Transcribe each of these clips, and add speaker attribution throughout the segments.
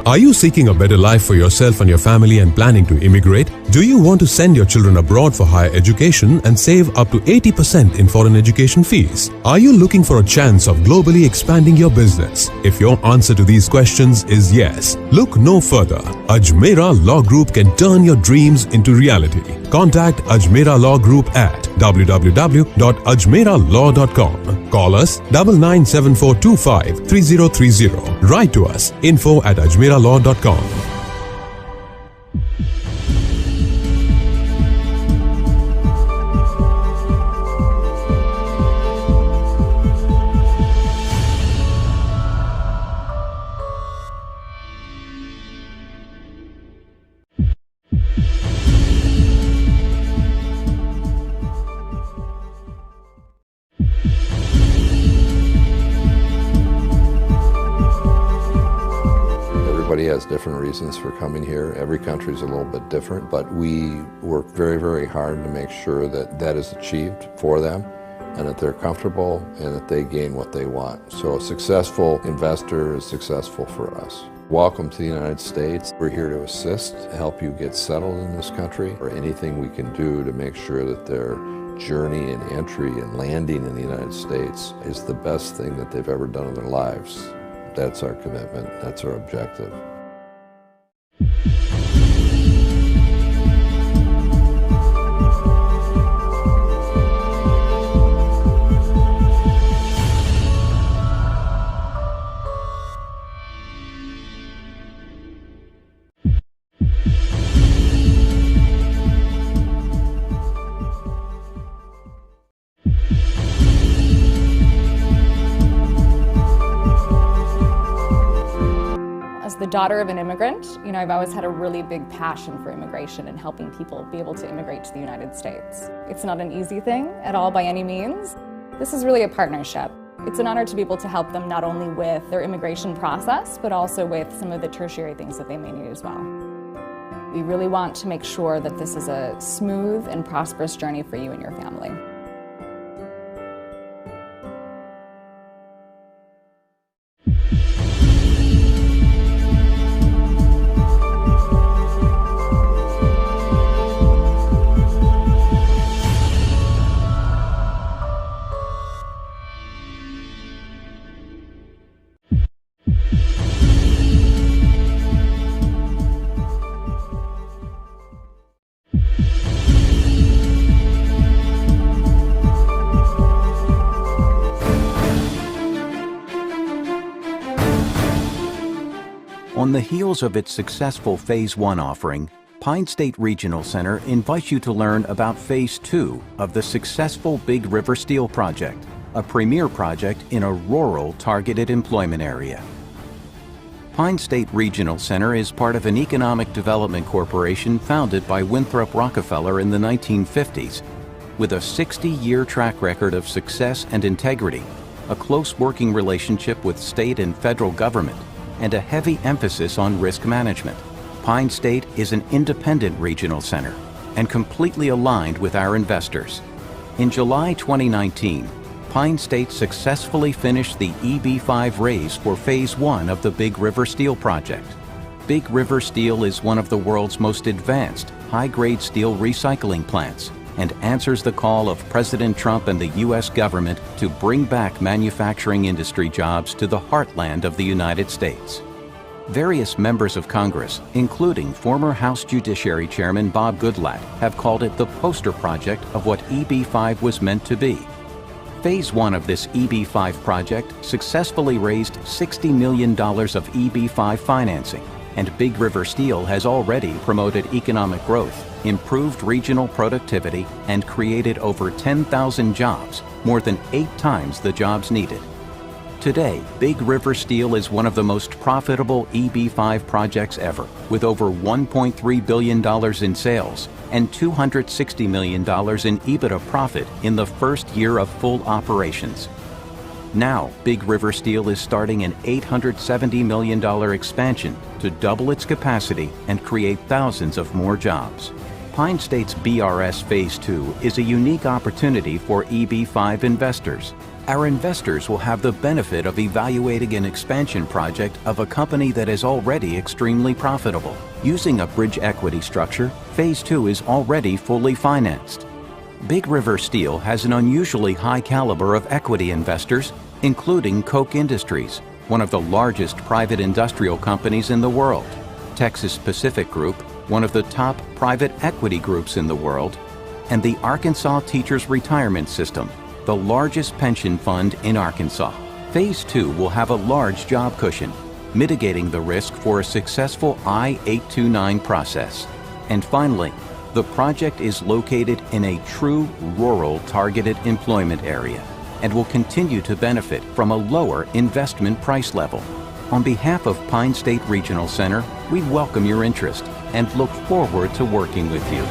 Speaker 1: Are you seeking a better life for yourself and your family and planning to immigrate? Do you want to send your children abroad for higher education and save up to 80% in foreign education fees? Are you looking for a chance of globally expanding your business? If your answer to these questions is yes, look no further. Ajmera Law Group can turn your dreams into reality. Contact Ajmera Law Group at www.ajmeralaw.com. Call us 9974253030. Write to us info@ajmeralaw.com.
Speaker 2: Everybody has different reasons for coming here. Every country is a little bit different, but we work very, very hard to make sure that that is achieved for them and that they're comfortable and that they gain what they want. So a successful investor is successful for us. Welcome to the United States. We're here to assist, to help you get settled in this country, or anything we can do to make sure that their journey and entry and landing in the United States is the best thing that they've ever done in their lives. That's our commitment, that's our objective.
Speaker 3: As the daughter of an immigrant, I've always had a really big passion for immigration and helping people be able to immigrate to the United States. It's not an easy thing at all by any means. This is really a partnership. It's an honor to be able to help them not only with their immigration process, but also with some of the tertiary things that they may need as well. We really want to make sure that this is a smooth and prosperous journey for you and your family.
Speaker 4: On the heels of its successful Phase 1 offering, Pine State Regional Center invites you to learn about Phase 2 of the successful Big River Steel project, a premier project in a rural targeted employment area. Pine State Regional Center is part of an economic development corporation founded by Winthrop Rockefeller in the 1950s, with a 60-year track record of success and integrity, a close working relationship with state and federal government, and a heavy emphasis on risk management. Pine State is an independent regional center and completely aligned with our investors. In July 2019, Pine State successfully finished the EB-5 raise for Phase 1 of the Big River Steel project. Big River Steel is one of the world's most advanced high-grade steel recycling plants and answers the call of President Trump and the U.S. government to bring back manufacturing industry jobs to the heartland of the United States. Various members of Congress, including former House Judiciary Chairman Bob Goodlatte, have called it the poster project of what EB-5 was meant to be. Phase 1 of this EB-5 project successfully raised $60 million of EB-5 financing, and Big River Steel has already promoted economic growth, improved regional productivity, and created over 10,000 jobs, more than 8 times the jobs needed. Today, Big River Steel is one of the most profitable EB-5 projects ever, with over $1.3 billion in sales and $260 million in EBITDA profit in the first year of full operations. Now, Big River Steel is starting an $870 million expansion to double its capacity and create thousands of more jobs. Pine State's BRS Phase 2 is a unique opportunity for EB-5 investors. Our investors will have the benefit of evaluating an expansion project of a company that is already extremely profitable. Using a bridge equity structure, Phase 2 is already fully financed. Big River Steel has an unusually high caliber of equity investors, including Koch Industries, one of the largest private industrial companies in the world, Texas Pacific Group, one of the top private equity groups in the world, and the Arkansas Teachers Retirement System, the largest pension fund in Arkansas. Phase 2 will have a large job cushion, mitigating the risk for a successful I-829 process. And finally, the project is located in a true rural targeted employment area and will continue to benefit from a lower investment price level. On behalf of Pine State Regional Center, we welcome your interest and look forward to working with you.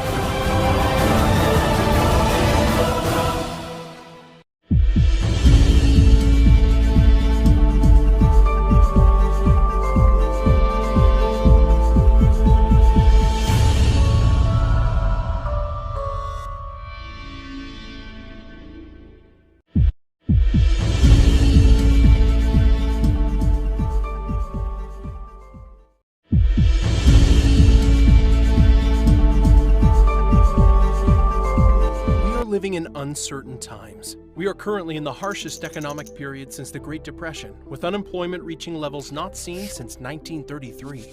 Speaker 5: Living in uncertain times. We are currently in the harshest economic period since the Great Depression, with unemployment reaching levels not seen since 1933.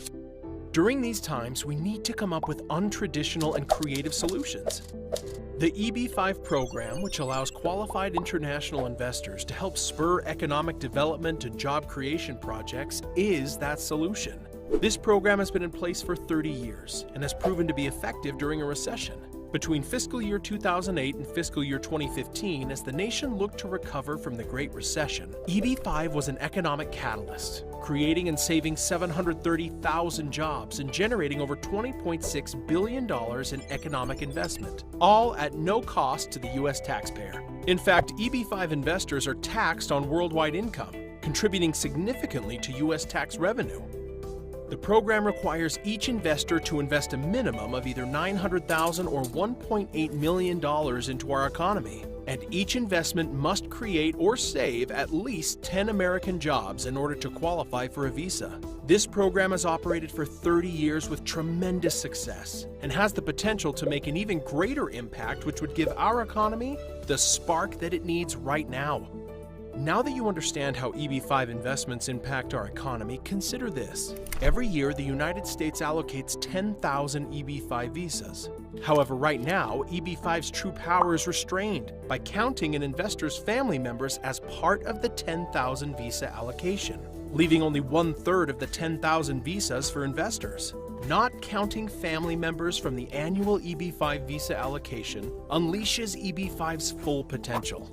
Speaker 5: During these times, we need to come up with untraditional and creative solutions. The EB-5 program, which allows qualified international investors to help spur economic development and job creation projects, is that solution. This program has been in place for 30 years and has proven to be effective during a recession. Between fiscal year 2008 and fiscal year 2015, as the nation looked to recover from the Great Recession, EB-5 was an economic catalyst, creating and saving 730,000 jobs and generating over $20.6 billion in economic investment, all at no cost to the U.S. taxpayer. In fact, EB-5 investors are taxed on worldwide income, contributing significantly to U.S. tax revenue. The program requires each investor to invest a minimum of either $900,000 or $1.8 million into our economy, and each investment must create or save at least 10 American jobs in order to qualify for a visa. This program has operated for 30 years with tremendous success and has the potential to make an even greater impact, which would give our economy the spark that it needs right now. Now that you understand how EB-5 investments impact our economy, consider this. Every year, the United States allocates 10,000 EB-5 visas. However, right now, EB-5's true power is restrained by counting an investor's family members as part of the 10,000 visa allocation, leaving only 1/3 of the 10,000 visas for investors. Not counting family members from the annual EB-5 visa allocation unleashes EB-5's full potential.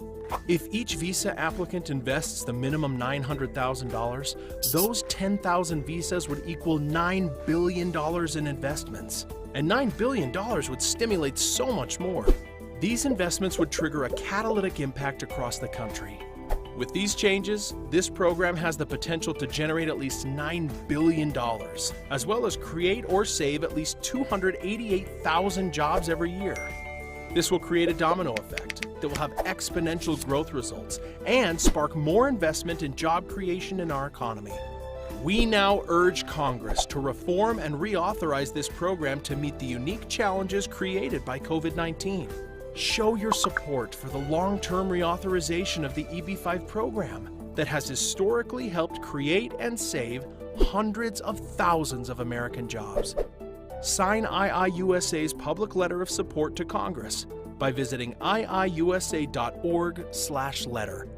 Speaker 5: If each visa applicant invests the minimum $900,000, those 10,000 visas would equal $9 billion in investments. And $9 billion would stimulate so much more. These investments would trigger a catalytic impact across the country. With these changes, this program has the potential to generate at least $9 billion, as well as create or save at least 288,000 jobs every year. This will create a domino effect that will have exponential growth results and spark more investment in job creation in our economy. We now urge Congress to reform and reauthorize this program to meet the unique challenges created by COVID-19. Show your support for the long-term reauthorization of the EB-5 program that has historically helped create and save hundreds of thousands of American jobs. Sign IIUSA's public letter of support to Congress by visiting iiusa.org/letter.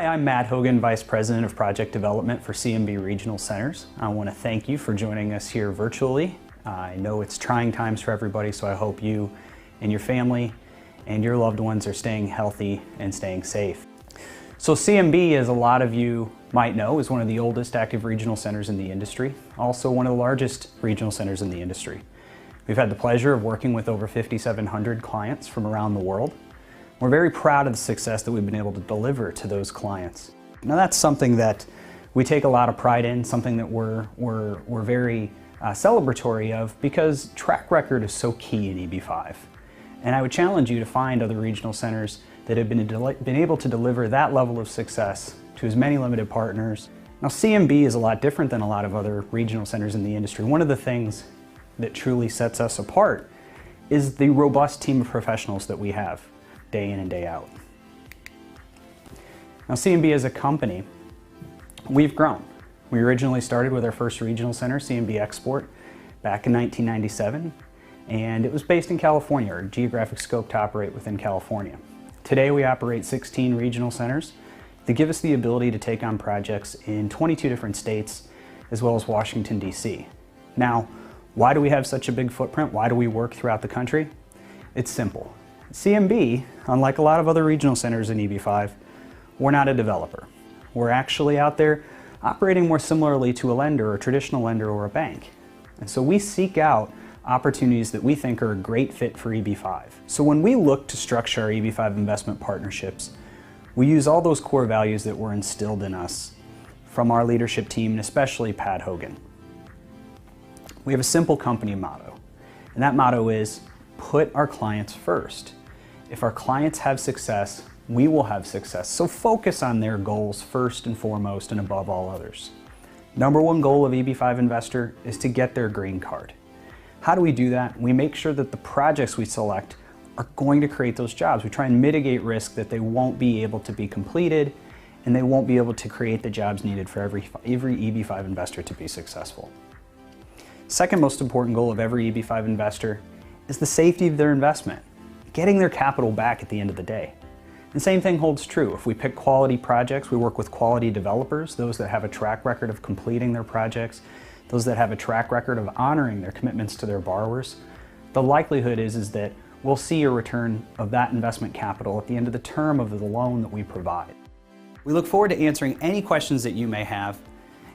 Speaker 6: I'm Matt Hogan, Vice President of Project Development for CMB Regional Centers. I want to thank you for joining us here virtually. I know it's trying times for everybody, so I hope you and your family and your loved ones are staying healthy and staying safe. So CMB, as a lot of you might know, is one of the oldest active regional centers in the industry, also one of the largest regional centers in the industry. We've had the pleasure of working with over 5,700 clients from around the world. We're very proud of the success that we've been able to deliver to those clients. Now that's something that we take a lot of pride in, something that we're very celebratory of, because track record is so key in EB5. And I would challenge you to find other regional centers that have been able to deliver that level of success to as many limited partners. Now CMB is a lot different than a lot of other regional centers in the industry. One of the things that truly sets us apart is the robust team of professionals that we have day in and day out. Now CMB as a company, we've grown. We originally started with our first regional center, CMB Export, back in 1997, and it was based in California, our geographic scope to operate within California. Today we operate 16 regional centers that give us the ability to take on projects in 22 different states, as well as Washington, D.C. Now, why do we have such a big footprint? Why do we work throughout the country? It's simple. CMB, unlike a lot of other regional centers in EB5, we're not a developer. We're actually out there operating more similarly to a lender, or a traditional lender, or a bank. And so we seek out opportunities that we think are a great fit for EB5. So when we look to structure our EB5 investment partnerships, we use all those core values that were instilled in us from our leadership team, and especially Pat Hogan. We have a simple company motto, and that motto is, put our clients first. If our clients have success, we will have success. So focus on their goals first and foremost and above all others. Number one goal of EB5 Investor is to get their green card. How do we do that? We make sure that the projects we select are going to create those jobs. We try and mitigate risk that they won't be able to be completed, and they won't be able to create the jobs needed for every EB5 investor to be successful. Second most important goal of every EB5 investor is the safety of their investment, getting their capital back at the end of the day. The same thing holds true. If we pick quality projects, we work with quality developers, those that have a track record of completing their projects, those that have a track record of honoring their commitments to their borrowers. The likelihood is that we'll see a return of that investment capital at the end of the term of the loan that we provide. We look forward to answering any questions that you may have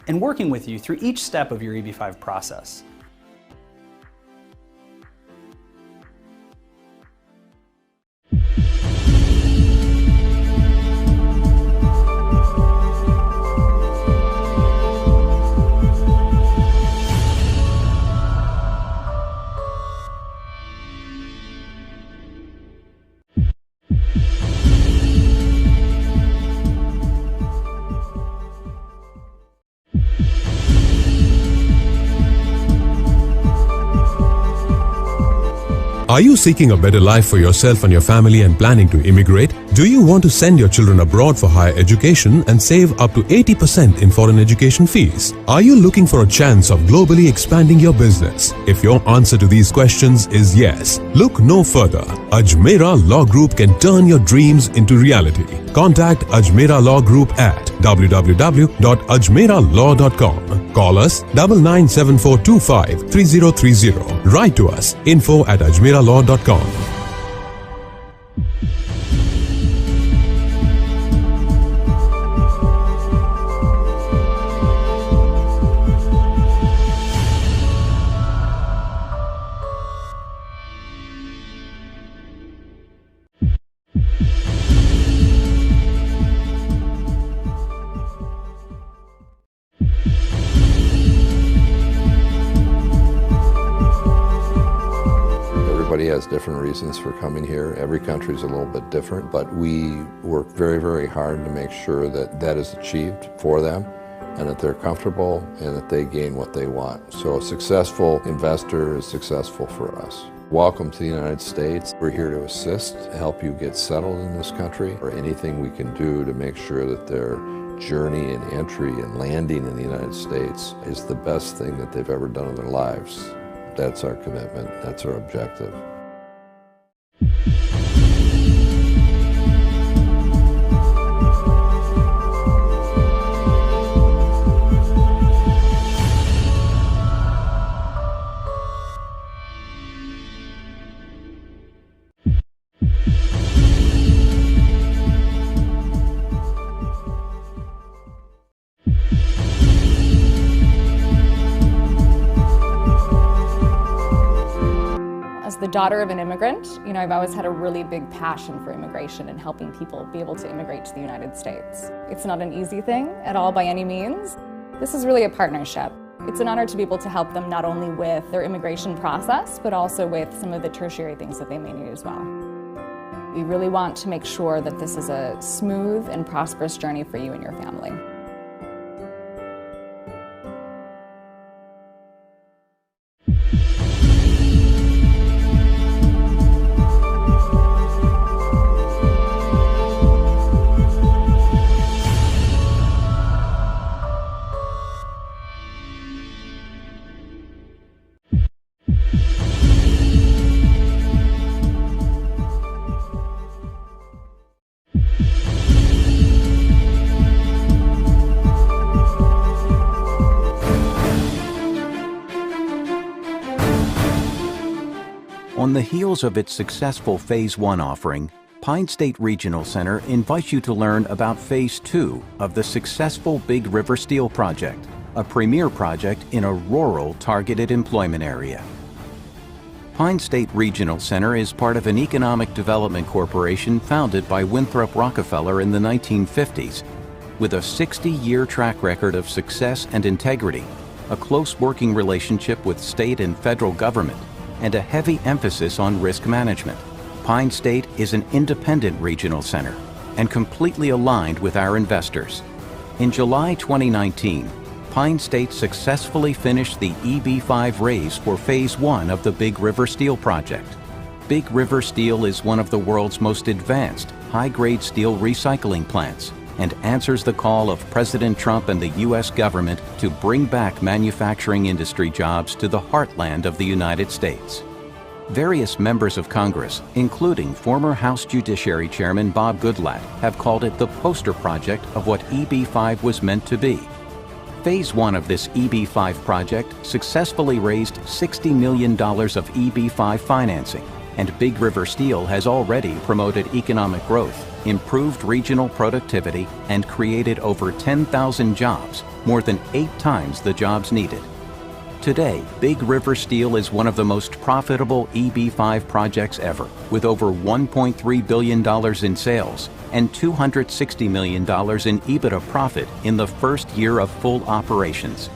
Speaker 6: and working with you through each step of your EB5 process.
Speaker 1: Are you seeking a better life for yourself and your family and planning to immigrate? Do you want to send your children abroad for higher education and save up to 80% in foreign education fees? Are you looking for a chance of globally expanding your business? If your answer to these questions is yes, look no further. Ajmera Law Group can turn your dreams into reality. Contact Ajmera Law Group at www.ajmeralaw.com. Call us 997425 3030. Write to us info@ajmeralaw.com.
Speaker 2: Everybody has different reasons for coming here. Every country is a little bit different, but we work very, very hard to make sure that that is achieved for them and that they're comfortable and that they gain what they want. So a successful investor is successful for us. Welcome to the United States. We're here to assist, to help you get settled in this country, or anything we can do to make sure that their journey and entry and landing in the United States is the best thing that they've ever done in their lives. That's our commitment, that's our objective.
Speaker 3: daughter of an immigrant, I've always had a really big passion for immigration and helping people be able to immigrate to the United States. It's not an easy thing at all by any means. This is really a partnership. It's an honor to be able to help them not only with their immigration process, but also with some of the tertiary things that they may need as well. We really want to make sure that this is a smooth and prosperous journey for you and your family.
Speaker 4: On the heels of its successful Phase 1 offering, Pine State Regional Center invites you to learn about Phase 2 of the successful Big River Steel project, a premier project in a rural targeted employment area. Pine State Regional Center is part of an economic development corporation founded by Winthrop Rockefeller in the 1950s. With a 60-year track record of success and integrity, a close working relationship with state and federal government, and a heavy emphasis on risk management, Pine State is an independent regional center and completely aligned with our investors. In July 2019, Pine State successfully finished the EB-5 raise for Phase 1 of the Big River Steel project. Big River Steel is one of the world's most advanced, high-grade steel recycling plants and answers the call of President Trump and the U.S. government to bring back manufacturing industry jobs to the heartland of the United States. Various members of Congress, including former House Judiciary Chairman Bob Goodlatte, have called it the poster project of what EB-5 was meant to be. Phase 1 of this EB-5 project successfully raised $60 million of EB-5 financing, and Big River Steel has already promoted economic growth, improved regional productivity, and created over 10,000 jobs, more than 8 times the jobs needed. Today, Big River Steel is one of the most profitable EB-5 projects ever, with over $1.3 billion in sales and $260 million in EBITDA profit in the first year of full operations.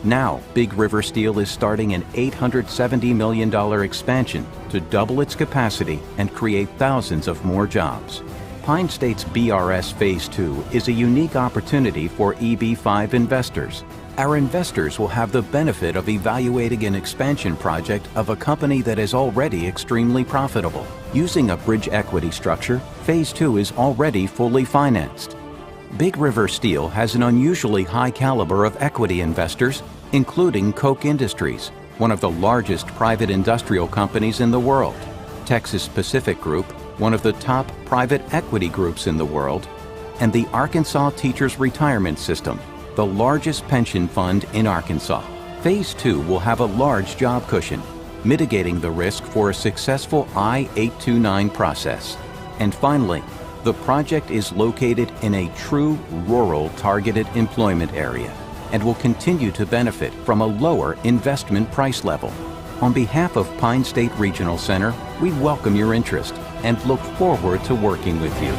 Speaker 4: Now, Big River Steel is starting an $870 million expansion to double its capacity and create thousands of more jobs. Pine State's BRS Phase 2 is a unique opportunity for EB-5 investors. Our investors will have the benefit of evaluating an expansion project of a company that is already extremely profitable. Using a bridge equity structure, Phase 2 is already fully financed. Big River Steel has an unusually high caliber of equity investors, including Koch Industries, one of the largest private industrial companies in the world, Texas Pacific Group, one of the top private equity groups in the world, and the Arkansas Teachers Retirement System, the largest pension fund in Arkansas. Phase 2 will have a large job cushion, mitigating the risk for a successful I-829 process. And finally, the project is located in a true rural targeted employment area and will continue to benefit from a lower investment price level. On behalf of Pine State Regional Center, we welcome your interest and look forward to working with you.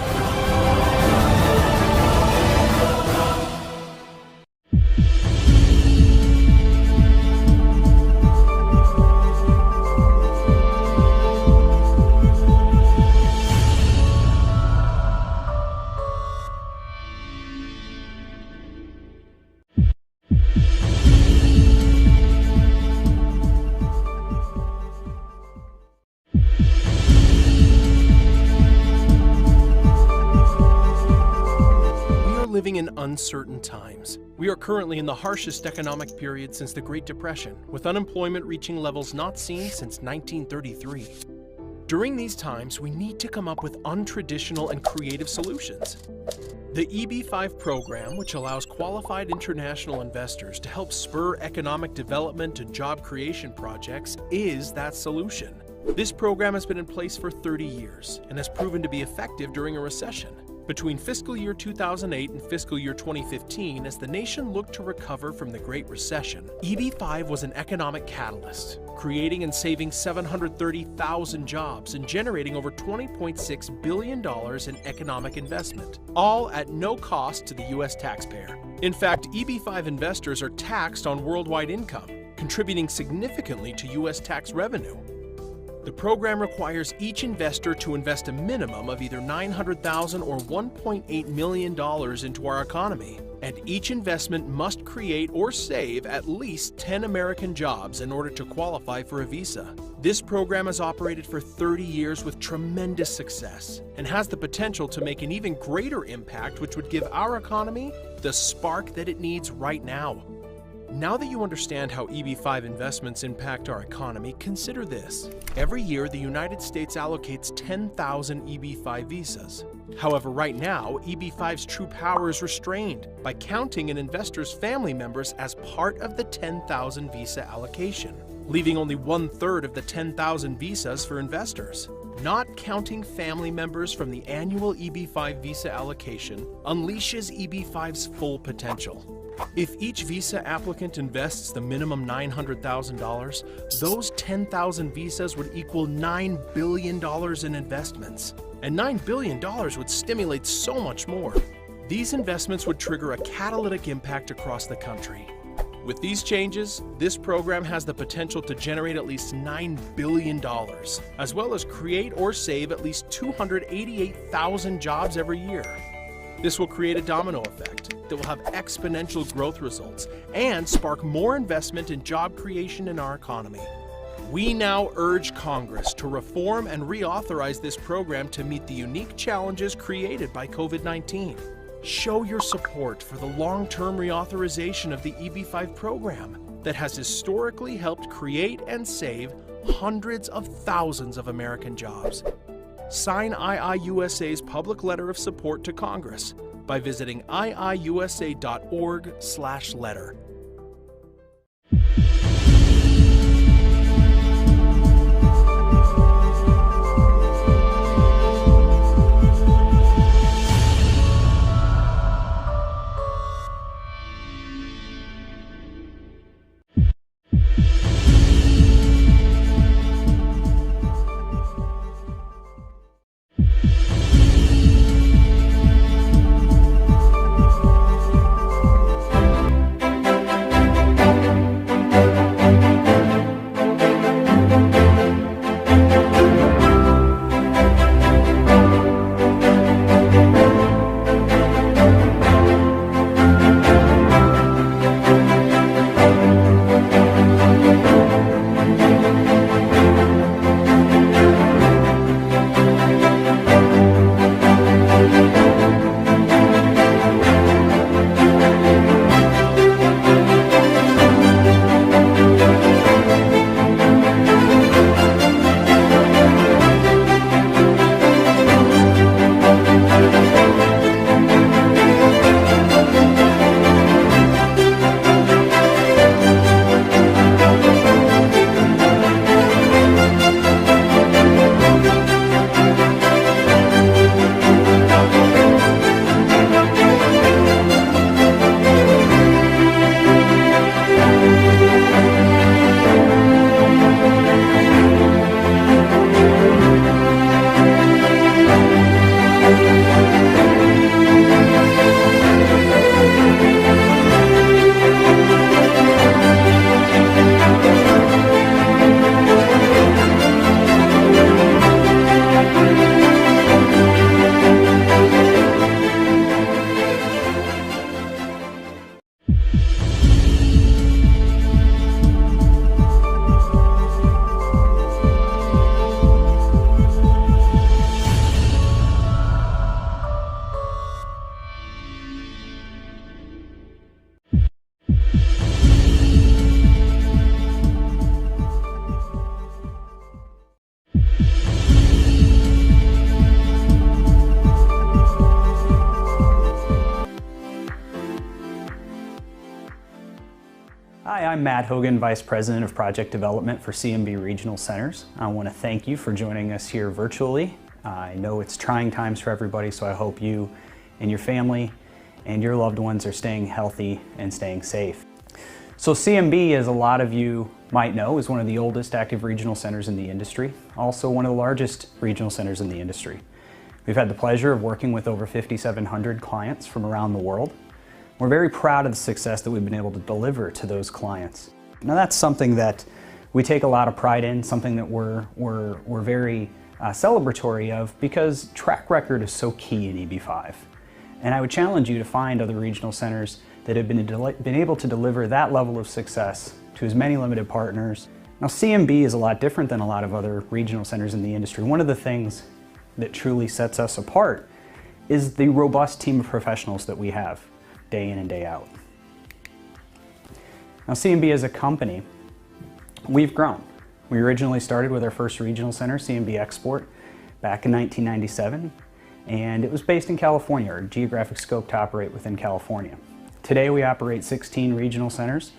Speaker 5: Living in uncertain times. We are currently in the harshest economic period since the Great Depression, with unemployment reaching levels not seen since 1933. During these times, we need to come up with untraditional and creative solutions. The EB-5 program, which allows qualified international investors to help spur economic development and job creation projects, is that solution. This program has been in place for 30 years and has proven to be effective during a recession. Between fiscal year 2008 and fiscal year 2015, as the nation looked to recover from the Great Recession, EB-5 was an economic catalyst, creating and saving 730,000 jobs and generating over $20.6 billion in economic investment, all at no cost to the U.S. taxpayer. In fact, EB-5 investors are taxed on worldwide income, contributing significantly to U.S. tax revenue. The program requires each investor to invest a minimum of either $900,000 or $1.8 million into our economy, and each investment must create or save at least 10 American jobs in order to qualify for a visa. This program has operated for 30 years with tremendous success and has the potential to make an even greater impact, which would give our economy the spark that it needs right now. Now that you understand how EB-5 investments impact our economy, consider this. Every year, the United States allocates 10,000 EB-5 visas. However, right now, EB-5's true power is restrained by counting an investor's family members as part of the 10,000 visa allocation, leaving only 1/3 of the 10,000 visas for investors. Not counting family members from the annual EB-5 visa allocation unleashes EB-5's full potential. If each visa applicant invests the minimum $900,000, those 10,000 visas would equal $9 billion in investments. And $9 billion would stimulate so much more. These investments would trigger a catalytic impact across the country. With these changes, this program has the potential to generate at least $9 billion, as well as create or save at least 288,000 jobs every year. This will create a domino effect that will have exponential growth results and spark more investment and job creation in our economy. We now urge Congress to reform and reauthorize this program to meet the unique challenges created by COVID-19. Show your support for the long-term reauthorization of the EB-5 program that has historically helped create and save hundreds of thousands of American jobs. Sign IIUSA's public letter of support to Congress by visiting iiusa.org/letter.
Speaker 6: Hi, I'm Matt Hogan, Vice President of Project Development for CMB Regional Centers. I want to thank you for joining us here virtually. I know it's trying times for everybody, so I hope you and your family and your loved ones are staying healthy and staying safe. So CMB, as a lot of you might know, is one of the oldest active regional centers in the industry, also one of the largest regional centers in the industry. We've had the pleasure of working with over 5,700 clients from around the world. We're very proud of the success that we've been able to deliver to those clients. Now that's something that we take a lot of pride in, something that we're very celebratory of, because track record is so key in EB5. And I would challenge you to find other regional centers that have been able to deliver that level of success to as many limited partners. Now CMB is a lot different than a lot of other regional centers in the industry. One of the things that truly sets us apart is the robust team of professionals that we have day in and day out. Now CMB as a company, we've grown. We originally started with our first regional center, CMB Export, back in 1997, and it was based in California, our geographic scope to operate within California. Today we operate 16 regional centers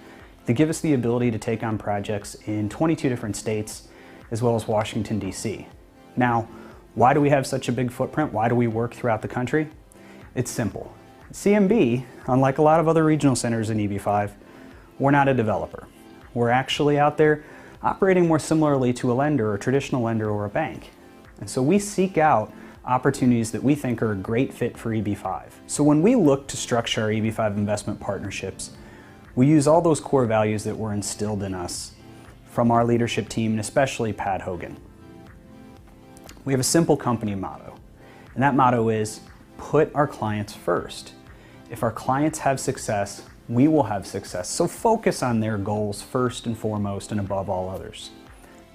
Speaker 6: that give us the ability to take on projects in 22 different states, as well as Washington, D.C. Now, why do we have such a big footprint? Why do we work throughout the country? It's simple. CMB, unlike a lot of other regional centers in EB5, we're not a developer. We're actually out there operating more similarly to a lender, or a traditional lender, or a bank. And so we seek out opportunities that we think are a great fit for EB5. So when we look to structure our EB5 investment partnerships, we use all those core values that were instilled in us from our leadership team, and especially Pat Hogan. We have a simple company motto, and that motto is, put our clients first. If our clients have success, we will have success. So focus on their goals first and foremost and above all others.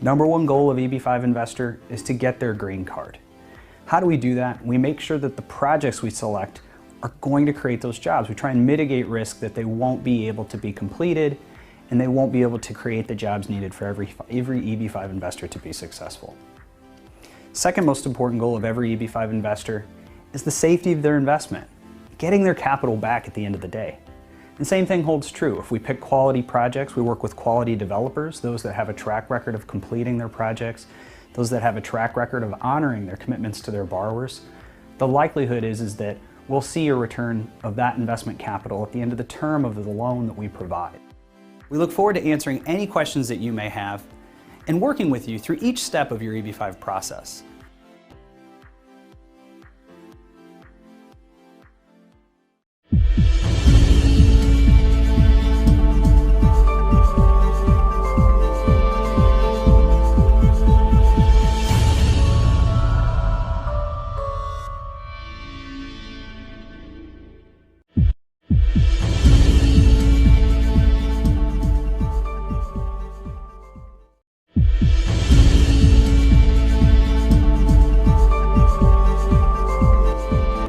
Speaker 6: Number one goal of EB5 Investor is to get their green card. How do we do that? We make sure that the projects we select are going to create those jobs. We try and mitigate risk that they won't be able to be completed, and they won't be able to create the jobs needed for every EB5 investor to be successful. Second most important goal of every EB5 investor is the safety of their investment, getting their capital back at the end of the day. And same thing holds true. If we pick quality projects, we work with quality developers, those that have a track record of completing their projects, those that have a track record of honoring their commitments to their borrowers. The likelihood is that we'll see a return of that investment capital at the end of the term of the loan that we provide. We look forward to answering any questions that you may have and working with you through each step of your EB5 process.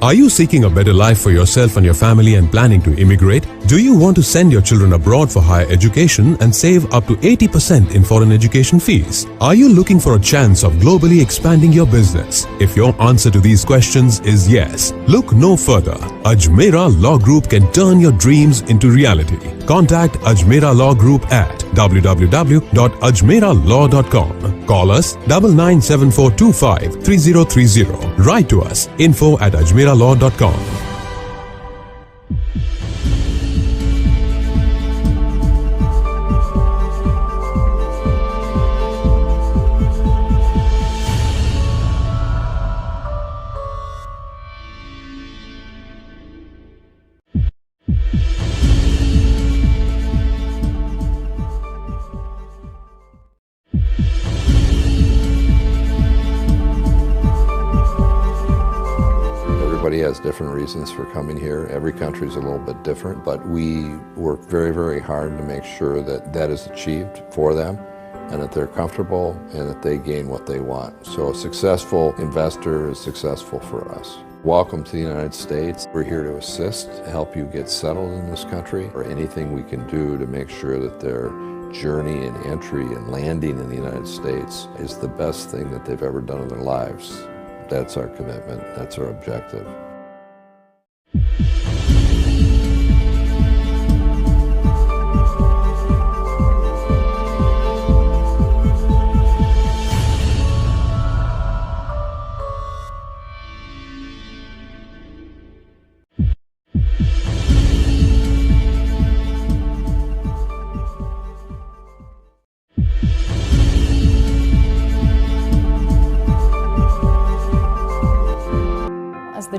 Speaker 1: Are you seeking a better life for yourself and your family and planning to immigrate? Do you want to send your children abroad for higher education and save up to 80% in foreign education fees? Are you looking for a chance of globally expanding your business? If your answer to these questions is yes, look no further. Ajmera Law Group can turn your dreams into reality. Contact Ajmera Law Group at www.ajmeralaw.com. Call us 997425 3030. Write to us info@ajmeralaw.com.
Speaker 2: Everybody has different reasons for coming here. Every country is a little bit different, but we work very, very hard to make sure that that is achieved for them and that they're comfortable and that they gain what they want. So a successful investor is successful for us. Welcome to the United States. We're here to assist, to help you get settled in this country, or anything we can do to make sure that their journey and entry and landing in the United States is the best thing that they've ever done in their lives. That's our commitment, that's our objective.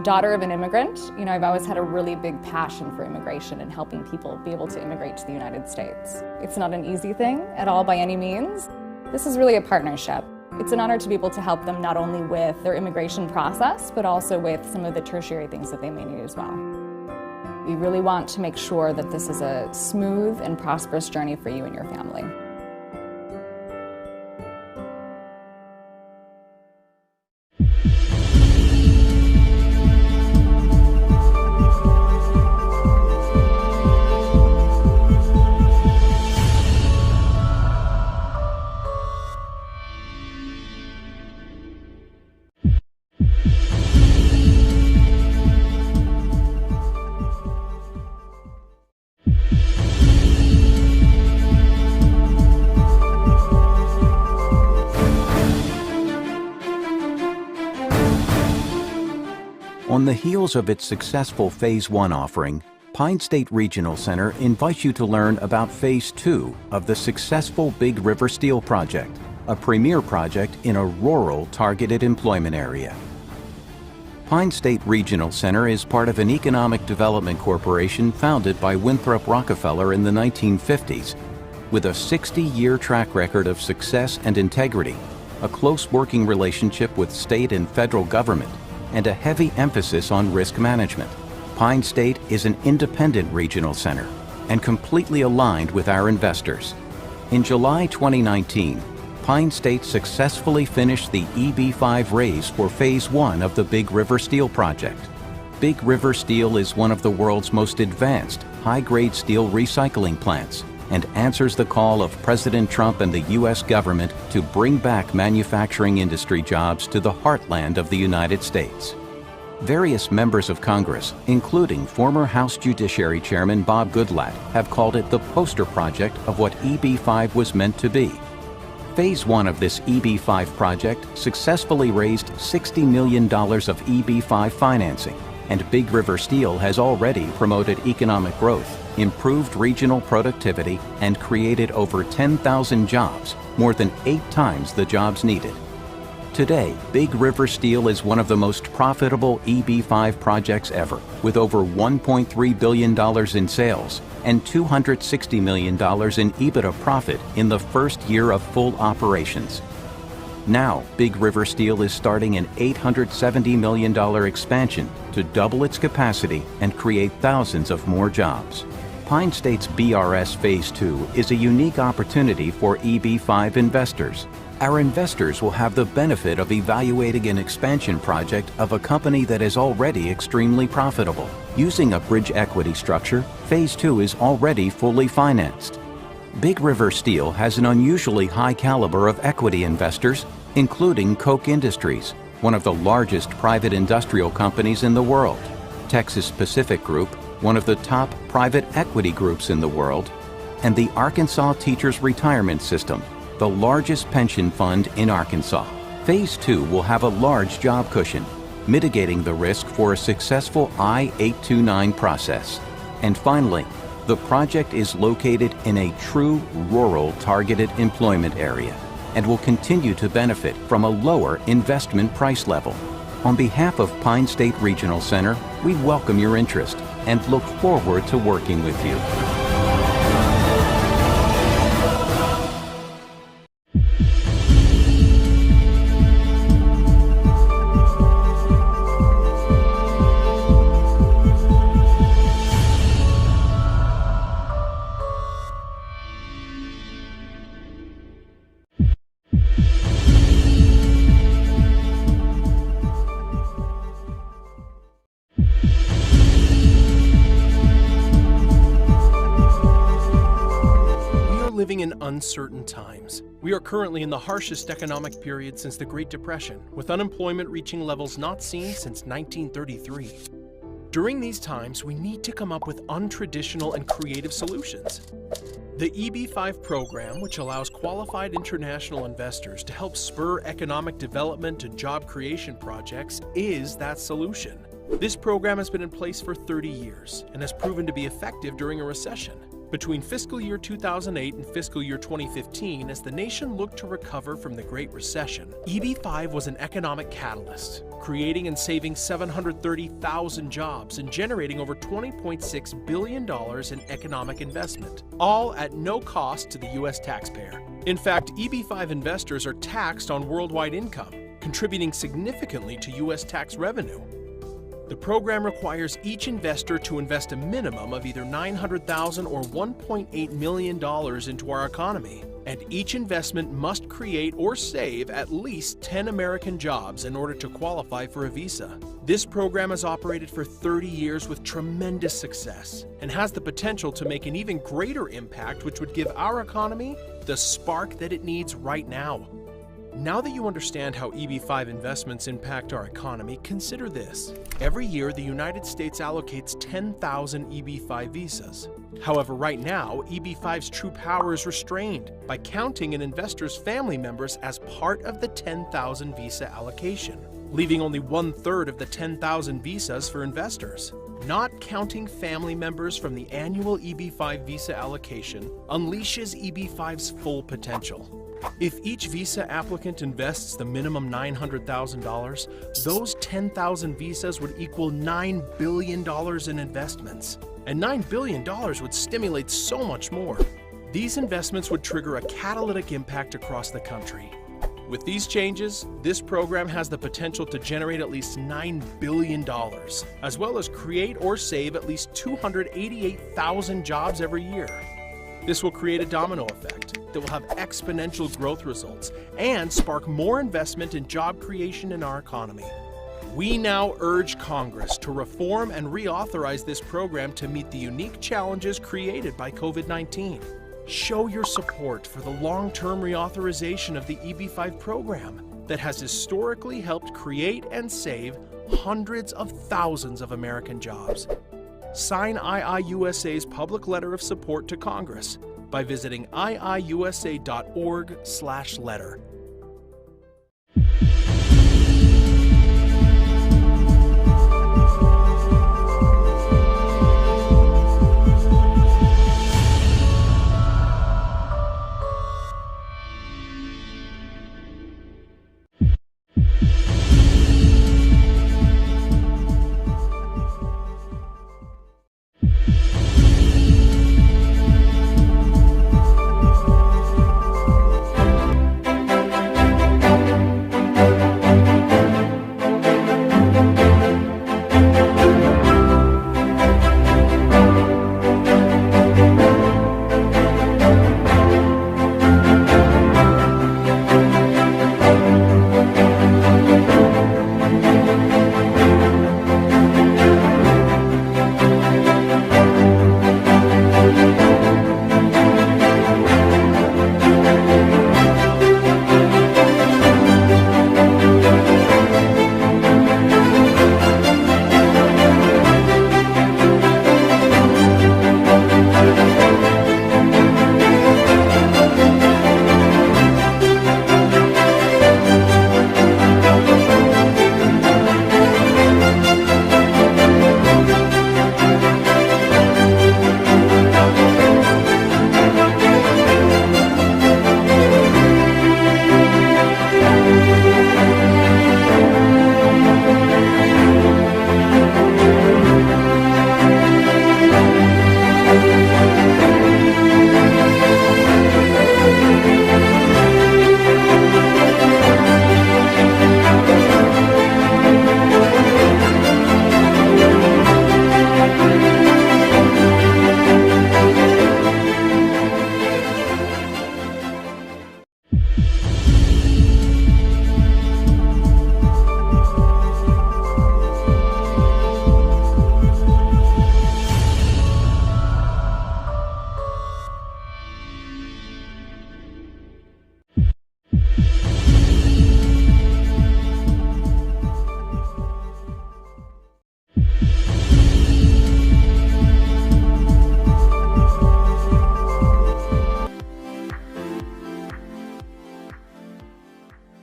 Speaker 3: daughter of an immigrant, I've always had a really big passion for immigration and helping people be able to immigrate to the United States. It's not an easy thing at all by any means. This is really a partnership. It's an honor to be able to help them not only with their immigration process, but also with some of the tertiary things that they may need as well. We really want to make sure that this is a smooth and prosperous journey for you and your family.
Speaker 4: On the heels of its successful Phase 1 offering, Pine State Regional Center invites you to learn about Phase 2 of the successful Big River Steel project, a premier project in a rural targeted employment area. Pine State Regional Center is part of an economic development corporation founded by Winthrop Rockefeller in the 1950s, with a 60-year track record of success and integrity, a close working relationship with state and federal government, and a heavy emphasis on risk management. Pine State is an independent regional center and completely aligned with our investors. In July 2019, Pine State successfully finished the EB-5 raise for Phase 1 of the Big River Steel project. Big River Steel is one of the world's most advanced, high-grade steel recycling plants and answers the call of President Trump and the U.S. government to bring back manufacturing industry jobs to the heartland of the United States. Various members of Congress, including former House Judiciary Chairman Bob Goodlatte, have called it the poster project of what EB-5 was meant to be. Phase 1 of this EB-5 project successfully raised $60 million of EB-5 financing, and Big River Steel has already promoted economic growth, improved regional productivity, and created over 10,000 jobs, more than 8 times the jobs needed. Today, Big River Steel is one of the most profitable EB-5 projects ever, with over $1.3 billion in sales and $260 million in EBITDA profit in the first year of full operations. Now, Big River Steel is starting an $870 million expansion to double its capacity and create thousands of more jobs. Pine State's BRS Phase 2 is a unique opportunity for EB-5 investors. Our investors will have the benefit of evaluating an expansion project of a company that is already extremely profitable. Using a bridge equity structure, Phase 2 is already fully financed. Big River Steel has an unusually high caliber of equity investors, including Koch Industries, one of the largest private industrial companies in the world, Texas Pacific Group, one of the top private equity groups in the world, and the Arkansas Teachers Retirement System, the largest pension fund in Arkansas. Phase 2 will have a large job cushion, mitigating the risk for a successful I-829 process. And finally, the project is located in a true rural targeted employment area and will continue to benefit from a lower investment price level. On behalf of Pine State Regional Center, we welcome your interest and look forward to working with you.
Speaker 5: Living in uncertain times. We are currently in the harshest economic period since the Great Depression, with unemployment reaching levels not seen since 1933. During these times, we need to come up with untraditional and creative solutions. The EB-5 program, which allows qualified international investors to help spur economic development and job creation projects, is that solution. This program has been in place for 30 years and has proven to be effective during a recession. Between fiscal year 2008 and fiscal year 2015, as the nation looked to recover from the Great Recession, EB-5 was an economic catalyst, creating and saving 730,000 jobs and generating over $20.6 billion in economic investment, all at no cost to the U.S. taxpayer. In fact, EB-5 investors are taxed on worldwide income, contributing significantly to U.S. tax revenue. The program requires each investor to invest a minimum of either $900,000 or $1.8 million into our economy, and each investment must create or save at least 10 American jobs in order to qualify for a visa. This program has operated for 30 years with tremendous success and has the potential to make an even greater impact, which would give our economy the spark that it needs right now. Now that you understand how EB-5 investments impact our economy, consider this. Every year, the United States allocates 10,000 EB-5 visas. However, right now, EB-5's true power is restrained by counting an investor's family members as part of the 10,000 visa allocation, leaving only 1/3 of the 10,000 visas for investors. Not counting family members from the annual EB-5 visa allocation unleashes EB-5's full potential. If each visa applicant invests the minimum $900,000, those 10,000 visas would equal $9 billion in investments. And $9 billion would stimulate so much more. These investments would trigger a catalytic impact across the country. With these changes, this program has the potential to generate at least $9 billion, as well as create or save at least 288,000 jobs every year. This will create a domino effect that will have exponential growth results and spark more investment in job creation in our economy. We now urge Congress to reform and reauthorize this program to meet the unique challenges created by COVID-19. Show your support for the long-term reauthorization of the EB-5 program that has historically helped create and save hundreds of thousands of American jobs. Sign IIUSA's public letter of support to Congress by visiting iiusa.org/letter.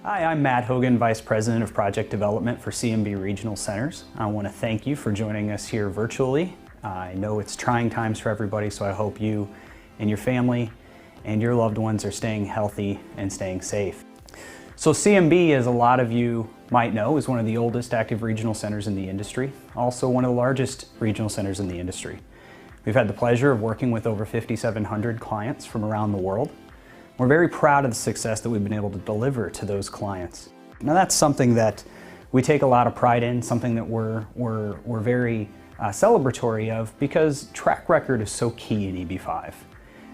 Speaker 6: Hi, I'm Matt Hogan, Vice President of Project Development for CMB Regional Centers. I want to thank you for joining us here virtually. I know it's trying times for everybody, so I hope you and your family and your loved ones are staying healthy and staying safe. So CMB, as a lot of you might know, is one of the oldest active regional centers in the industry, also one of the largest regional centers in the industry. We've had the pleasure of working with over 5,700 clients from around the world. We're very proud of the success that we've been able to deliver to those clients. Now that's something that we take a lot of pride in, something that we're very celebratory of, because track record is so key in EB5.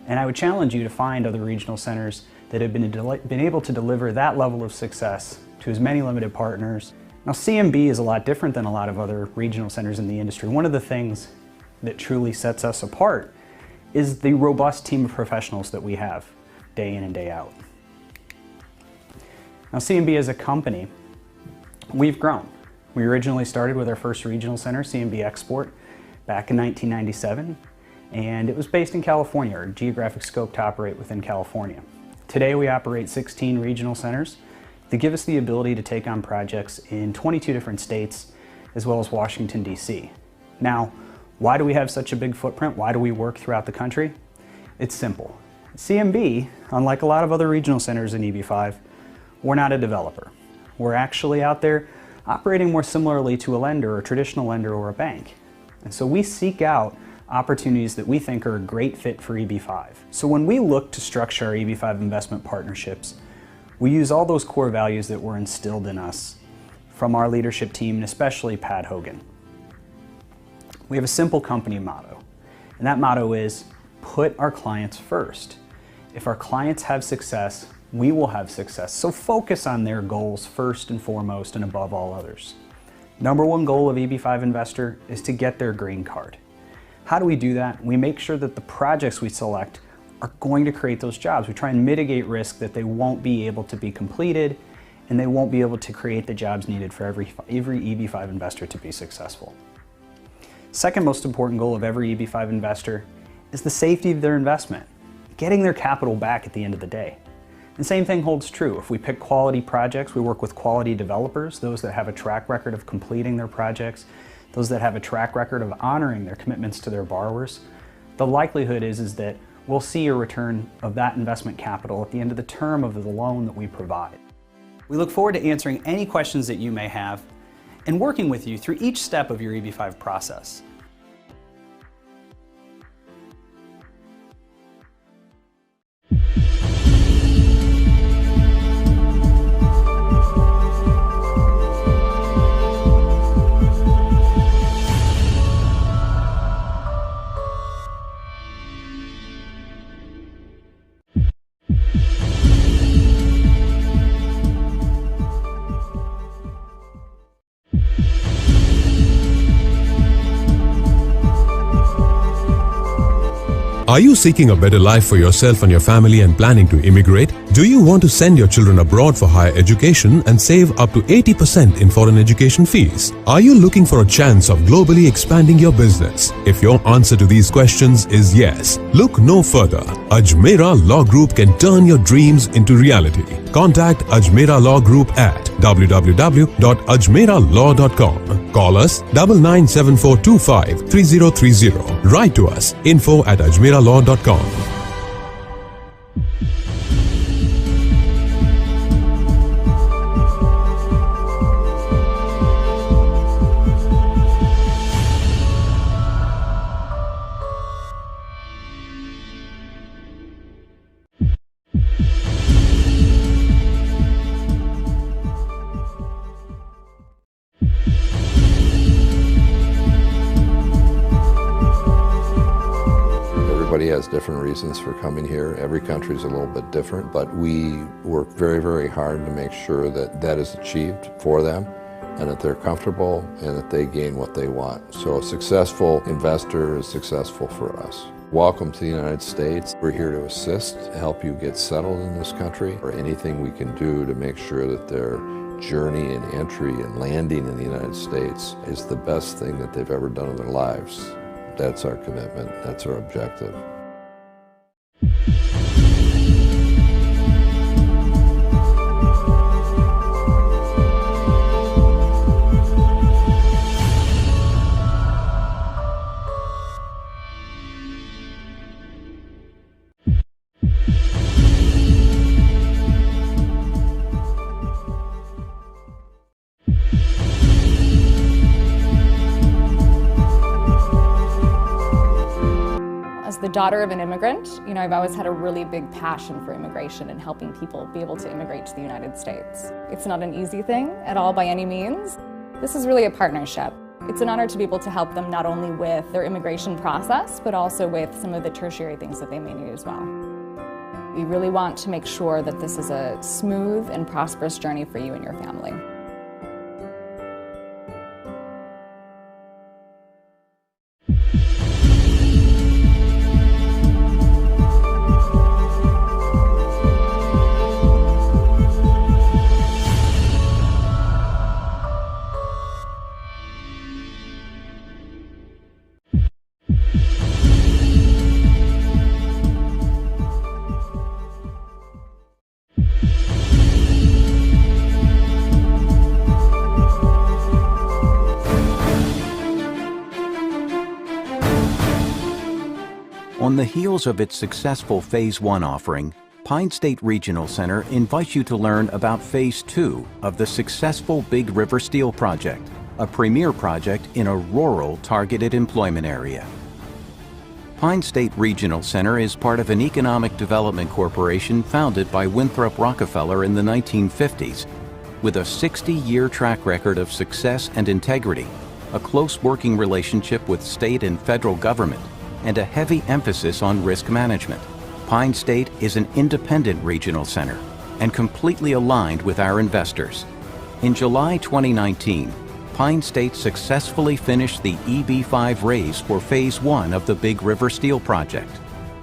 Speaker 6: And I would challenge you to find other regional centers that have been able to deliver that level of success to as many limited partners. Now CMB is a lot different than a lot of other regional centers in the industry. One of the things that truly sets us apart is the robust team of professionals that we have day in and day out. Now CMB as a company, we've grown. We originally started with our first regional center, CMB Export, back in 1997, and it was based in California, our geographic scope to operate within California. Today we operate 16 regional centers that give us the ability to take on projects in 22 different states, as well as Washington, D.C. Now, why do we have such a big footprint? Why do we work throughout the country? It's simple. CMB, unlike a lot of other regional centers in EB5, we're not a developer. We're actually out there operating more similarly to a lender, a traditional lender, or a bank. And so we seek out opportunities that we think are a great fit for EB5. So when we look to structure our EB5 investment partnerships, we use all those core values that were instilled in us from our leadership team, and especially Pat Hogan. We have a simple company motto, and that motto is, put our clients first. If our clients have success, we will have success. So focus on their goals first and foremost and above all others. Number one goal of EB5 Investor is to get their green card. How do we do that? We make sure that the projects we select are going to create those jobs. We try and mitigate risk that they won't be able to be completed and they won't be able to create the jobs needed for every EB5 investor to be successful. Second most important goal of every EB5 investor is the safety of their investment, getting their capital back at the end of the day. The same thing holds true. If we pick quality projects, we work with quality developers, those that have a track record of completing their projects, those that have a track record of honoring their commitments to their borrowers. The likelihood is that we'll see a return of that investment capital at the end of the term of the loan that we provide. We look forward to answering any questions that you may have and working with you through each step of your EB5 process.
Speaker 1: Are you seeking a better life for yourself and your family and planning to immigrate? Do you want to send your children abroad for higher education and save up to 80% in foreign education fees? Are you looking for a chance of globally expanding your business? If your answer to these questions is yes, look no further. Ajmera Law Group can turn your dreams into reality. Contact Ajmera Law Group at www.ajmeralaw.com. Call us 997425 3030. Write to us info@ajmeralaw.com.
Speaker 2: Everybody has different reasons for coming here. Every country is a little bit different, but we work very, very hard to make sure that that is achieved for them and that they're comfortable and that they gain what they want. So a successful investor is successful for us. Welcome to the United States. We're here to assist, to help you get settled in this country, or anything we can do to make sure that their journey and entry and landing in the United States is the best thing that they've ever done in their lives. That's our commitment. That's our objective.
Speaker 3: daughter of an immigrant, I've always had a really big passion for immigration and helping people be able to immigrate to the United States. It's not an easy thing at all by any means. This is really a partnership. It's an honor to be able to help them not only with their immigration process, but also with some of the tertiary things that they may need as well. We really want to make sure that this is a smooth and prosperous journey for you and your family.
Speaker 4: On the heels of its successful Phase 1 offering, Pine State Regional Center invites you to learn about Phase 2 of the successful Big River Steel project, a premier project in a rural targeted employment area. Pine State Regional Center is part of an economic development corporation founded by Winthrop Rockefeller in the 1950s, with a 60-year track record of success and integrity, a close working relationship with state and federal government, and a heavy emphasis on risk management. Pine State is an independent regional center and completely aligned with our investors. In July 2019, Pine State successfully finished the EB-5 raise for Phase 1 of the Big River Steel project.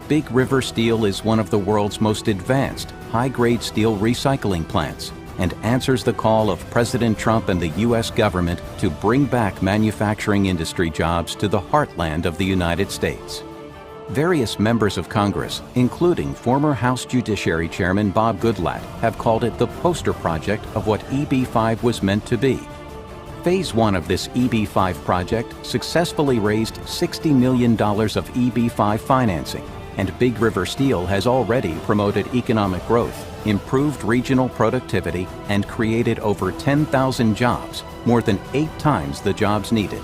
Speaker 4: Big River Steel is one of the world's most advanced, high-grade steel recycling plants and answers the call of President Trump and the U.S. government to bring back manufacturing industry jobs to the heartland of the United States. Various members of Congress, including former House Judiciary Chairman Bob Goodlatte, have called it the poster project of what EB-5 was meant to be. Phase 1 of this EB-5 project successfully raised $60 million of EB-5 financing, and Big River Steel has already promoted economic growth, improved regional productivity, and created over 10,000 jobs, more than 8 times the jobs needed.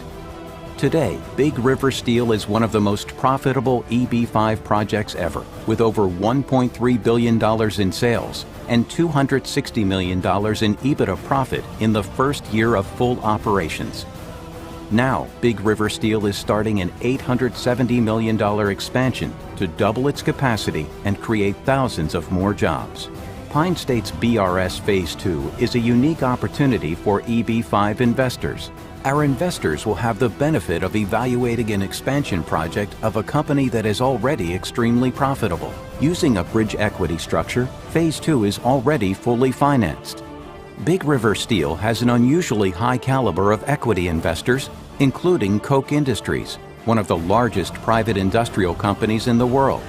Speaker 4: Today, Big River Steel is one of the most profitable EB-5 projects ever, with over $1.3 billion in sales and $260 million in EBITDA profit in the first year of full operations. Now, Big River Steel is starting an $870 million expansion to double its capacity and create thousands of more jobs. Pine State's BRS Phase 2 is a unique opportunity for EB-5 investors. Our investors will have the benefit of evaluating an expansion project of a company that is already extremely profitable. Using a bridge equity structure, Phase 2 is already fully financed. Big River Steel has an unusually high caliber of equity investors, including Koch Industries, one of the largest private industrial companies in the world,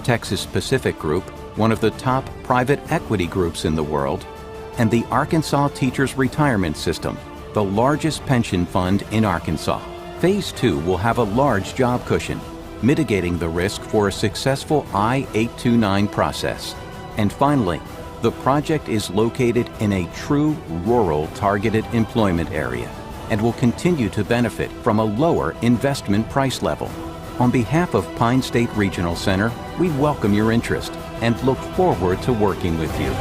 Speaker 4: Texas Pacific Group, one of the top private equity groups in the world, and the Arkansas Teachers Retirement System, the largest pension fund in Arkansas. Phase 2 will have a large job cushion, mitigating the risk for a successful I-829 process. And finally, the project is located in a true rural targeted employment area and will continue to benefit from a lower investment price level. On behalf of Pine State Regional Center, we welcome your interest and look forward to working with you.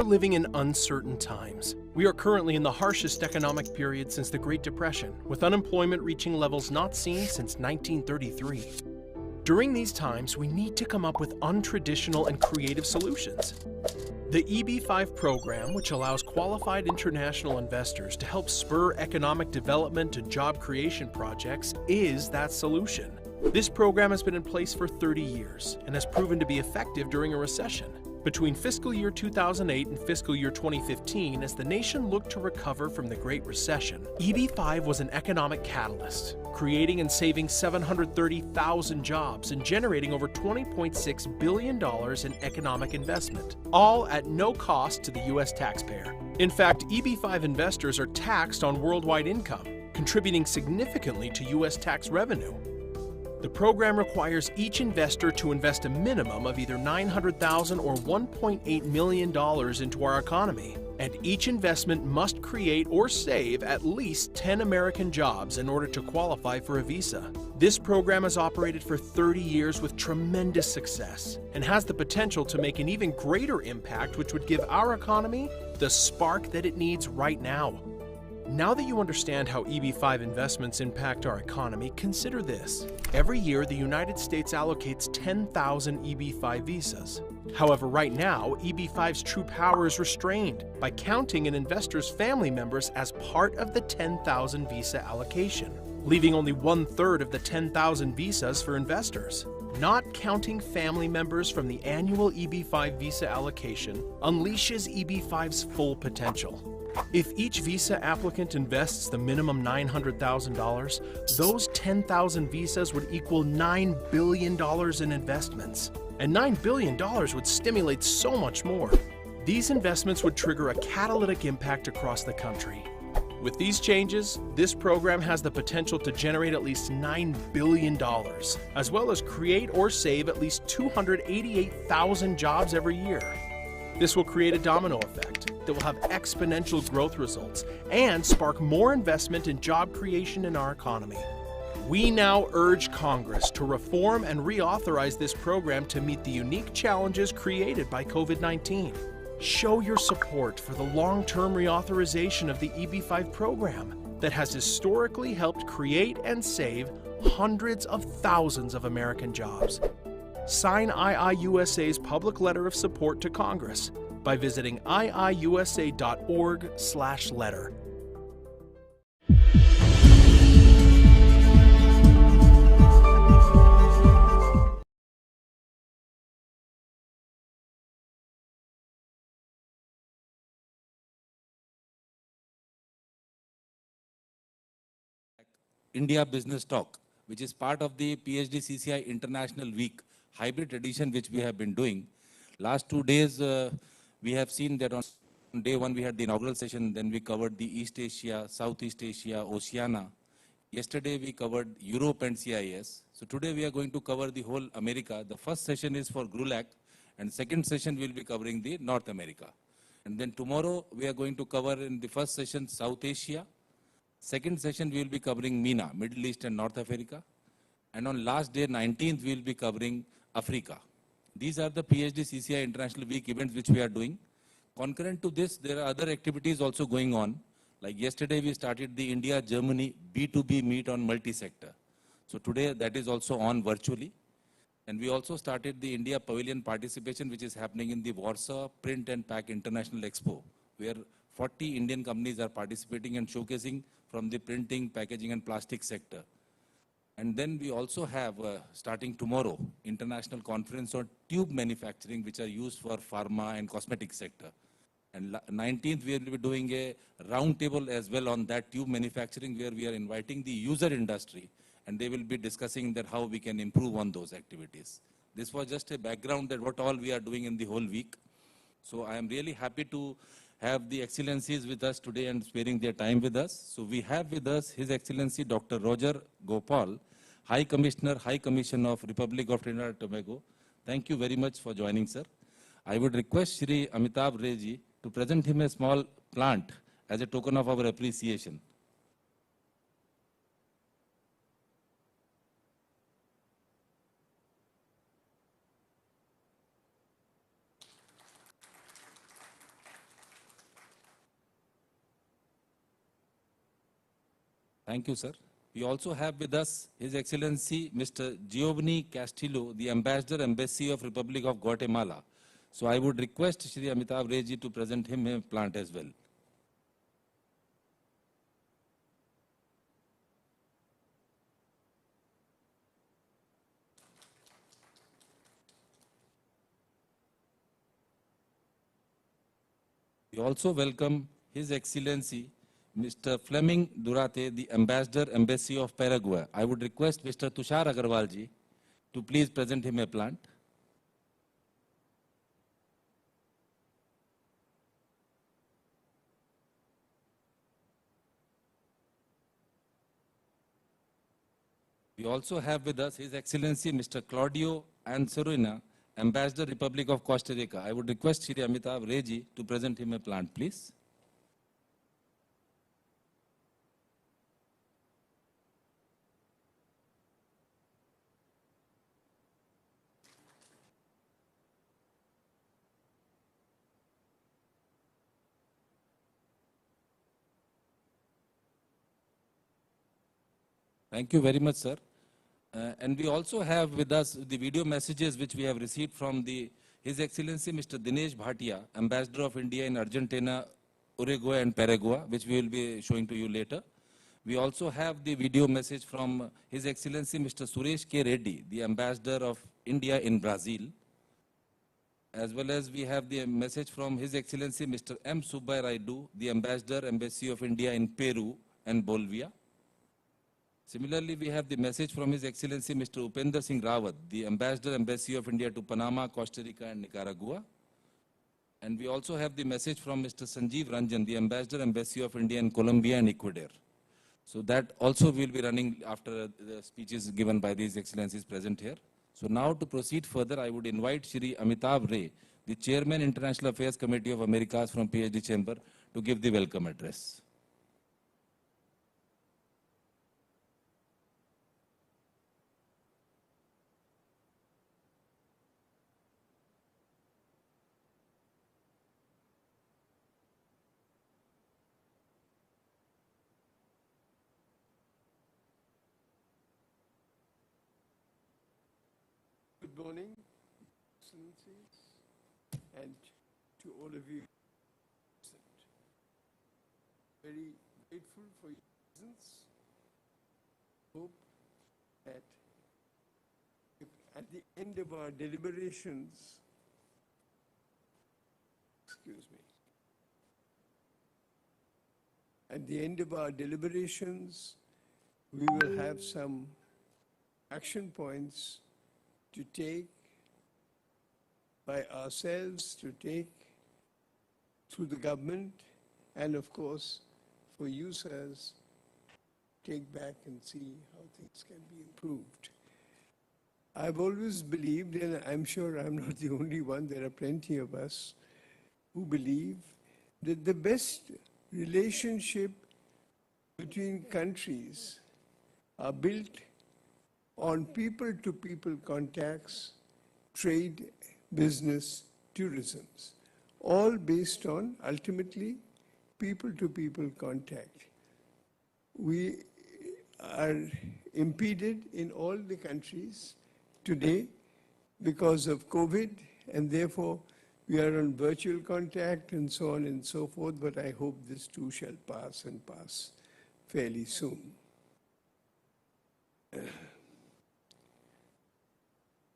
Speaker 5: Living in uncertain times. We are currently in the harshest economic period since the Great Depression, with unemployment reaching levels not seen since 1933. During these times, we need to come up with untraditional and creative solutions. The EB-5 program, which allows qualified international investors to help spur economic development and job creation projects, is that solution. This program has been in place for 30 years and has proven to be effective during a recession. Between fiscal year 2008 and fiscal year 2015, as the nation looked to recover from the Great Recession, EB-5 was an economic catalyst, creating and saving 730,000 jobs and generating over $20.6 billion in economic investment, all at no cost to the U.S. taxpayer. In fact, EB-5 investors are taxed on worldwide income, contributing significantly to U.S. tax revenue. The program requires each investor to invest a minimum of either $900,000 or $1.8 million into our economy, and each investment must create or save at least 10 American jobs in order to qualify for a visa. This program has operated for 30 years with tremendous success and has the potential to make an even greater impact, which would give our economy the spark that it needs right now. Now that you understand how EB-5 investments impact our economy, consider this. Every year, the United States allocates 10,000 EB-5 visas. However, right now, EB-5's true power is restrained by counting an investor's family members as part of the 10,000 visa allocation, leaving only 1/3 of the 10,000 visas for investors. Not counting family members from the annual EB-5 visa allocation unleashes EB-5's full potential. If each visa applicant invests the minimum $900,000, those 10,000 visas would equal $9 billion in investments. And $9 billion would stimulate so much more. These investments would trigger a catalytic impact across the country. With these changes, this program has the potential to generate at least $9 billion, as well as create or save at least 288,000 jobs every year. This will create a domino effect that will have exponential growth results and spark more investment and job creation in our economy. We now urge Congress to reform and reauthorize this program to meet the unique challenges created by COVID-19. Show your support for the long-term reauthorization of the EB-5 program that has historically helped create and save hundreds of thousands of American jobs. Sign IIUSA's public letter of support to Congress by visiting iiusa.org/letter.
Speaker 7: India Business Talk, which is part of the PHDCCI International Week hybrid edition, which we have been doing. Last 2 days, we have seen that on day one we had the inaugural session, then we covered the East Asia, Southeast Asia, Oceania. Yesterday we covered Europe and CIS. So today we are going to cover the whole America. The first session is for GRULAC, and second session we will be covering the North America. And then tomorrow we are going to cover in the first session South Asia. Second session we will be covering MENA, Middle East and North Africa. And on last day, 19th, we will be covering Africa. These are the PHDCCI International Week events which we are doing. Concurrent to this, there are other activities also going on. Like yesterday, we started the India-Germany B2B meet on multi-sector. So today, that is also on virtually. And we also started the India Pavilion participation, which is happening in the Warsaw Print and Pack International Expo, where 40 Indian companies are participating and showcasing from the printing, packaging, and plastic sector. And then we also have, starting tomorrow, international conference on tube manufacturing, which are used for pharma and cosmetic sector. And 19th, we will be doing a roundtable as well on that tube manufacturing, where we are inviting the user industry, and they will be discussing that how we can improve on those activities. This was just a background that what all we are doing in the whole week. So I am really happy to have the excellencies with us today and sparing their time with us. So we have with us His Excellency Dr. Roger Gopal, High Commissioner, High Commission of Republic of Trinidad and Tobago. Thank you very much for joining, sir. I would request Shri Amitabh Ray ji to present him a small plant as a token of our appreciation. Thank you, sir. We also have with us His Excellency Mr. Giovanni Castillo, the Ambassador, Embassy of Republic of Guatemala. So I would request Shri Amitabh Ray ji to present him a plant as well. We also welcome His Excellency Mr. Fleming Durate, the Ambassador, Embassy of Paraguay. I would request Mr. Tushar Agarwal ji to please present him a plant. We also have with us His Excellency Mr. Claudio Anserina, Ambassador, Republic of Costa Rica. I would request Shri Amitav Ray ji to present him a plant, please. Thank you very much, sir. And we also have with us the video messages which we have received from His Excellency Mr. Dinesh Bhatia, Ambassador of India in Argentina, Uruguay and Paraguay, which we will be showing to you later. We also have the video message from His Excellency Mr. Suresh K. Reddy, the Ambassador of India in Brazil, as well as we have the message from His Excellency Mr. M. Subbai Raidu, the Ambassador, Embassy of India in Peru and Bolivia. Similarly, we have the message from His Excellency Mr. Upendra Singh Rawat, the Ambassador, Embassy of India to Panama, Costa Rica and Nicaragua. And we also have the message from Mr. Sanjeev Ranjan, the Ambassador, Embassy of India in Colombia and Ecuador. So that also will be running after the speeches given by these Excellencies present here. So now to proceed further, I would invite Shri Amitav Ray, the Chairman, International Affairs Committee of Americas from PhD Chamber, to give the welcome address.
Speaker 8: Good morning, Excellencies, and to all of you present. Very grateful for your presence. Hope that at the end of our deliberations, at the end of our deliberations, we will have some action points to take by ourselves, to take through the government, and of course, for you, sirs, take back and see how things can be improved. I've always believed, and I'm sure I'm not the only one, there are plenty of us who believe that the best relationship between countries are built on people-to-people contacts, trade, business, tourisms, all based on, ultimately, people-to-people contact. We are impeded in all the countries today because of COVID, and therefore we are on virtual contact and so on and so forth, but I hope this too shall pass and pass fairly soon.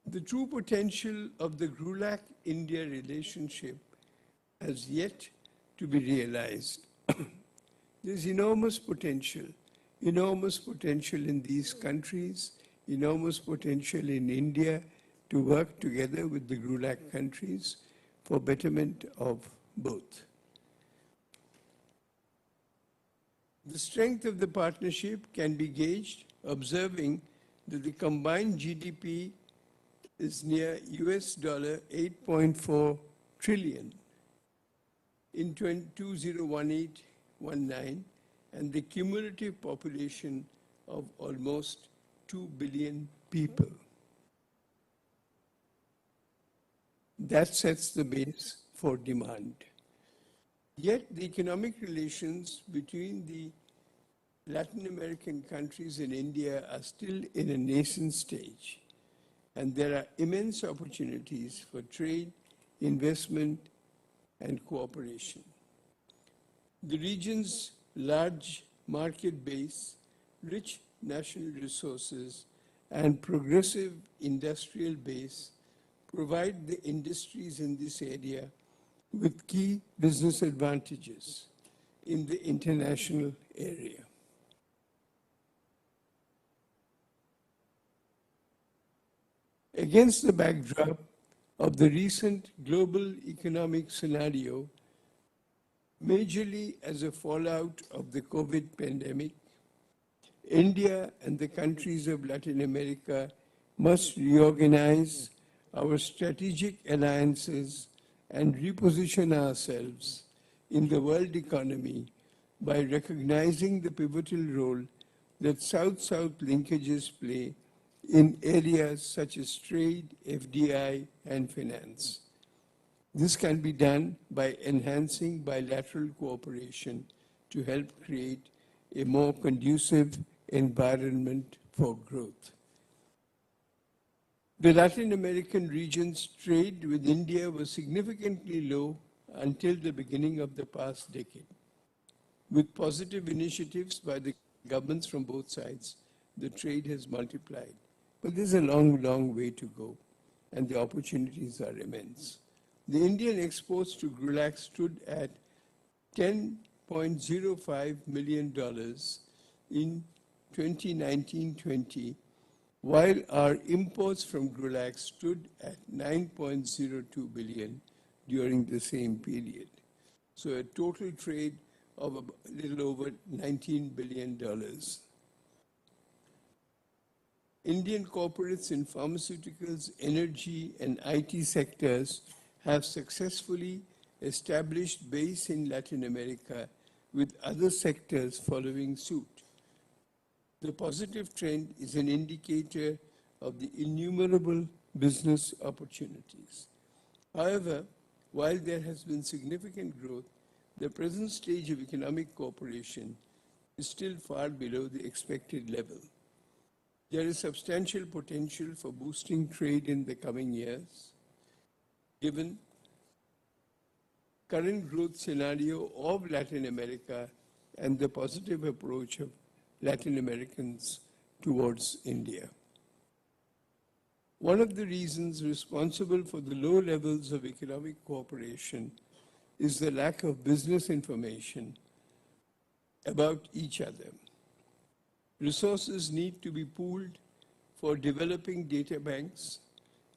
Speaker 8: The true potential of the GRULAC-India relationship has yet to be realized. There's enormous potential in these countries, enormous potential in India to work together with the GRULAC countries for betterment of both. The strength of the partnership can be gauged observing that the combined GDP is near US $8.4 trillion in 2018-19, and the cumulative population of almost 2 billion people. That sets the base for demand. Yet the economic relations between the Latin American countries and India are still in a nascent stage, and there are immense opportunities for trade, investment, and cooperation. The region's large market base, rich national resources, and progressive industrial base provide the industries in this area with key business advantages. in the international area. Against the backdrop of the recent global economic scenario, majorly as a fallout of the COVID pandemic, India and the countries of Latin America must reorganize our strategic alliances and reposition ourselves in the world economy by recognizing the pivotal role that South-South linkages play in areas such as trade, FDI, and finance. This can be done by enhancing bilateral cooperation to help create a more conducive environment for growth. The Latin American region's trade with India was significantly low until the beginning of the past decade. With positive initiatives by the governments from both sides, the trade has multiplied. But there's a long, long way to go, and the opportunities are immense. The Indian exports to GRULAC stood at $10.05 million in 2019-20, while our imports from GRULAC stood at $9.02 billion during the same period. So a total trade of a little over $19 billion. Indian corporates in pharmaceuticals, energy, and IT sectors have successfully established base in Latin America, with other sectors following suit. The positive trend is an indicator of the innumerable business opportunities. However, while there has been significant growth, the present stage of economic cooperation is still far below the expected level. There is substantial potential for boosting trade in the coming years, given current growth scenario of Latin America and the positive approach of Latin Americans towards India. One of the reasons responsible for the low levels of economic cooperation is the lack of business information about each other. Resources need to be pooled for developing data banks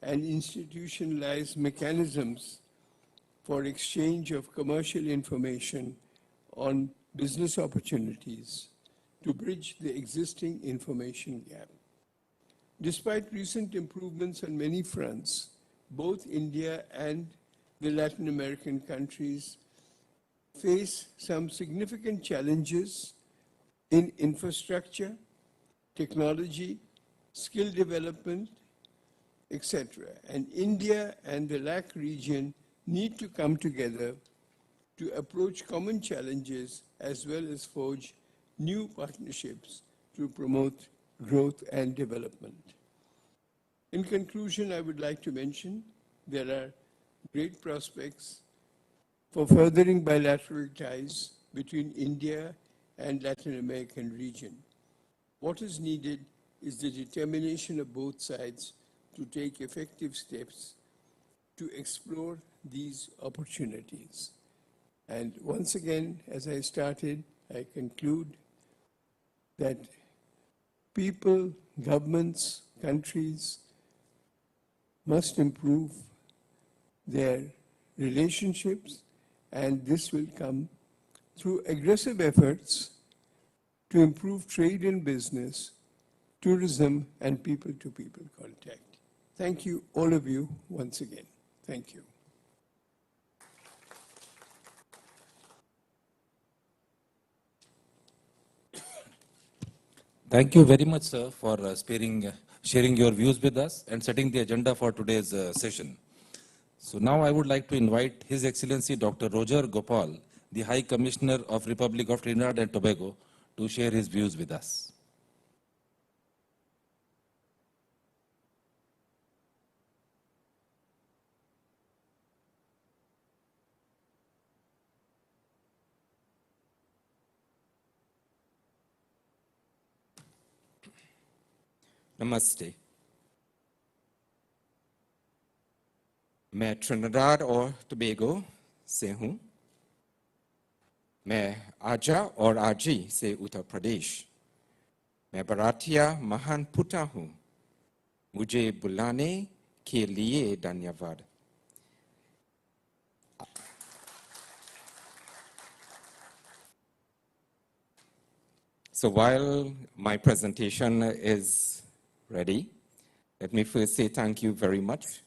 Speaker 8: and institutionalized mechanisms for exchange of commercial information on business opportunities to bridge the existing information gap. Despite recent improvements on many fronts, both India and the Latin American countries face some significant challenges in infrastructure, technology, skill development, etc. And India and the LAC region need to come together to approach common challenges as well as forge new partnerships to promote growth and development. In conclusion, I would like to mention there are great prospects for furthering bilateral ties between India and Latin American region. What is needed is the determination of both sides to take effective steps to explore these opportunities. And once again, as I started, I conclude that people, governments, countries must improve their relationships, and this will come through aggressive efforts to improve trade and business, tourism, and people-to-people contact. Thank you, all of you, once again. Thank you.
Speaker 7: Thank you very much, sir, for sharing your views with us and setting the agenda for today's session. So now I would like to invite His Excellency Dr. Roger Gopal, the High Commissioner of Republic of Trinidad and Tobago, to share his views with us.
Speaker 9: नमस्ते। मैं Trinidad और Tobago से हूँ। मैं आजा और आजी से उत्तर प्रदेश, मैं बरातिया महान पुता हूँ, मुझे बुलाने के लिए धन्यवाद। So while my presentation is ready, let me first say thank you very much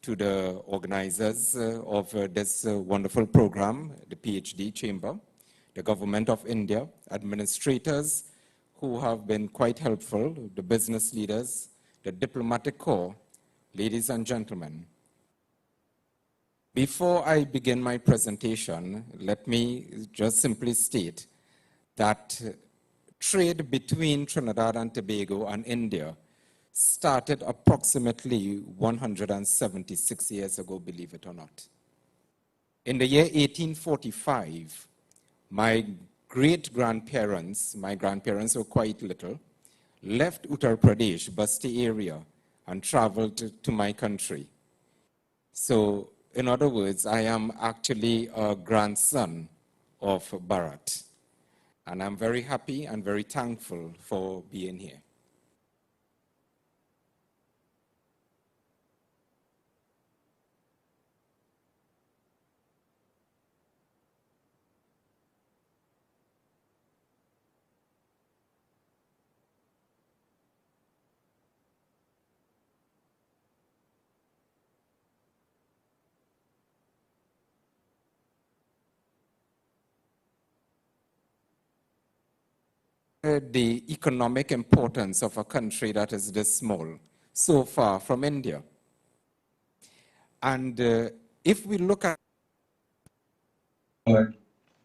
Speaker 9: to the organizers of this wonderful program, the PhD Chamber, the Government of India, administrators who have been quite helpful, the business leaders, the diplomatic corps, ladies and gentlemen. Before I begin my presentation, let me just simply state that trade between Trinidad and Tobago and India started approximately 176 years ago, believe it or not. In the year 1845, my great-grandparents, my grandparents were quite little, left Uttar Pradesh, Basti area, and traveled to my country. So, in other words, I am actually a grandson of Bharat. And I'm very happy and very thankful for being here. The economic importance of a country that is this small, so far from India. And if we look at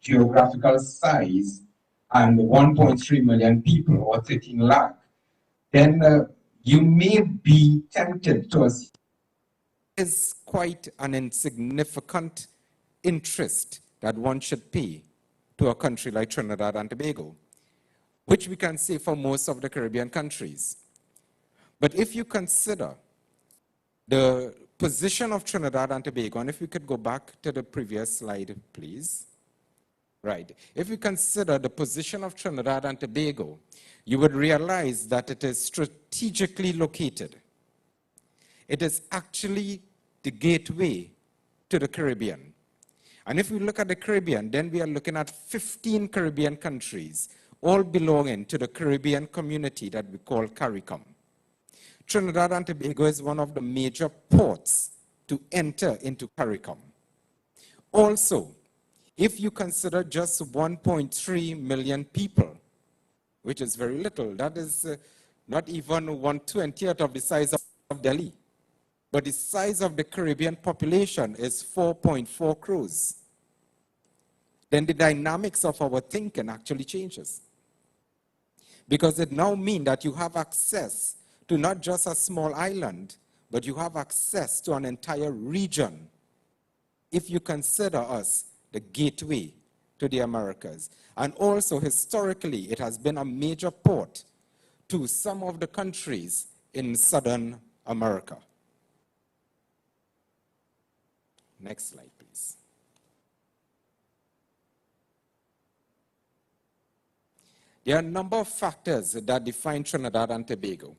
Speaker 10: geographical size and 1.3 million people or 13 lakh, then you may be tempted to assume
Speaker 9: is quite an insignificant interest that one should pay to a country like Trinidad and Tobago, which we can say for most of the Caribbean countries. But if you consider the position of Trinidad and Tobago, and if we could go back to the previous slide, please. Right. If you consider the position of Trinidad and Tobago, you would realize that it is strategically located. It is actually the gateway to the Caribbean. And if we look at the Caribbean, then we are looking at 15 Caribbean countries, all belonging to the Caribbean community that we call CARICOM. Trinidad and Tobago is one of the major ports to enter into CARICOM. Also, if you consider just 1.3 million people, which is very little, that is not even 1/20th of the size of Delhi. But the size of the Caribbean population is 4.4 crores. Then the dynamics of our thinking actually changes. Because it now means that you have access to not just a small island, but you have access to an entire region. If you consider us the gateway to the Americas. And also historically, it has been a major port to some of the countries in Southern America. Next slide, please. There are a number of factors that define Trinidad and Tobago.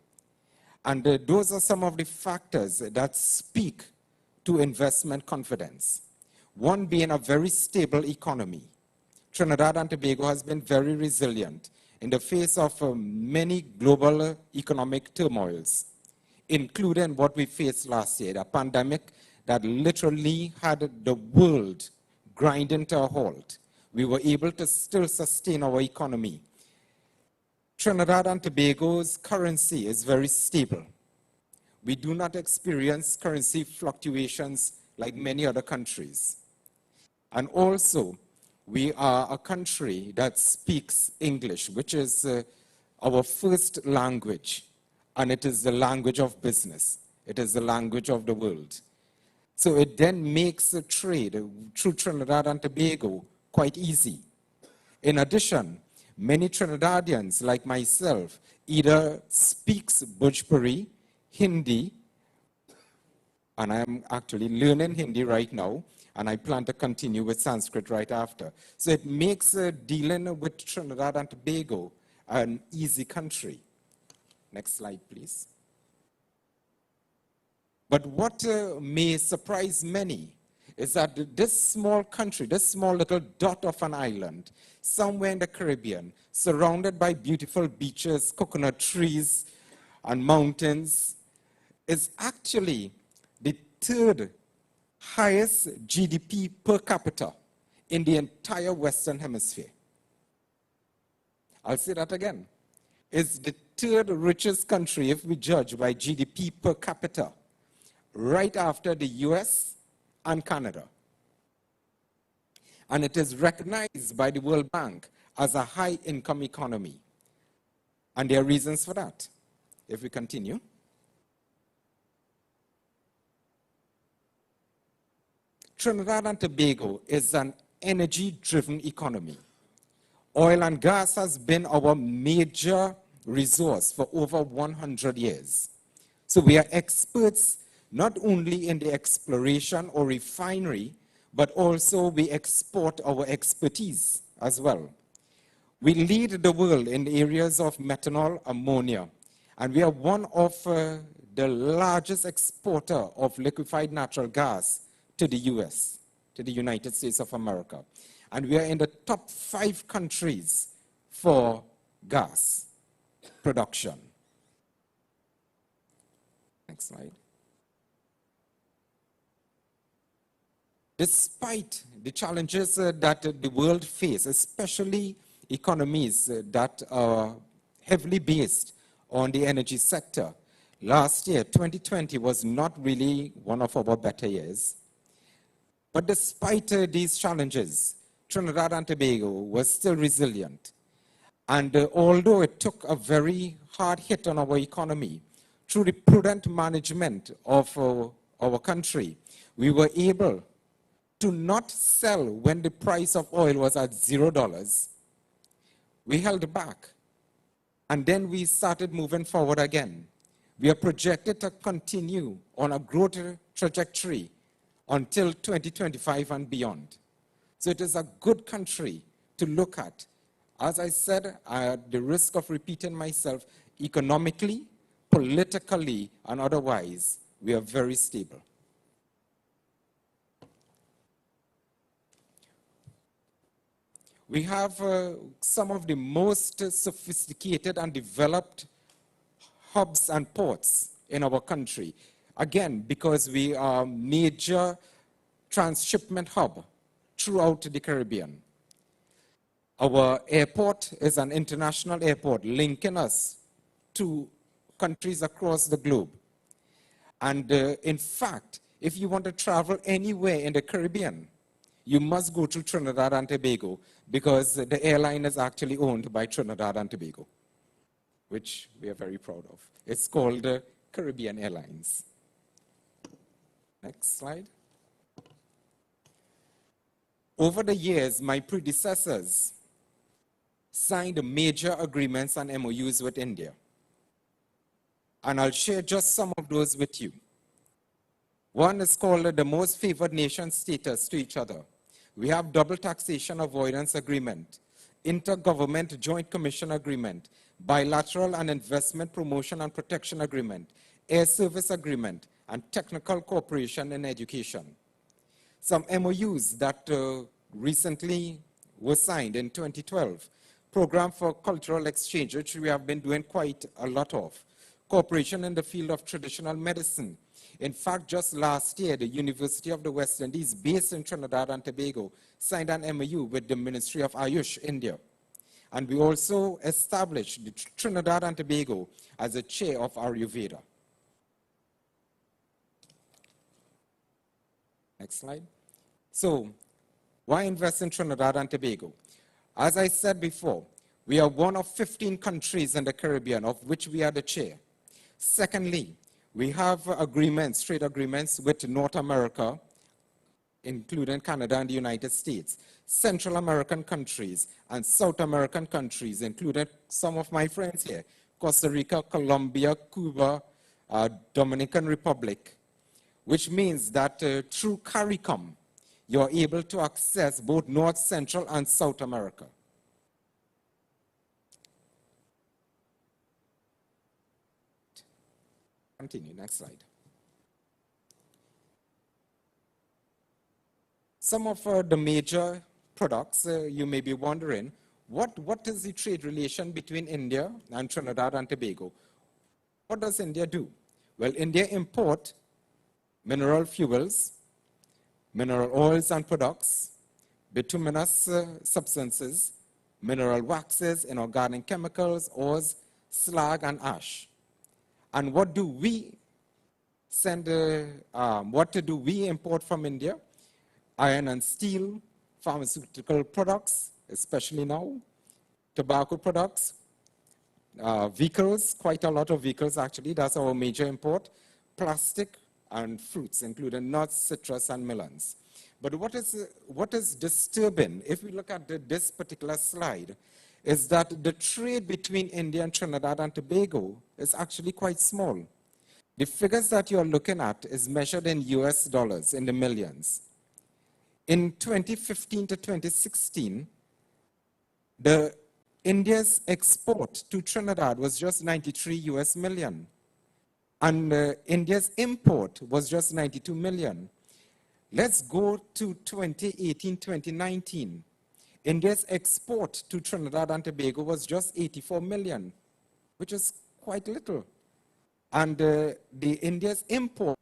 Speaker 9: And those are some of the factors that speak to investment confidence. One being a very stable economy. Trinidad and Tobago has been very resilient in the face of many global economic turmoils, including what we faced last year, a pandemic that literally had the world grinding to a halt. We were able to still sustain our economy. Trinidad and Tobago's currency is very stable. We do not experience currency fluctuations like many other countries. And also, we are a country that speaks English, which is our first language, and it is the language of business. It is the language of the world. So it then makes the trade through Trinidad and Tobago quite easy. In addition, many Trinidadians, like myself, either speaks Bhojpuri, Hindi, and I'm actually learning Hindi right now, And I plan to continue with Sanskrit right after. So it makes dealing with Trinidad and Tobago an easy country. Next slide, please. But what may surprise many is that this small country, this small little dot of an island, somewhere in the Caribbean, surrounded by beautiful beaches, coconut trees, and mountains, is actually the third highest GDP per capita in the entire Western Hemisphere. I'll say that again. It's the third richest country if we judge by GDP per capita, right after the US and Canada. And it is recognized by the World Bank as a high-income economy. And there are reasons for that. If we continue. Trinidad and Tobago is an energy-driven economy. Oil and gas has been our major resource for over 100 years. So we are experts not only in the exploration or refinery, but also we export our expertise as well. We lead the world in areas of methanol, ammonia, and we are one of the largest exporter of liquefied natural gas to the US, to the United States of America. And we are in the top 5 countries for gas production. Next slide. Despite the challenges that the world faces, especially economies that are heavily based on the energy sector, last year, 2020, was not really one of our better years. But despite these challenges, Trinidad and Tobago was still resilient. And although it took a very hard hit on our economy, through the prudent management of our country, we were able to not sell when the price of oil was at $0. We held back. And then we started moving forward again. We are projected to continue on a growth trajectory until 2025 and beyond. So it is a good country to look at. As I said, at the risk of repeating myself, economically, politically, and otherwise, we are very stable. We have some of the most sophisticated and developed hubs and ports in our country. Again, because we are a major transshipment hub throughout the Caribbean. Our airport is an international airport linking us to countries across the globe. And in fact, if you want to travel anywhere in the Caribbean, you must go to Trinidad and Tobago because the airline is actually owned by Trinidad and Tobago, which we are very proud of. It's called Caribbean Airlines. Next slide. Over the years, my predecessors signed major agreements and MOUs with India. And I'll share just some of those with you. One is called the most favored nation status to each other. We have double taxation avoidance agreement, intergovernment joint commission agreement, bilateral and investment promotion and protection agreement, air service agreement, and technical cooperation in education. Some MOUs that recently were signed in 2012. Program for cultural exchange, which we have been doing quite a lot of. Cooperation in the field of traditional medicine. In fact, just last year, the University of the West Indies, based in Trinidad and Tobago, signed an MOU with the Ministry of Ayush, India. And we also established the Trinidad and Tobago as a chair of Ayurveda. Next slide. So, why invest in Trinidad and Tobago? As I said before, we are one of 15 countries in the Caribbean of which we are the chair. Secondly, we have agreements, trade agreements with North America, including Canada and the United States, Central American countries, and South American countries, including some of my friends here, Costa Rica, Colombia, Cuba, Dominican Republic, which means that through CARICOM, you're able to access both North, Central, and South America. Continue, next slide. Some of the major products, you may be wondering, what is the trade relation between India and Trinidad and Tobago? What does India do? Well, India import mineral fuels, mineral oils and products, bituminous substances, mineral waxes, inorganic chemicals, ores, slag, and ash. And what do we import from India? Iron and steel, pharmaceutical products, especially now, tobacco products, vehicles, quite a lot of vehicles actually, that's our major import, plastic and fruits, including nuts, citrus, and melons. But what is disturbing, if we look at this particular slide, is that the trade between India and Trinidad and Tobago is actually quite small. The figures that you're looking at is measured in US dollars, in the millions. In 2015 to 2016, India's export to Trinidad was just 93 US million. And India's import was just 92 million. Let's go to 2018, 2019. India's export to Trinidad and Tobago was just 84 million, which is quite little. And India's import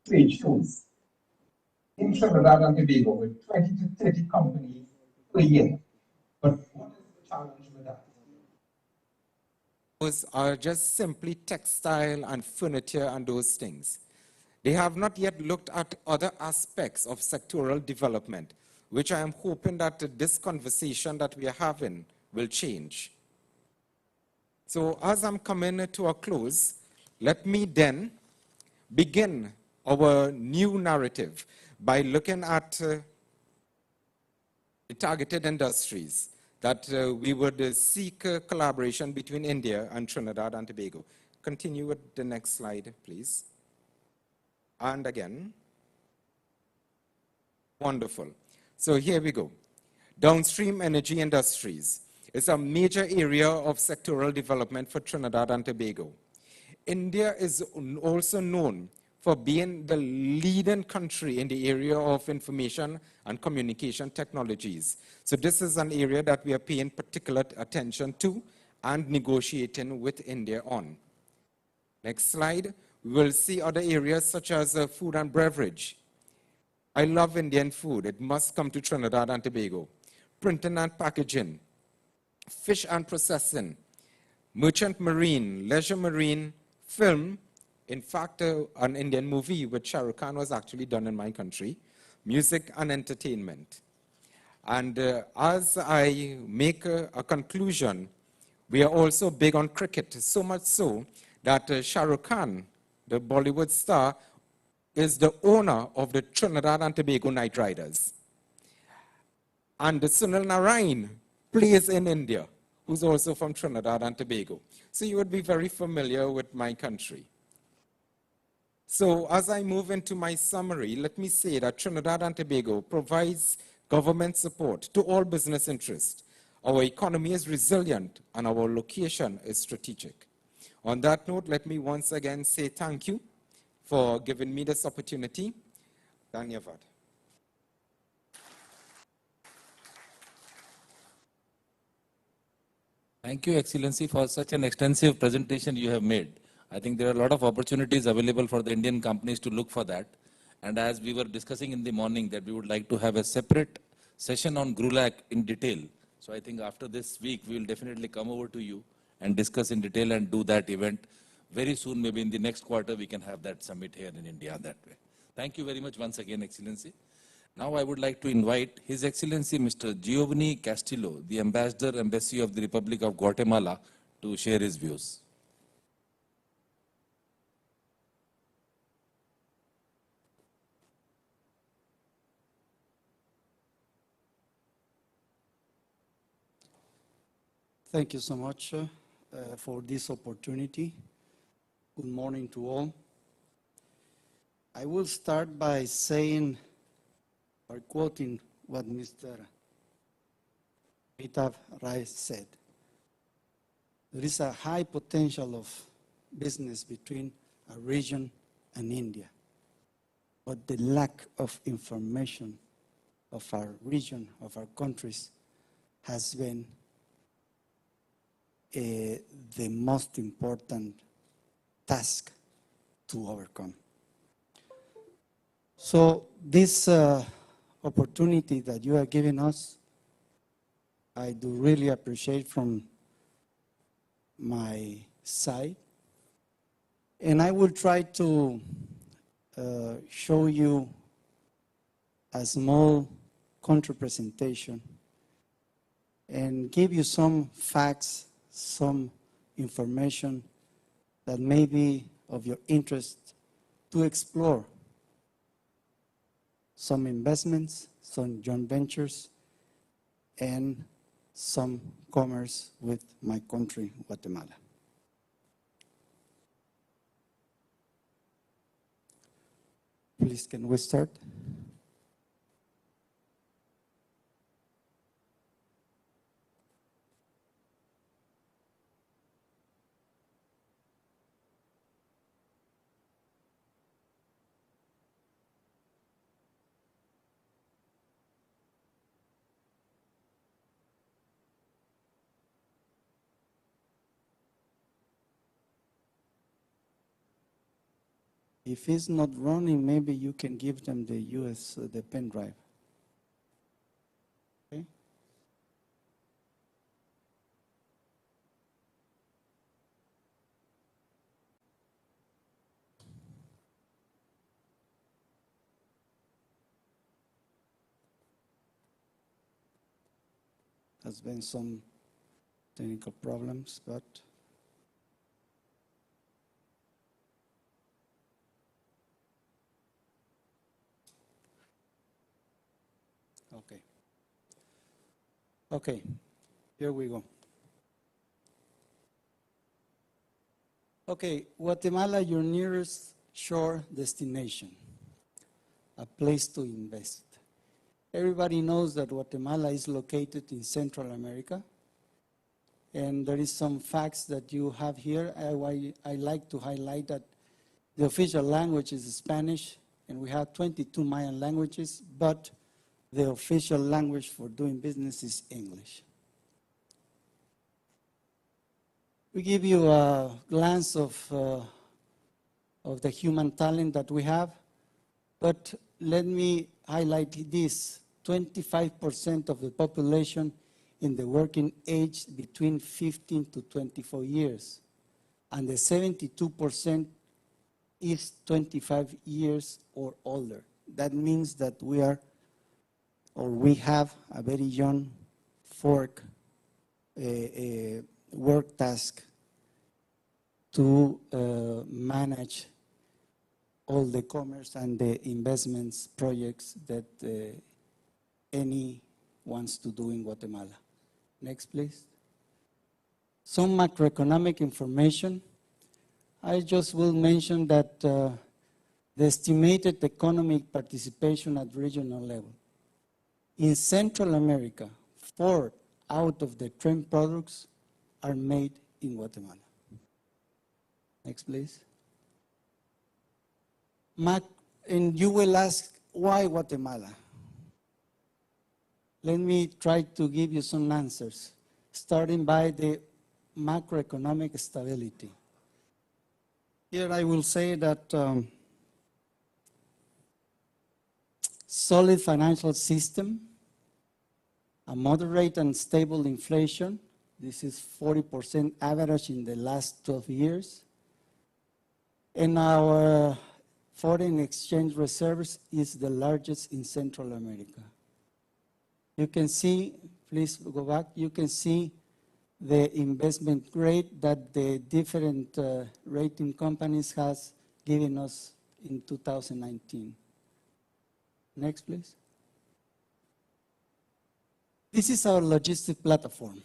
Speaker 10: trade shows in Trinidad and Tobago with 20 to 30 companies per year. But what is the challenge with that?
Speaker 9: those are just simply textile and furniture and those things. They have not yet looked at other aspects of sectoral development, which I am hoping that this conversation that we are having will change. So as I'm coming to a close, let me then begin our new narrative by looking at the targeted industries that we would seek collaboration between India and Trinidad and Tobago. Continue with the next slide, please. And again. Wonderful. So here we go. Downstream energy industries is a major area of sectoral development for Trinidad and Tobago. India is also known for being the leading country in the area of information and communication technologies. So this is an area that we are paying particular attention to and negotiating with India on. Next slide. We will see other areas such as food and beverage. I love Indian food. It must come to Trinidad and Tobago. Printing and packaging, fish and processing, merchant marine, leisure marine, film. In fact, an Indian movie with Shah Rukh Khan was actually done in my country. Music and entertainment. And as I make a conclusion, we are also big on cricket, so much so that Shah Rukh Khan, the Bollywood star, is the owner of the Trinidad and Tobago Knight Riders. And Sunil Narayan plays in India, who's also from Trinidad and Tobago. So you would be very familiar with my country. So as I move into my summary, let me say that Trinidad and Tobago provides government support to all business interests. Our economy is resilient and our location is strategic. On that note, let me once again say thank you for giving me this opportunity. Dhanyavad.
Speaker 7: Thank you, Excellency, for such an extensive presentation you have made. I think there are a lot of opportunities available for the Indian companies to look for that. And as we were discussing in the morning that we would like to have a separate session on GRULAC in detail. So I think after this week, we will definitely come over to you and discuss in detail and do that event. Very soon, maybe in the next quarter, we can have that summit here in India that way. Thank you very much once again, Excellency. Now I would like to invite His Excellency Mr. Giovanni Castillo, the Ambassador, Embassy of the Republic of Guatemala, to share his views.
Speaker 11: Thank you so much for this opportunity. Good morning to all. I will start by saying or quoting what Mr. Vitav Rai said. There is a high potential of business between a region and India, but the lack of information of our region, of our countries, has been the most important task to overcome. So this opportunity that you are giving us, I do really appreciate from my side. And I will try to show you a small counter-presentation and give you some facts, some information that may be of your interest to explore some investments, some joint ventures, and some commerce with my country, Guatemala. Please, can we start? If it's not running, maybe you can give them the the pen drive. Okay? There's been some technical problems, but okay. Okay, here we go. Okay, Guatemala, your nearest shore destination, a place to invest. Everybody knows that Guatemala is located in Central America, and there is some facts that you have here. I like to highlight that the official language is Spanish, and we have 22 Mayan languages, but the official language for doing business is English. We give you a glance of the human talent that we have, but let me highlight this. 25% of the population in the working age between 15 to 24 years, and the 72% is 25 years or older. That means that we have a very young work task to manage all the commerce and the investments projects that any wants to do in Guatemala. Next, please. Some macroeconomic information. I just will mention that the estimated economic participation at regional level. In Central America, 4 out of the 10 products are made in Guatemala. Next, please. And you will ask, why Guatemala? Let me try to give you some answers, starting by the macroeconomic stability. Here I will say that solid financial system, a moderate and stable inflation. This is 40% average in the last 12 years. And our foreign exchange reserves is the largest in Central America. You can see, please go back, you can see the investment grade that the different rating companies has given us in 2019. Next, please. This is our logistic platform.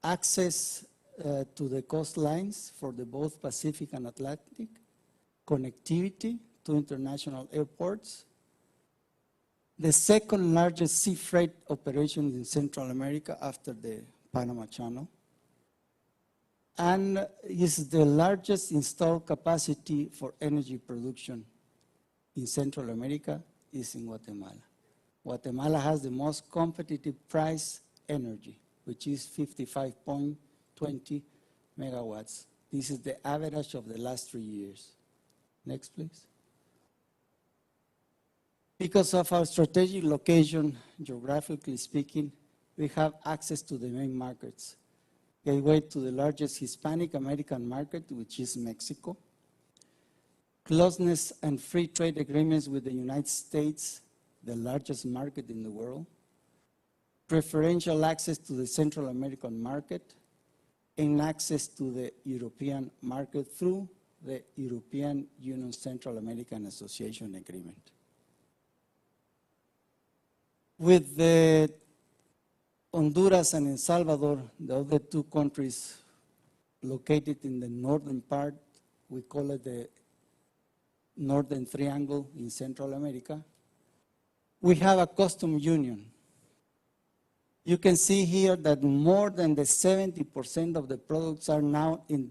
Speaker 11: Access to the coastlines for the both Pacific and Atlantic, connectivity to international airports, the second largest sea freight operation in Central America after the Panama Channel, and is the largest installed capacity for energy production in Central America is in Guatemala. Guatemala has the most competitive price energy, which is 55.20 megawatts. This is the average of the last 3 years. Next, please. Because of our strategic location, geographically speaking, we have access to the main markets. Gateway to the largest Hispanic American market, which is Mexico. Closeness and free trade agreements with the United States, the largest market in the world. Preferential access to the Central American market, and access to the European market through the European Union Central American Association Agreement. With the Honduras and El Salvador, the other two countries located in the northern part, we call it the Northern Triangle in Central America, we have a customs union. You can see here that more than the 70% of the products are now in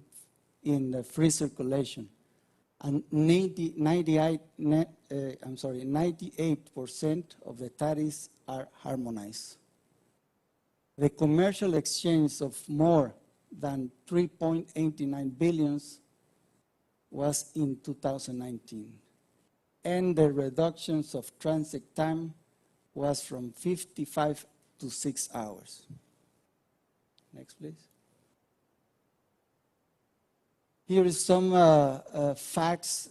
Speaker 11: the free circulation, and 98% of the tariffs are harmonized. The commercial exchange of more than 3.89 billion was in 2019, and the reductions of transit time was from 55 to 6 hours. Next, please. Here is some facts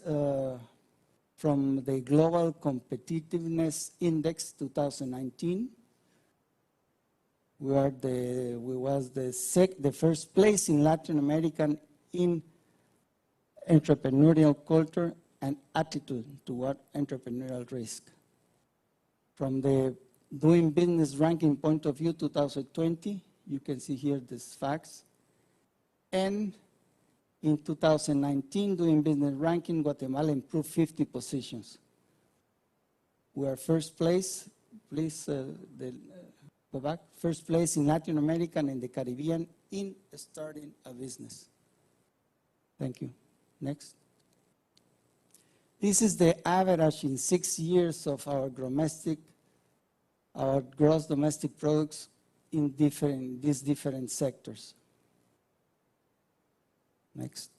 Speaker 11: from the Global Competitiveness Index 2019. We was the first place in Latin America in entrepreneurial culture and attitude toward entrepreneurial risk. From the doing business ranking point of view, 2020, you can see here these facts. And in 2019, doing business ranking, Guatemala improved 50 positions. We are first place, please go back, first place in Latin America and in the Caribbean in starting a business. Thank you. Next. This is the average in 6 years of our gross domestic products in these different sectors. Next.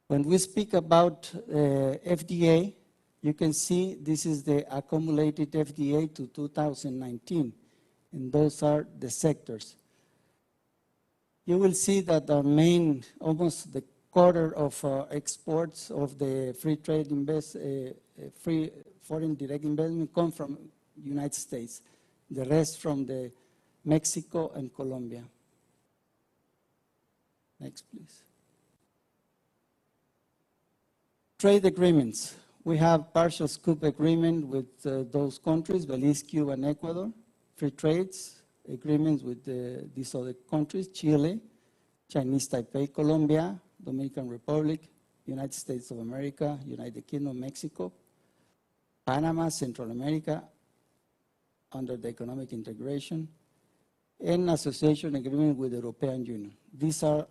Speaker 11: When we speak about FDA, you can see this is the accumulated FDA to 2019, and those are the sectors. You will see that our main, almost the quarter of exports of the free trade free foreign direct investment come from United States. The rest from the Mexico and Colombia. Next, please. Trade agreements. We have partial scope agreement with those countries, Belize, Cuba, and Ecuador. Free trades agreements with these other countries, Chile, Chinese Taipei, Colombia, Dominican Republic, United States of America, United Kingdom, Mexico, Panama, Central America, under the economic integration, and association agreement with the European Union. These are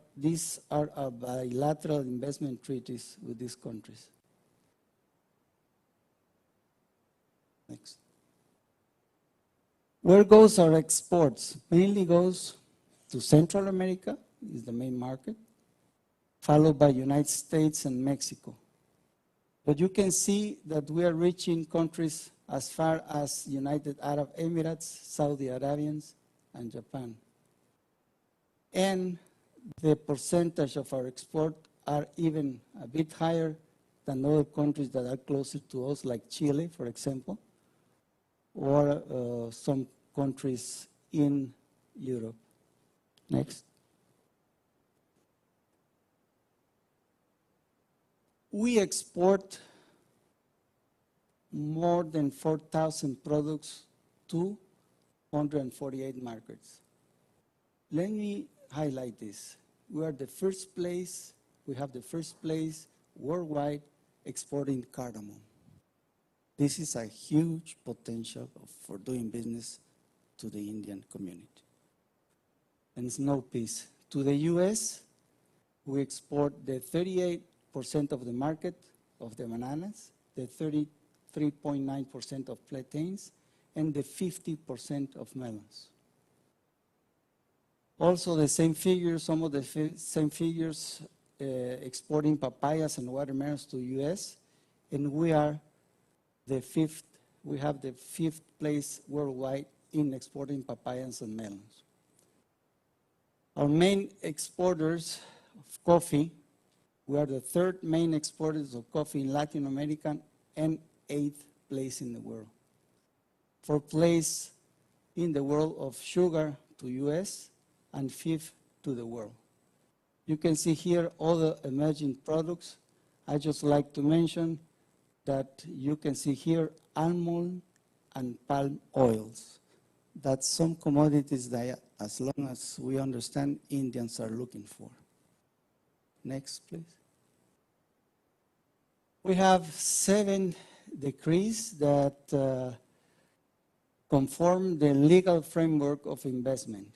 Speaker 11: our bilateral investment treaties with these countries. Next. Where goes our exports? Mainly goes to Central America, is the main market, followed by United States and Mexico. But you can see that we are reaching countries as far as United Arab Emirates, Saudi Arabians, and Japan. And the percentage of our export are even a bit higher than other countries that are closer to us, like Chile, for example, or some countries in Europe. Next. We export more than 4,000 products to 148 markets. Let me highlight this. We are the first place, we have the first place worldwide exporting cardamom. This is a huge potential for doing business to the Indian community. And snow peas. To the US, we export the 38% of the market of the bananas, the 33.9% of plantains, and the 50% of melons. Also the same figures, some of the same figures exporting papayas and watermelons to US, and we have the fifth place worldwide in exporting papayas and melons. Our main exporters of coffee, we are the third main exporters of coffee in Latin America and 8th place in the world. 4th place in the world of sugar to US and 5th to the world. You can see here all the emerging products. I just like to mention that you can see here almond and palm oils. That's some commodities that, as long as we understand, Indians are looking for. Next, please. We have 7 decrees that conform the legal framework of investment.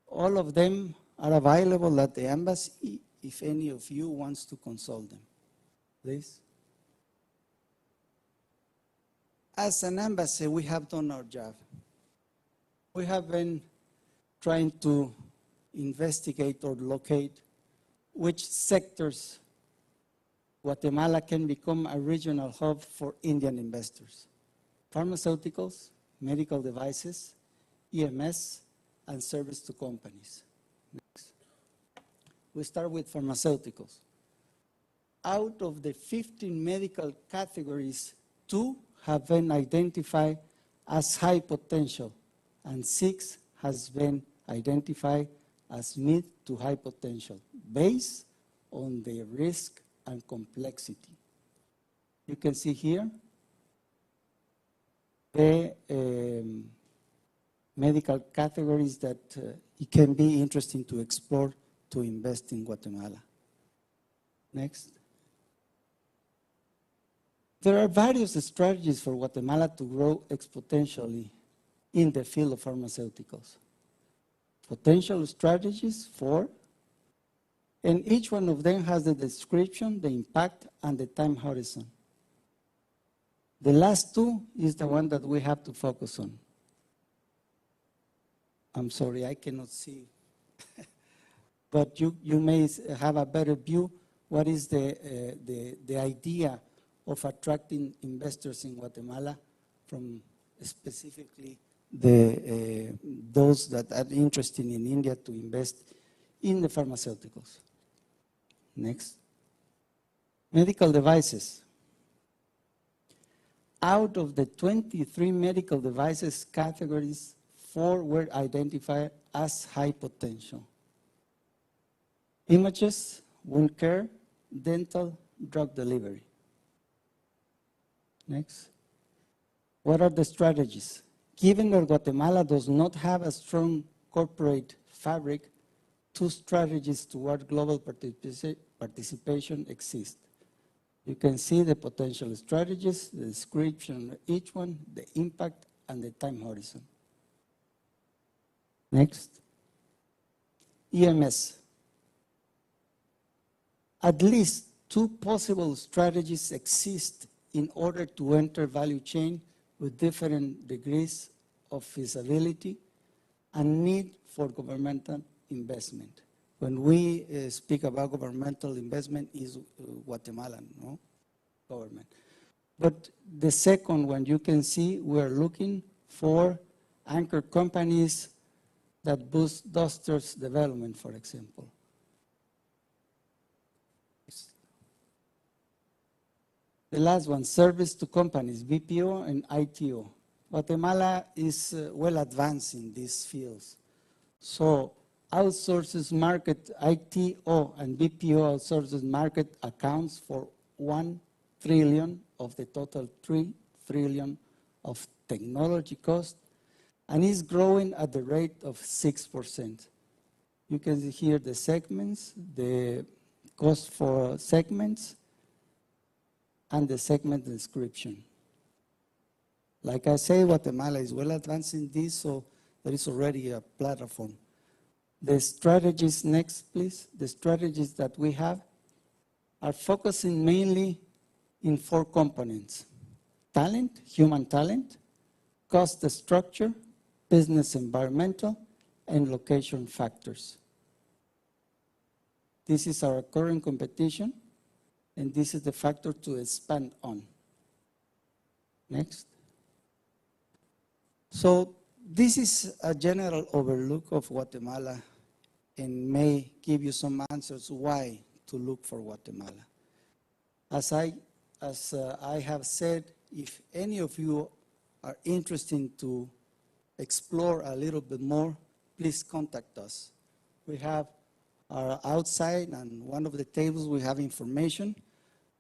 Speaker 11: All of them are available at the embassy if any of you wants to consult them. Please. As an embassy, we have done our job. We have been trying to investigate or locate which sectors Guatemala can become a regional hub for Indian investors. Pharmaceuticals, medical devices, EMS, and service to companies. Next. We start with pharmaceuticals. Out of the 15 medical categories, 2 have been identified as high potential, and 6 has been identified as mid to high potential, based on the risk and complexity. You can see here the medical categories that it can be interesting to explore to invest in Guatemala. Next. There are various strategies for Guatemala to grow exponentially in the field of pharmaceuticals. Potential strategies 4, and each one of them has the description, the impact, and the time horizon. The last 2 is the one that we have to focus on. I'm sorry, I cannot see. But you may have a better view. What is the idea of attracting investors in Guatemala from specifically those that are interested in India to invest in the pharmaceuticals? Next. Medical devices. Out of the 23 medical devices categories, 4 were identified as high potential. Images, wound care, dental, drug delivery. Next. What are the strategies? Given that Guatemala does not have a strong corporate fabric, 2 strategies toward global participation exist. You can see the potential strategies, the description of each one, the impact, and the time horizon. Next. EMS. At least 2 possible strategies exist in order to enter value chain with different degrees of feasibility and need for governmental investment. When we speak about governmental investment, is Guatemalan, no? Government. But the second one, you can see we're looking for anchor companies that boost clusters development, for example. The last one, service to companies, BPO and ITO. Guatemala is well advanced in these fields. So outsources market, ITO and BPO outsources market accounts for 1 trillion of the total 3 trillion of technology cost, and is growing at the rate of 6%. You can see here the segments, the cost for segments, and the segment description. Like I say, Guatemala is well advanced in this, so there is already a platform. The strategies next, please. The strategies that we have are focusing mainly in 4 components: talent, human talent, cost structure, business environmental, and location factors. This is our current competition, and this is the factor to expand on. Next. So this is a general overlook of Guatemala and may give you some answers why to look for Guatemala. As I have said, if any of you are interested to explore a little bit more, please contact us. We have our outside, and one of the tables we have information,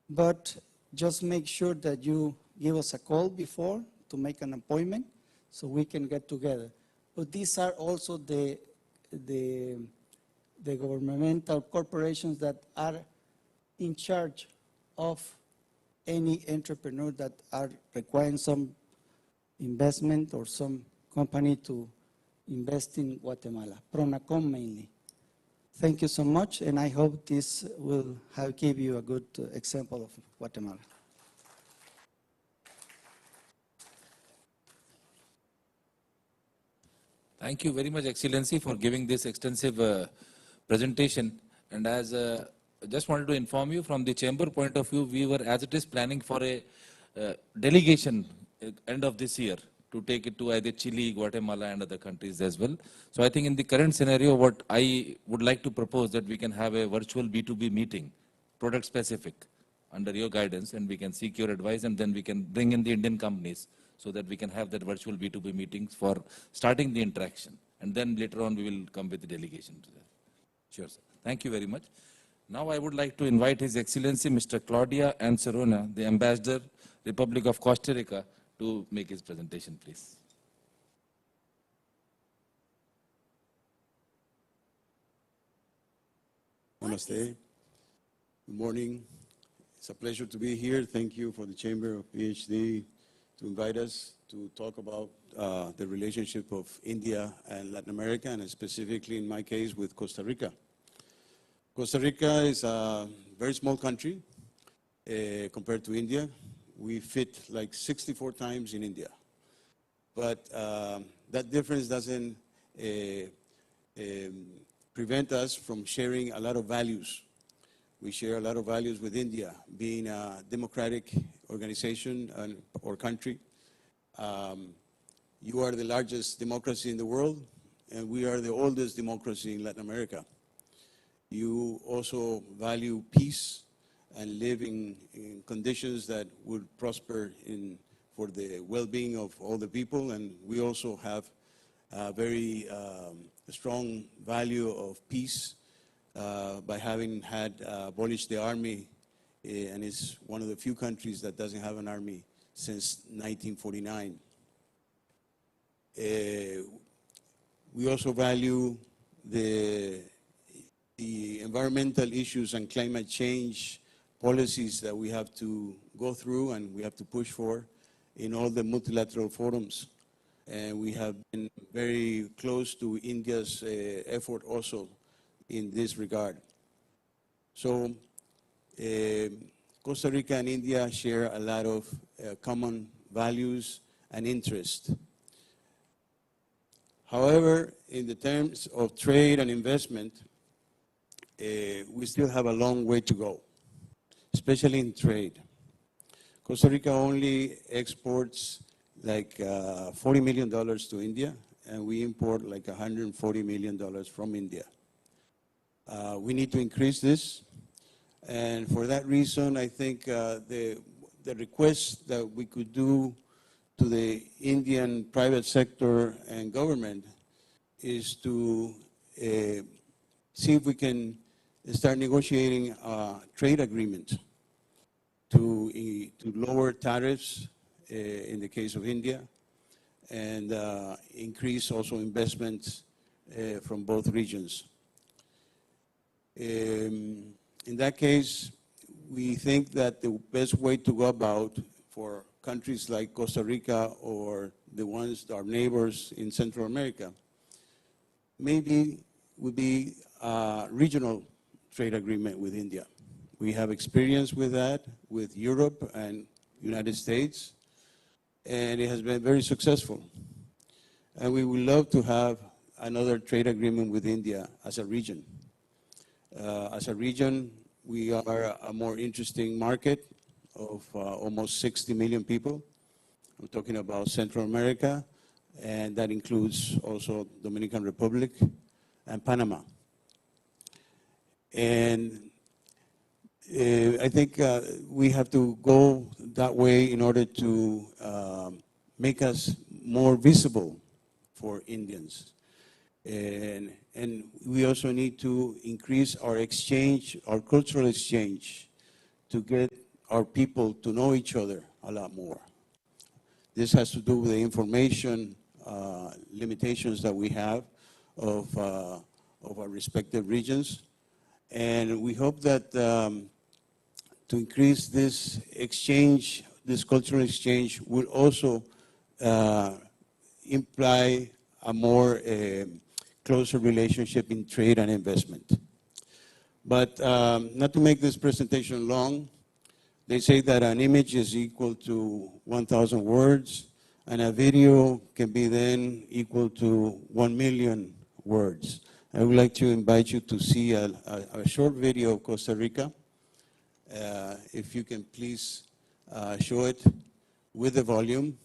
Speaker 11: but just make sure that you give us a call before to make an appointment so we can get together. But these are also the governmental corporations that are in charge of any entrepreneur that are requiring some investment or some company to invest in Guatemala, Pronacom mainly. Thank you so much, and I hope this will give you a good example of Guatemala.
Speaker 7: Thank you very much, Excellency, for giving this extensive presentation. And as I just wanted to inform you, from the chamber point of view, we were, as it is, planning for a delegation end of this year to take it to either Chile, Guatemala, and other countries as well. So I think in the current scenario, what I would like to propose that we can have a virtual B2B meeting, product specific, under your guidance, and we can seek your advice, and then we can bring in the Indian companies so that we can have that virtual B2B meetings for starting the interaction. And then later on, we will come with the delegation to that. Sure, sir. Thank you very much. Now I would like to invite His Excellency Mr. Claudia Ancerona, the Ambassador, Republic of Costa Rica, to make his presentation, please.
Speaker 12: Namaste. Good morning. It's a pleasure to be here. Thank you for the Chamber of PhD to invite us to talk about the relationship of India and Latin America, and specifically in my case with Costa Rica. Costa Rica is a very small country compared to India. We fit like 64 times in India. But that difference doesn't prevent us from sharing a lot of values. We share a lot of values with India, being a democratic organization or country. You are the largest democracy in the world, and we are the oldest democracy in Latin America. You also value peace and live in conditions that would prosper for the well-being of all the people. And we also have a very strong value of peace by having had abolished the army, and it's one of the few countries that doesn't have an army since 1949. We also value the environmental issues and climate change policies that we have to go through and we have to push for in all the multilateral forums. And we have been very close to India's effort also in this regard. So Costa Rica and India share a lot of common values and interests. However, in the terms of trade and investment, we still have a long way to go, especially in trade. Costa Rica only exports like $40 million to India, and we import like $140 million from India. We need to increase this, and for that reason, I think the request that we could do to the Indian private sector and government is to see if we can start negotiating a trade agreement to lower tariffs in the case of India, and increase also investments from both regions. In that case, we think that the best way to go about for countries like Costa Rica or the ones, our neighbors in Central America, maybe would be a regional trade agreement with India. We have experience with that, with Europe and United States, and it has been very successful. And we would love to have another trade agreement with India as a region. As a region, we are a more interesting market of almost 60 million people. I'm talking about Central America, and that includes also Dominican Republic and Panama. And I think we have to go that way in order to make us more visible for Indians. And we also need to increase our exchange, our cultural exchange, to get our people to know each other a lot more. This has to do with the information limitations that we have of our respective regions. And we hope that to increase this exchange, this cultural exchange, will also imply a more closer relationship in trade and investment. But not to make this presentation long, they say that an image is equal to 1,000 words, and a video can be then equal to 1 million words. I would like to invite you to see a short video of Costa Rica. If you can please show it with the volume.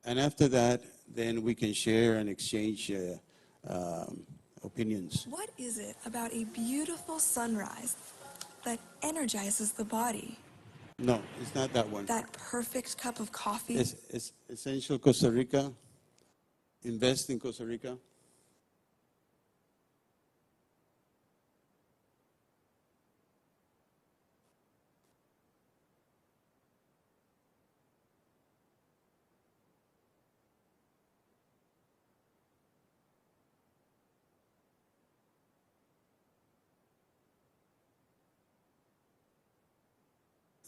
Speaker 12: And after that, then we can share and exchange opinions.
Speaker 13: What is it about a beautiful sunrise that energizes the body?
Speaker 12: No, it's not that one.
Speaker 13: That perfect cup of coffee?
Speaker 12: It's Essential Costa Rica. Invest in Costa Rica.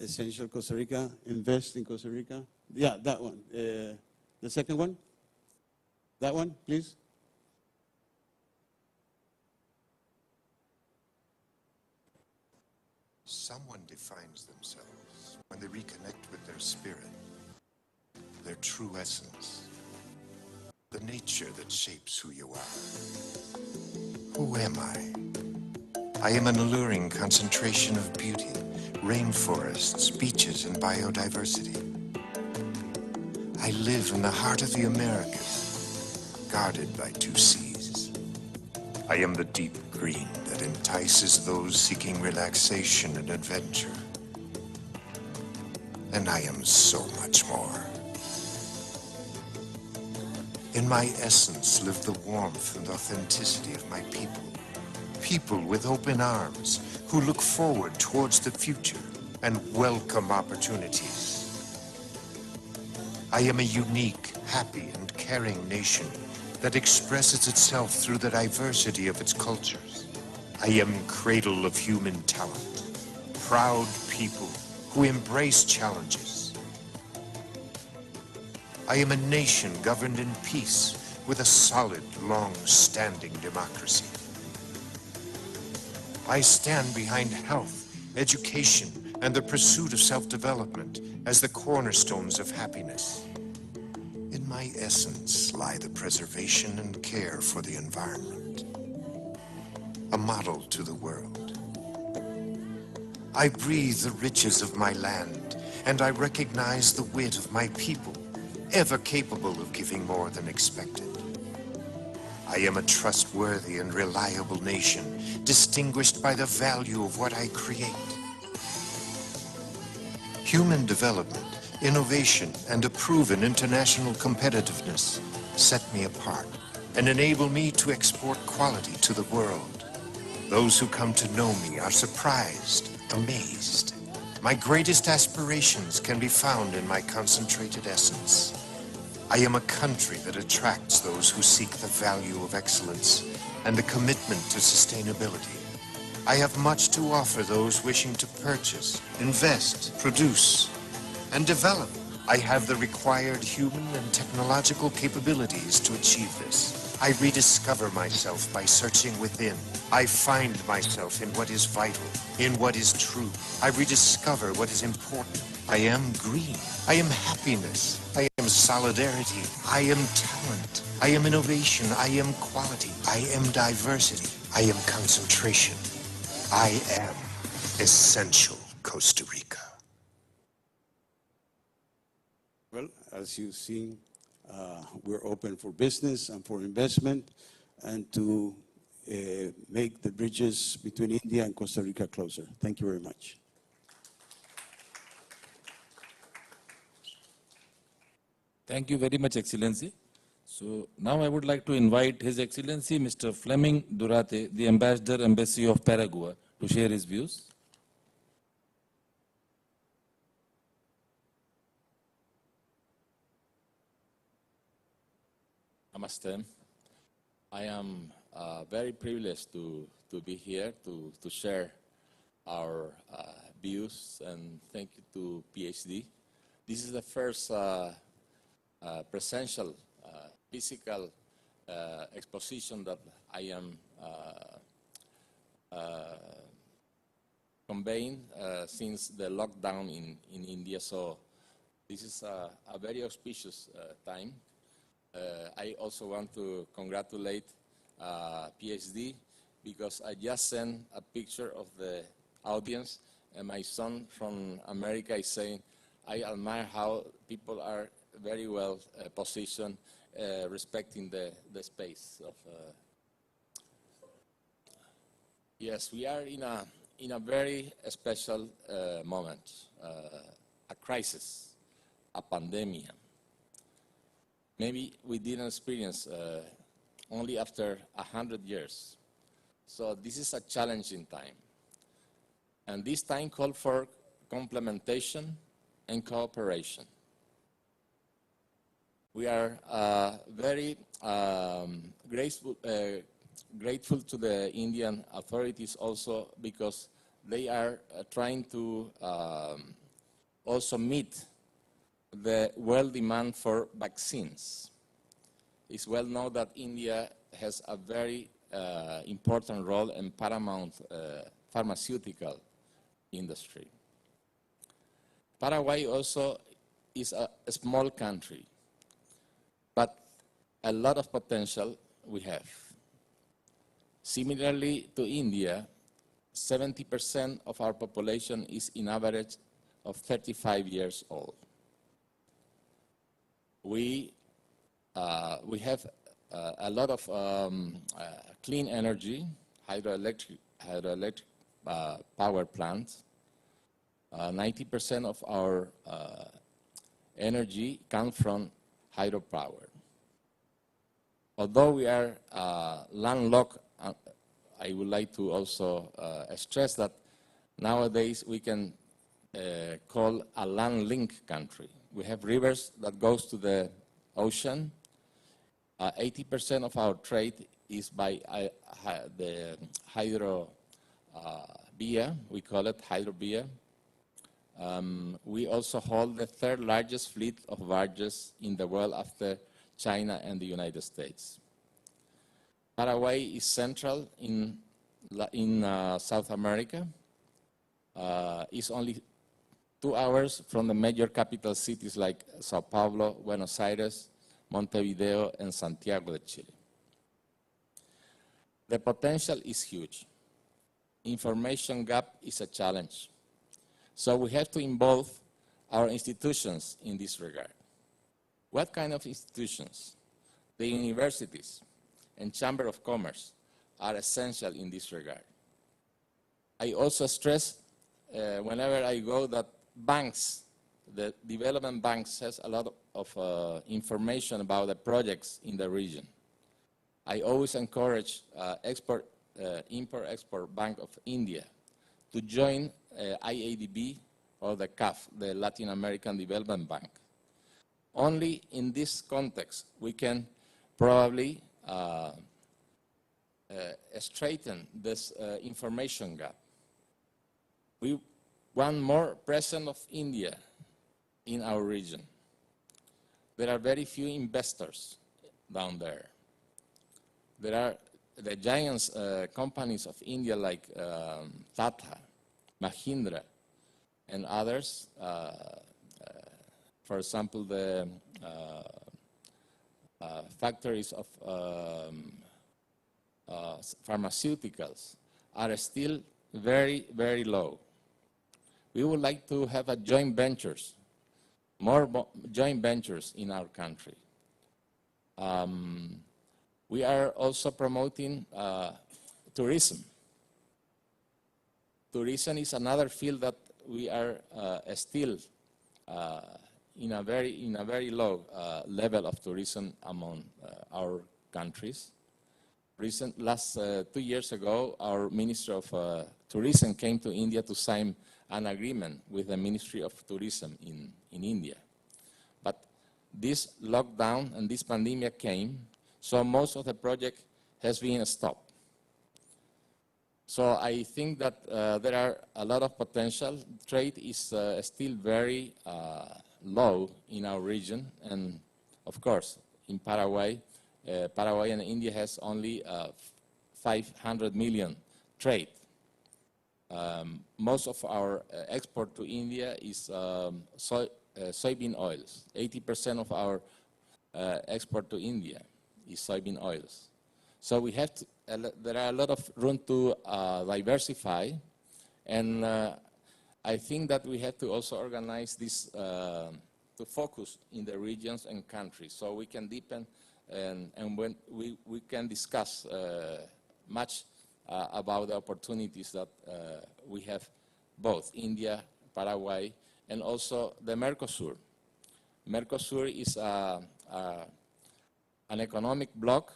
Speaker 12: Essential Costa Rica, invest in Costa Rica. Yeah, that one. The second one? That one, please.
Speaker 14: Someone defines themselves when they reconnect with their spirit, their true essence, the nature that shapes who you are. Who am I? I am an alluring concentration of beauty, rainforests, beaches, and biodiversity. I live in the heart of the Americas, guarded by 2 seas. I am the deep green that entices those seeking relaxation and adventure. And I am so much more. In my essence live the warmth and authenticity of my people. People with open arms who look forward towards the future and welcome opportunities. I am a unique, happy, and caring nation that expresses itself through the diversity of its cultures. I am cradle of human talent, proud people who embrace challenges. I am a nation governed in peace with a solid, long-standing democracy. I stand behind health, education, and the pursuit of self-development as the cornerstones of happiness. In my essence lie the preservation and care for the environment, a model to the world. I breathe the riches of my land, and I recognize the wit of my people, ever capable of giving more than expected. I am a trustworthy and reliable nation, distinguished by the value of what I create. Human development, innovation, and a proven international competitiveness set me apart and enable me to export quality to the world. Those who come to know me are surprised, amazed. My greatest aspirations can be found in my concentrated essence. I am a country that attracts those who seek the value of excellence and the commitment to sustainability. I have much to offer those wishing to purchase, invest, produce, and develop. I have the required human and technological capabilities to achieve this. I rediscover myself by searching within. I find myself in what is vital, in what is true. I rediscover what is important. I am green. I am happiness. I am solidarity. I am talent. I am innovation. I am quality. I am diversity. I am concentration. I am essential Costa Rica.
Speaker 12: Well, as you've seen, we're open for business and for investment and to make the bridges between India and Costa Rica closer. Thank you very much.
Speaker 7: Thank you very much, Excellency. So now I would like to invite His Excellency Mr. Fleming Durate, the Ambassador, Embassy of Paraguay, to share his views. Namaste. I am very privileged to be here to share our views, and thank you to PhD. This is the first presential, physical exposition that I am conveying since the lockdown in India. So this is a very auspicious time. I also want to congratulate PhD because I just sent a picture of the audience, and my son from America is saying, I admire how people are very well positioned, respecting the space of. Yes, we are in a very special moment, a crisis, a pandemic. Maybe we didn't experience only after 100 years. So this is a challenging time. And this time called for complementation and cooperation. We are very grateful to the Indian authorities also because they are trying to also meet the world demand for vaccines. It's well known that India has a very important role in paramount pharmaceutical industry. Paraguay also is a small country, but a lot of potential we have. Similarly to India, 70% of our population is in average of 35 years old. We have a lot of clean energy, hydroelectric power plants. 90% of our energy comes from hydropower. Although we are landlocked, I would like to also stress that nowadays we can call a land-linked country. We have rivers that goes to the ocean. 80% of our trade is by the hydro via, we call it hydro via. We also hold the third largest fleet of barges in the world after China and the United States. Paraguay is central in South America. It's only 2 hours from the major capital cities like Sao Paulo, Buenos Aires,
Speaker 15: Montevideo, and Santiago de Chile. The potential is huge. Information gap is a challenge. So we have to involve our institutions in this regard. What kind of institutions? The universities and Chamber of Commerce are essential in this regard. I also stress whenever I go that banks, the development banks, has a lot of information about the projects in the region. I always encourage Import-Export Bank of India to join IADB or the CAF, the Latin American Development Bank. Only in this context we can probably straighten this information gap. We want more presence of India in our region. There are very few investors down there. There are the giant companies of India like Tata, Mahindra, and others. For example, the factories of pharmaceuticals are still very, very low. We would like to have a joint ventures, more joint ventures in our country. We are also promoting tourism. Tourism is another field that we are still in a very low level of tourism among our countries. Last 2 years ago, our Minister of Tourism came to India to sign an agreement with the Ministry of Tourism in India. But this lockdown and this pandemic came, so most of the project has been stopped. So I think that there are a lot of potential. Trade is still very low in our region, and of course in Paraguay, Paraguay and India has only 500 million trade. Most of our export to India is soybean oils. 80% of our export to India is soybean oils. So we have to, there are a lot of room to diversify, and I think that we have to also organize this to focus in the regions and countries, so we can deepen and when we can discuss much about the opportunities that we have, both India, Paraguay, and also the Mercosur. Mercosur is an economic bloc.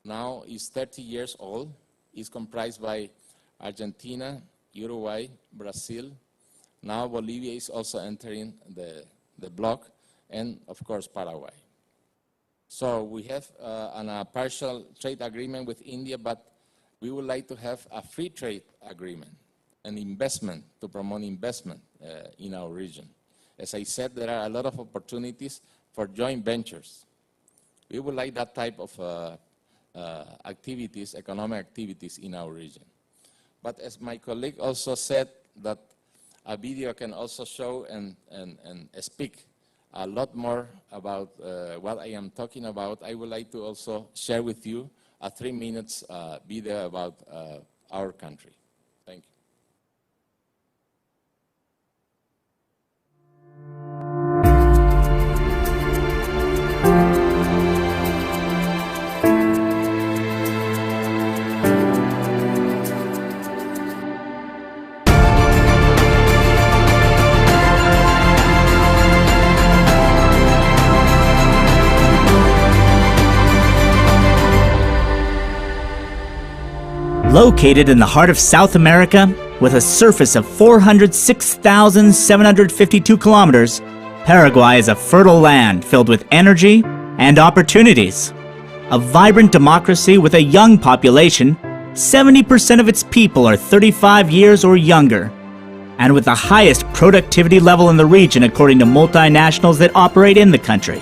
Speaker 15: Now is 30 years old. It's comprised by Argentina, Uruguay, Brazil. Now Bolivia is also entering the bloc, and of course Paraguay. So we have a partial trade agreement with India, but we would like to have a free trade agreement and investment to promote investment in our region. As I said, there are a lot of opportunities for joint ventures. We would like that type of activities, economic activities in our region. But as my colleague also said, that a video can also show and speak a lot more about what I am talking about. I would like to also share with you a 3 minutes video about our country. Thank you.
Speaker 16: Located in the heart of South America, with a surface of 406,752 kilometers, Paraguay is a fertile land filled with energy and opportunities. A vibrant democracy with a young population, 70% of its people are 35 years or younger, and with the highest productivity level in the region according to multinationals that operate in the country.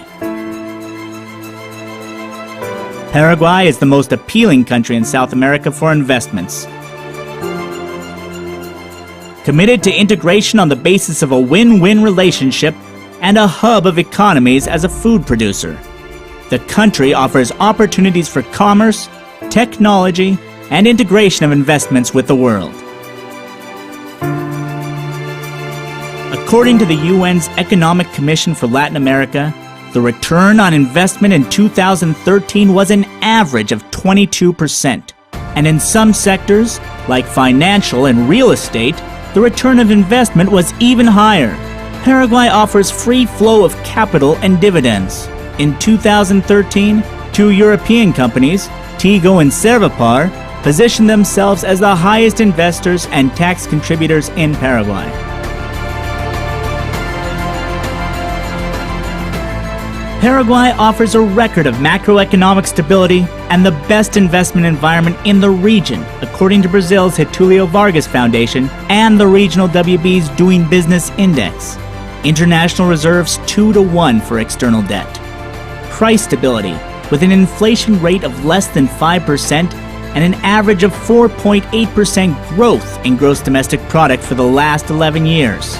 Speaker 16: Paraguay is the most appealing country in South America for investments. Committed to integration on the basis of a win-win relationship and a hub of economies as a food producer. The country offers opportunities for commerce, technology, and integration of investments with the world. According to the UN's Economic Commission for Latin America, the return on investment in 2013 was an average of 22%. And in some sectors, like financial and real estate, the return of investment was even higher. Paraguay offers free flow of capital and dividends. In 2013, two European companies, Tigo and Servapar, positioned themselves as the highest investors and tax contributors in Paraguay. Paraguay offers a record of macroeconomic stability and the best investment environment in the region, according to Brazil's Getulio Vargas Foundation and the regional WB's Doing Business Index. International reserves 2-to-1 for external debt. Price stability, with an inflation rate of less than 5% and an average of 4.8% growth in gross domestic product for the last 11 years.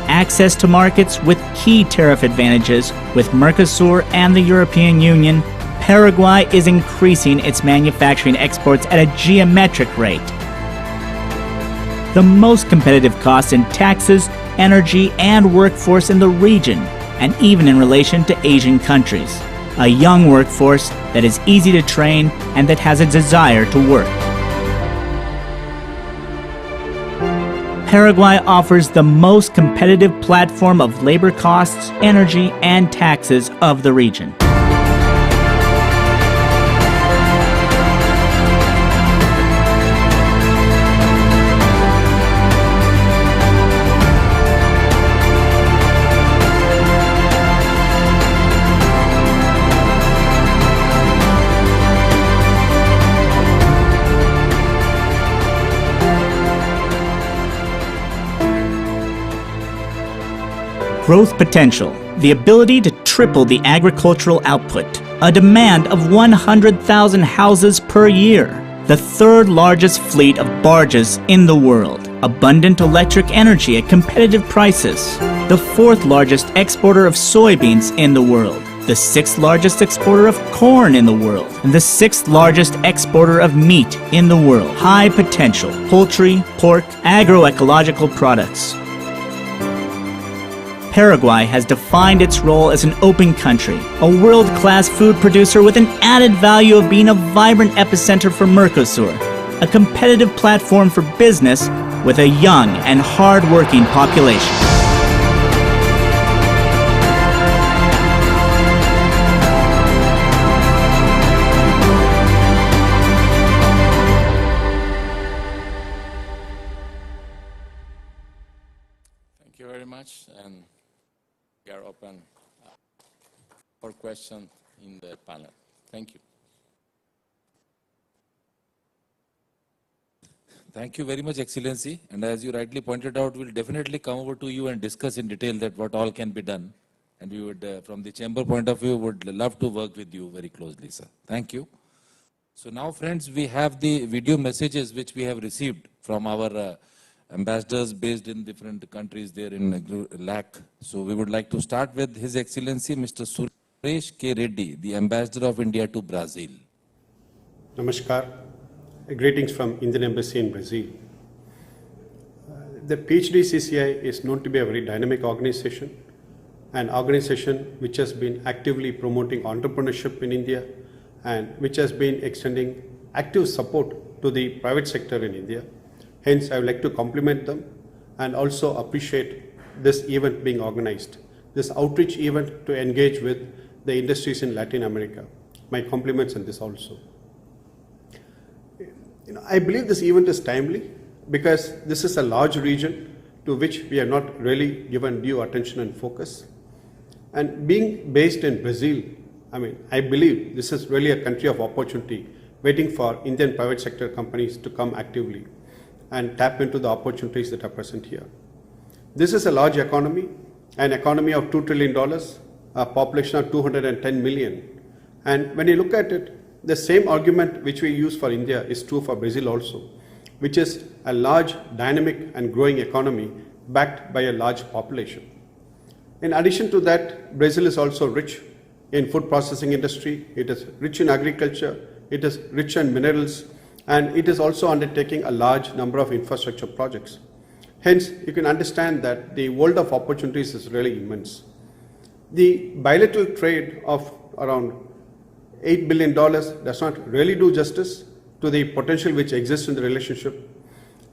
Speaker 16: Access to markets with key tariff advantages with Mercosur and the European Union, Paraguay is increasing its manufacturing exports at a geometric rate. The most competitive costs in taxes, energy, and workforce in the region, and even in relation to Asian countries. A young workforce that is easy to train and that has a desire to work. Paraguay offers the most competitive platform of labor costs, energy, and taxes of the region. Growth potential, the ability to triple the agricultural output, a demand of 100,000 houses per year, the third largest fleet of barges in the world, abundant electric energy at competitive prices, the fourth largest exporter of soybeans in the world, the sixth largest exporter of corn in the world, and the sixth largest exporter of meat in the world. High potential, poultry, pork, agroecological products. Paraguay has defined its role as an open country, a world-class food producer with an added value of being a vibrant epicenter for Mercosur, a competitive platform for business with a young and hard-working population.
Speaker 15: Thank you very much. And we are open for questions in the panel. Thank you.
Speaker 7: Thank you very much, Excellency. And as you rightly pointed out, we'll definitely come over to you and discuss in detail that what all can be done. And we would, from the chamber point of view, would love to work with you very closely, sir. Thank you. So now, friends, we have the video messages which we have received from our ambassadors based in different countries there in LAC. So we would like to start with His Excellency Mr. Suresh K. Reddy, the Ambassador of India to Brazil.
Speaker 17: Namaskar. Greetings from Indian Embassy in Brazil. The PHDCCI is known to be a very dynamic organization, an organization which has been actively promoting entrepreneurship in India and which has been extending active support to the private sector in India. Hence, I would like to compliment them and also appreciate this event being organized, this outreach event to engage with the industries in Latin America. My compliments on this also. I believe this event is timely because this is a large region to which we have not really given due attention and focus. And being based in Brazil, I believe this is really a country of opportunity waiting for Indian private sector companies to come actively and tap into the opportunities that are present here. This is a large economy, an economy of $2 trillion, a population of 210 million. And when you look at it, the same argument which we use for India is true for Brazil also, which is a large, dynamic and growing economy backed by a large population. In addition to that, Brazil is also rich in food processing industry, it is rich in agriculture, it is rich in minerals, and it is also undertaking a large number of infrastructure projects. Hence, you can understand that the world of opportunities is really immense. The bilateral trade of around $8 billion does not really do justice to the potential which exists in the relationship,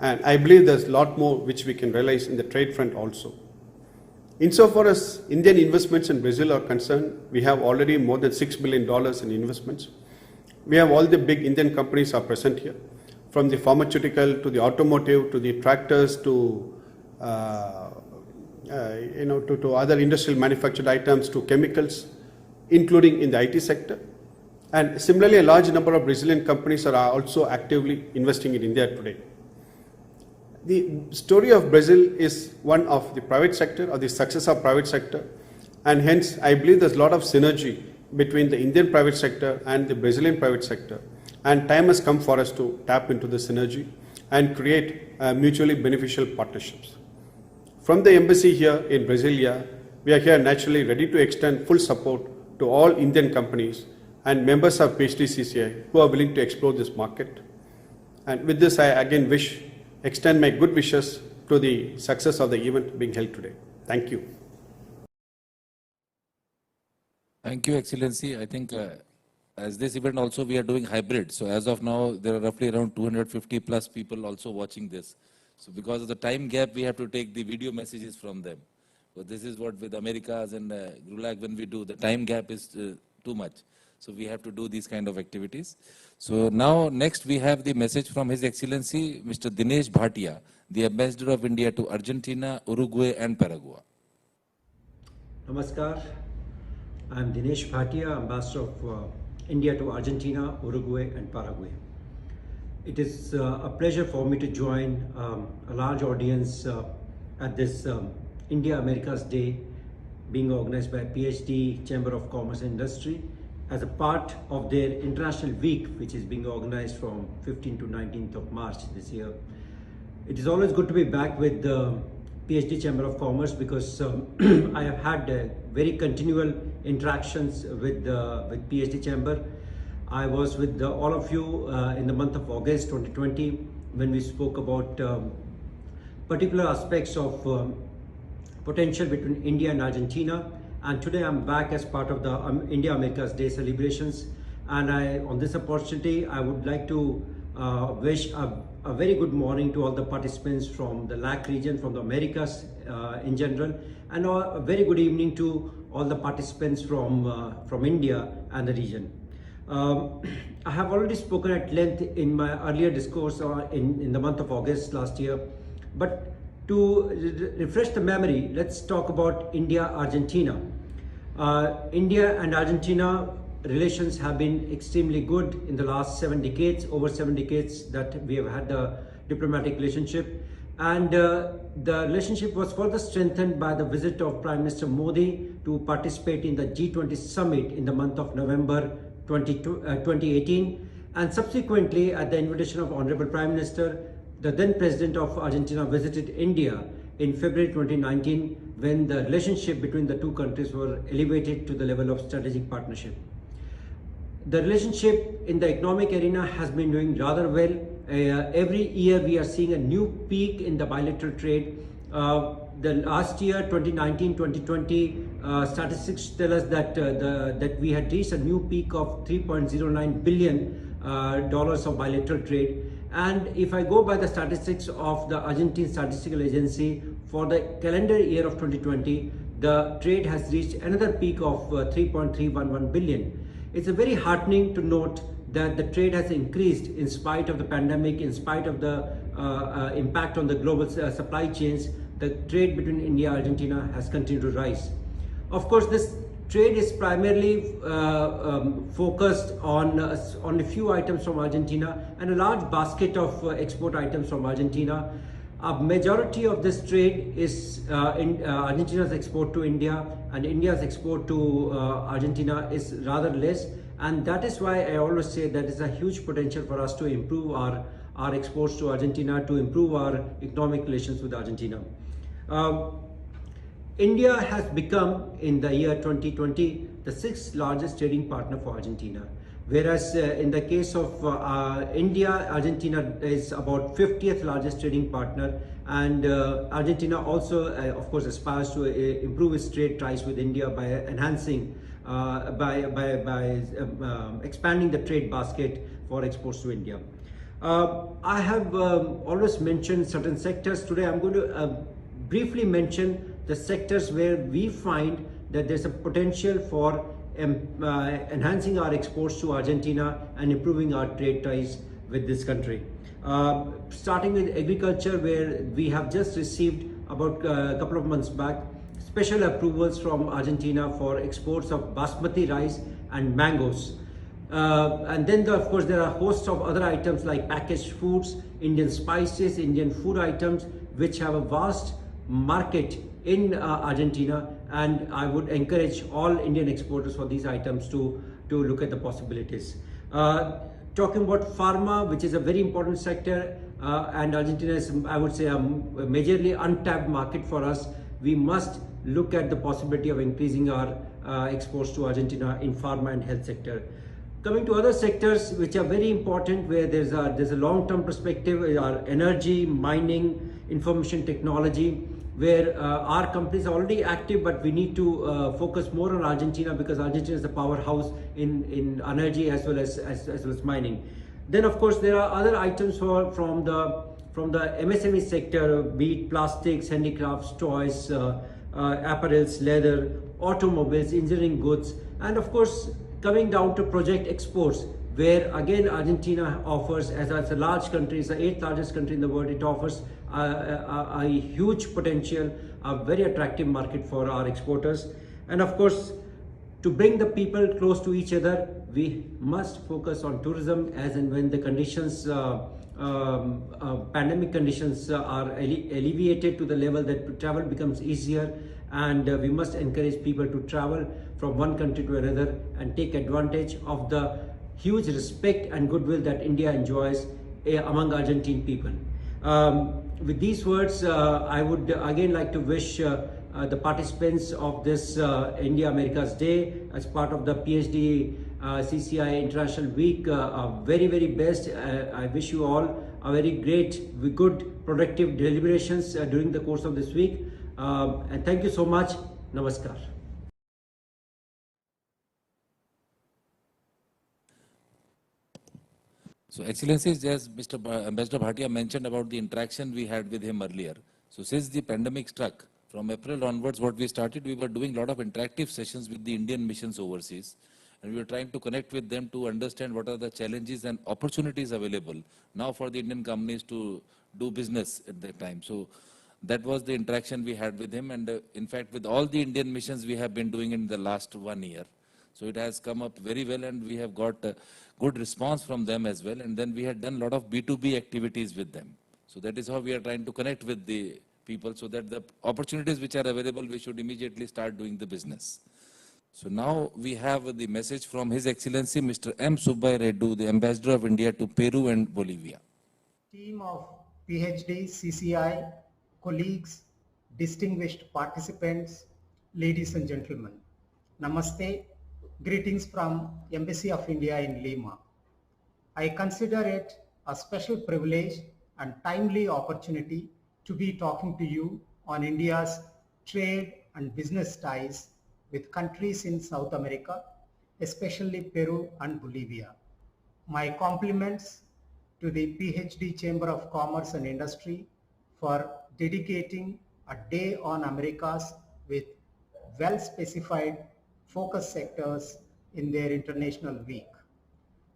Speaker 17: and I believe there's a lot more which we can realize in the trade front also. Insofar as Indian investments in Brazil are concerned, we have already more than $6 billion in investments. We have all the big Indian companies are present here, from the pharmaceutical to the automotive to the tractors to to other industrial manufactured items to chemicals, including in the IT sector. And similarly, a large number of Brazilian companies are also actively investing in India today. The story of Brazil is one of the private sector or the success of private sector, and hence I believe there's a lot of synergy between the Indian private sector and the Brazilian private sector, and time has come for us to tap into the synergy and create mutually beneficial partnerships. From the embassy here in Brasilia, we are here naturally ready to extend full support to all Indian companies and members of PHDCCI who are willing to explore this market. And with this, I again extend my good wishes to the success of the event being held today. Thank you.
Speaker 7: Thank you, Excellency. I think as this event also we are doing hybrid. So as of now, there are roughly around 250 plus people also watching this. So because of the time gap, we have to take the video messages from them. So this is what with Americas and GULAG when we do, the time gap is too much. So we have to do these kind of activities. So now next we have the message from His Excellency Mr. Dinesh Bhatia, the Ambassador of India to Argentina, Uruguay and Paraguay.
Speaker 18: Namaskar. I am Dinesh Bhatia, Ambassador of India to Argentina, Uruguay and Paraguay. It is a pleasure for me to join a large audience at this India Americas Day being organized by PhD Chamber of Commerce and Industry as a part of their International Week, which is being organized from 15th to 19th of March this year. It is always good to be back with the PhD Chamber of Commerce because I have had very continual interactions with PhD Chamber. I was with all of you in the month of August 2020 when we spoke about particular aspects of potential between India and Argentina. And today I'm back as part of the India Americas Day celebrations. And on this opportunity, I would like to wish a very good morning to all the participants from the LAC region, from the Americas in general, and a very good evening to all the participants from India and the region. I have already spoken at length in my earlier discourse in the month of August last year, but to refresh the memory, let's talk about India-Argentina. India and Argentina relations have been extremely good in the last 7 decades, over 7 decades that we have had the diplomatic relationship. And the relationship was further strengthened by the visit of Prime Minister Modi to participate in the G20 summit in the month of November 2018. And subsequently, at the invitation of Honorable Prime Minister, the then President of Argentina visited India in February 2019 when the relationship between the two countries were elevated to the level of strategic partnership. The relationship in the economic arena has been doing rather well. Every year we are seeing a new peak in the bilateral trade. The last year, 2019-2020, statistics tell us that that we had reached a new peak of $3.09 billion of bilateral trade. And if I go by the statistics of the Argentine Statistical Agency for the calendar year of 2020, the trade has reached another peak of 3.311 billion. It's a very heartening to note that the trade has increased in spite of the pandemic, in spite of the impact on the global supply chains. The trade between India and Argentina has continued to rise. Of course, this trade is primarily focused on a few items from Argentina and a large basket of export items from Argentina. A majority of this trade is in Argentina's export to India, and India's export to Argentina is rather less. And that is why I always say that is a huge potential for us to improve our exports to Argentina, to improve our economic relations with Argentina. India has become, in the year 2020, the sixth largest trading partner for Argentina. Whereas in the case of India, Argentina is about 50th largest trading partner, and Argentina also, of course, aspires to improve its trade ties with India by enhancing, expanding the trade basket for exports to India. I have always mentioned certain sectors. Today I'm going to briefly mention the sectors where we find that there's a potential for enhancing our exports to Argentina and improving our trade ties with this country. Starting with agriculture, where we have just received about a couple of months back special approvals from Argentina for exports of basmati rice and mangoes. And then of course there are hosts of other items like packaged foods, Indian spices, Indian food items, which have a vast market in Argentina, and I would encourage all Indian exporters for these items to look at the possibilities. Talking about pharma, which is a very important sector, and Argentina is, I would say, a majorly untapped market for us. We must look at the possibility of increasing our exports to Argentina in pharma and health sector. Coming to other sectors which are very important, where there's a long-term perspective, are energy, mining, information technology, where our companies are already active, but we need to focus more on Argentina, because Argentina is the powerhouse in energy as well as mining. Then of course there are other items from the MSME sector, be it plastics, handicrafts, toys, apparels, leather, automobiles, engineering goods, and of course coming down to project exports, where again Argentina offers, as a large country, it's the 8th largest country in the world, it offers a huge potential, a very attractive market for our exporters. And of course, to bring the people close to each other, we must focus on tourism, as and when the conditions, pandemic conditions are alleviated to the level that travel becomes easier, and we must encourage people to travel from one country to another and take advantage of the huge respect and goodwill that India enjoys among Argentine people. With these words, I would again like to wish the participants of this India Americas Day as part of the PHDCCI International Week very, very best. I wish you all a very great, good, productive deliberations during the course of this week. And thank you so much. Namaskar.
Speaker 7: So, Excellencies, as Mr. Ambassador Bhatia mentioned about the interaction we had with him earlier. So, since the pandemic struck, from April onwards, what we started, we were doing a lot of interactive sessions with the Indian missions overseas. And we were trying to connect with them to understand what are the challenges and opportunities available now for the Indian companies to do business at that time. So, that was the interaction we had with him. And in fact, with all the Indian missions we have been doing in the last 1 year. So it has come up very well, and we have got a good response from them as well. And then we had done a lot of B2B activities with them. So that is how we are trying to connect with the people, so that the opportunities which are available, we should immediately start doing the business. So now we have the message from His Excellency Mr. M. Subbai Reddu, the Ambassador of India to Peru and Bolivia.
Speaker 19: Team of PHDCCI, colleagues, distinguished participants, ladies and gentlemen. Namaste. Greetings from Embassy of India in Lima. I consider it a special privilege and timely opportunity to be talking to you on India's trade and business ties with countries in South America, especially Peru and Bolivia. My compliments to the PhD Chamber of Commerce and Industry for dedicating a day on Americas with well-specified focus sectors in their international week.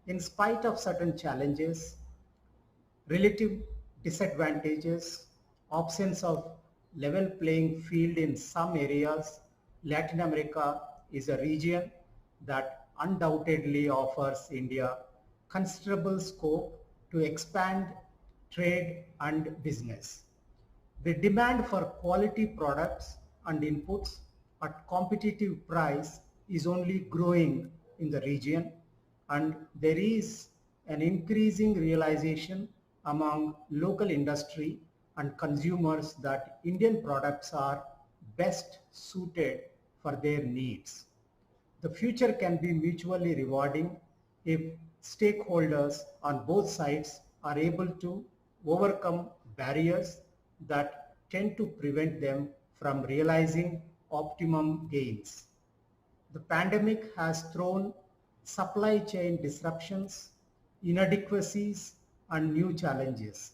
Speaker 19: In spite of certain challenges, relative disadvantages, absence of level playing field in some areas, Latin America is a region that undoubtedly offers India considerable scope to expand trade and business. The demand for quality products and inputs at competitive price is only growing in the region, and there is an increasing realization among local industry and consumers that Indian products are best suited for their needs. The future can be mutually rewarding if stakeholders on both sides are able to overcome barriers that tend to prevent them from realizing optimum gains. The pandemic has thrown supply chain disruptions, inadequacies, and new challenges.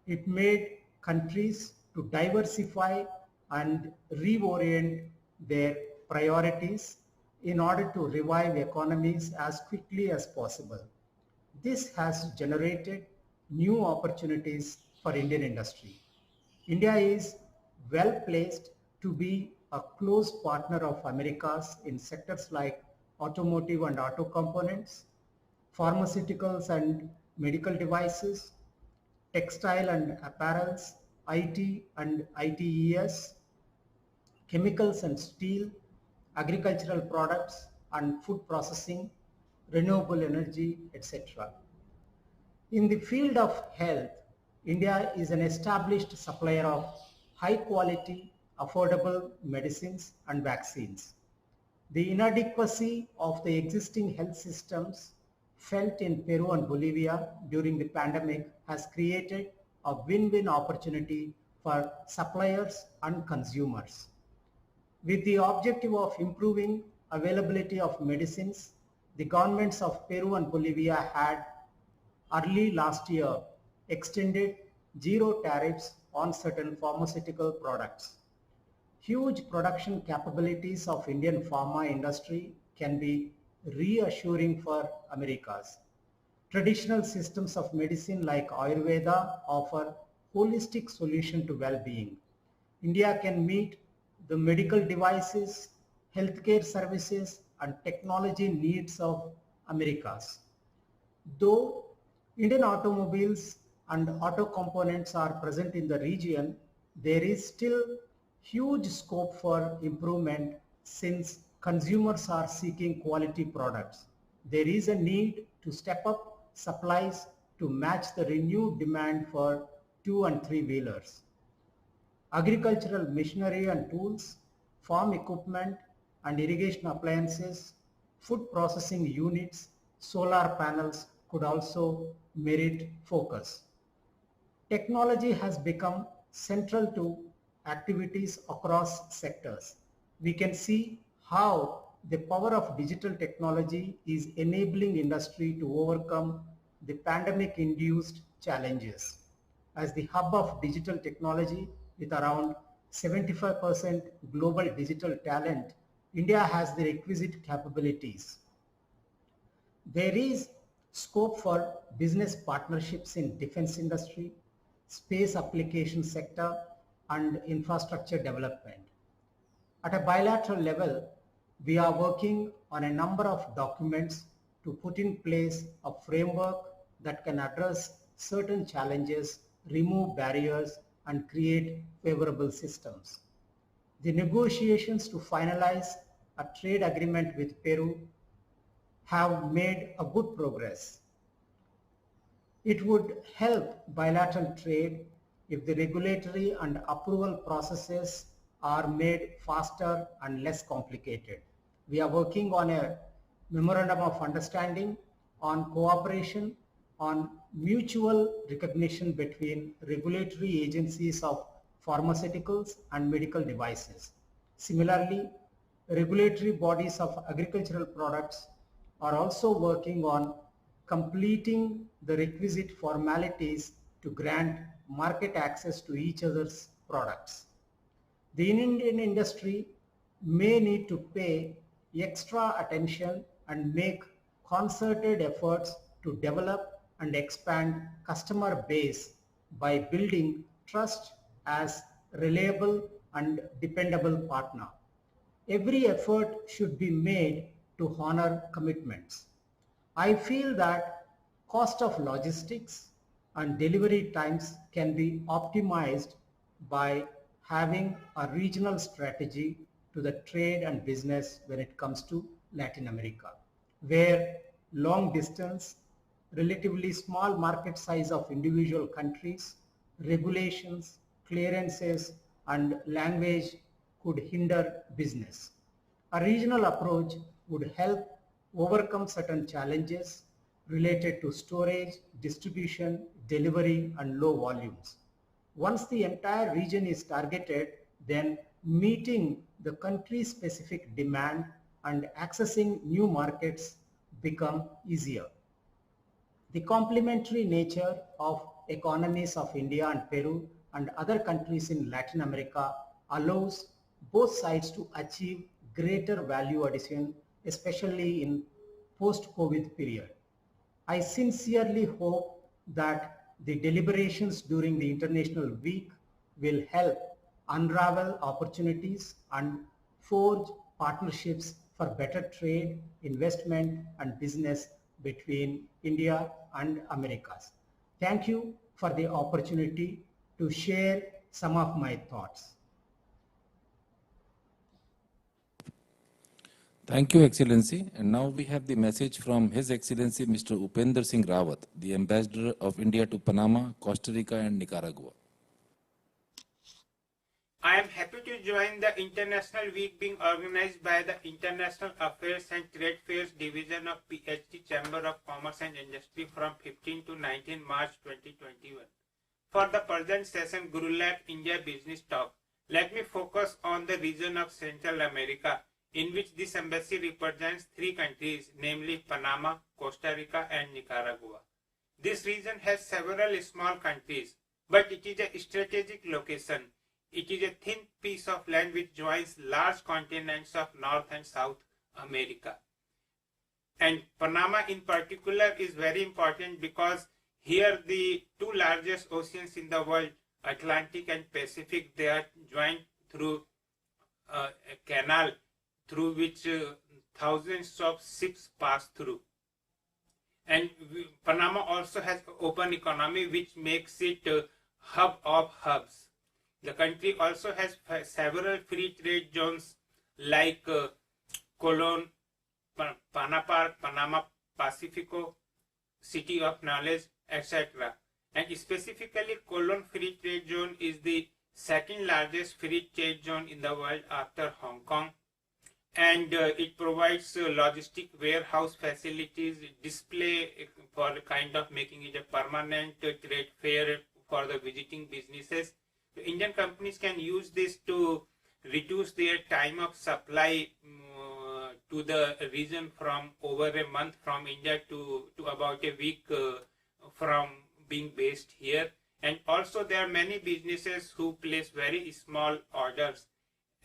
Speaker 19: It made countries to diversify and reorient their priorities in order to revive economies as quickly as possible. This has generated new opportunities for Indian industry. India is well placed to be a close partner of Americas in sectors like automotive and auto components, pharmaceuticals and medical devices, textile and apparels, IT and ITES, chemicals and steel, agricultural products and food processing, renewable energy, etc. In the field of health, India is an established supplier of high quality, affordable medicines and vaccines. The inadequacy of the existing health systems felt in Peru and Bolivia during the pandemic has created a win-win opportunity for suppliers and consumers. With the objective of improving availability of medicines, the governments of Peru and Bolivia had early last year extended zero tariffs on certain pharmaceutical products. Huge production capabilities of Indian pharma industry can be reassuring for Americas. Traditional systems of medicine like Ayurveda offer holistic solution to well-being. India can meet the medical devices, healthcare services, and technology needs of Americas. Though Indian automobiles and auto components are present in the region, there is still huge scope for improvement since consumers are seeking quality products. There is a need to step up supplies to match the renewed demand for 2 and 3 wheelers. Agricultural machinery and tools, farm equipment and irrigation appliances, food processing units, solar panels could also merit focus. Technology has become central to activities across sectors. We can see how the power of digital technology is enabling industry to overcome the pandemic-induced challenges. As the hub of digital technology with around 75% global digital talent, India has the requisite capabilities. There is scope for business partnerships in defense industry, space application sector, and infrastructure development. At a bilateral level, we are working on a number of documents to put in place a framework that can address certain challenges, remove barriers, and create favorable systems. The negotiations to finalize a trade agreement with Peru have made a good progress. It would help bilateral trade if the regulatory and approval processes are made faster and less complicated. We are working on a memorandum of understanding on cooperation on mutual recognition between regulatory agencies of pharmaceuticals and medical devices. Similarly, regulatory bodies of agricultural products are also working on completing the requisite formalities to grant market access to each other's products. The Indian industry may need to pay extra attention and make concerted efforts to develop and expand customer base by building trust as reliable and dependable partner. Every effort should be made to honor commitments. I feel that cost of logistics and delivery times can be optimized by having a regional strategy to the trade and business when it comes to Latin America, where long distance, relatively small market size of individual countries, regulations, clearances, and language could hinder business. A regional approach would help overcome certain challenges related to storage, distribution, delivery, and low volumes. Once the entire region is targeted, then meeting the country's specific demand and accessing new markets become easier. The complementary nature of economies of India and Peru and other countries in Latin America allows both sides to achieve greater value addition, especially in post-COVID period. I sincerely hope that the deliberations during the International Week will help unravel opportunities and forge partnerships for better trade, investment, and business between India and Americas. Thank you for the opportunity to share some of my thoughts.
Speaker 7: Thank you, Excellency. And now we have the message from His Excellency Mr. Upender Singh Rawat, the Ambassador of India to Panama, Costa Rica and Nicaragua.
Speaker 20: I am happy to join the International Week being organized by the International Affairs and Trade Fairs Division of PhD Chamber of Commerce and Industry from 15 to 19 March 2021. For the present session, Gurulak India Business Talk, let me focus on the region of Central America, in which this embassy represents 3 countries, namely Panama, Costa Rica and Nicaragua. This region has several small countries, but it is a strategic location. It is a thin piece of land which joins large continents of North and South America. And Panama in particular is very important because here the 2 largest oceans in the world, Atlantic and Pacific, they are joined through a canal through which thousands of ships pass through. And Panama also has open economy, which makes it a hub of hubs. The country also has several free trade zones like Colon, Panapar, Panama Pacifico, City of Knowledge, etc. And specifically, Colon Free Trade Zone is the 2nd largest free trade zone in the world after Hong Kong. And it provides logistic warehouse facilities, display for kind of making it a permanent trade fair for the visiting businesses. The Indian companies can use this to reduce their time of supply to the region from over a month from India to about a week from being based here. And also there are many businesses who place very small orders.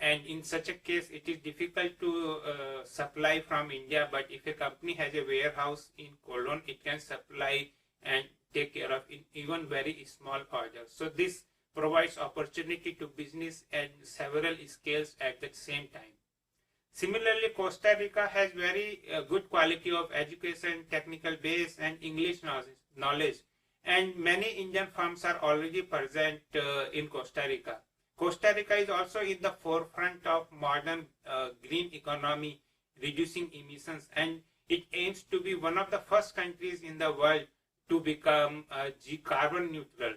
Speaker 20: And in such a case, it is difficult to supply from India. But if a company has a warehouse in Cologne, it can supply and take care of even very small orders. So this provides opportunity to business at several scales at the same time. Similarly, Costa Rica has very good quality of education, technical base, and English knowledge. And many Indian firms are already present in Costa Rica. Costa Rica is also in the forefront of modern green economy, reducing emissions, and it aims to be one of the first countries in the world to become carbon neutral.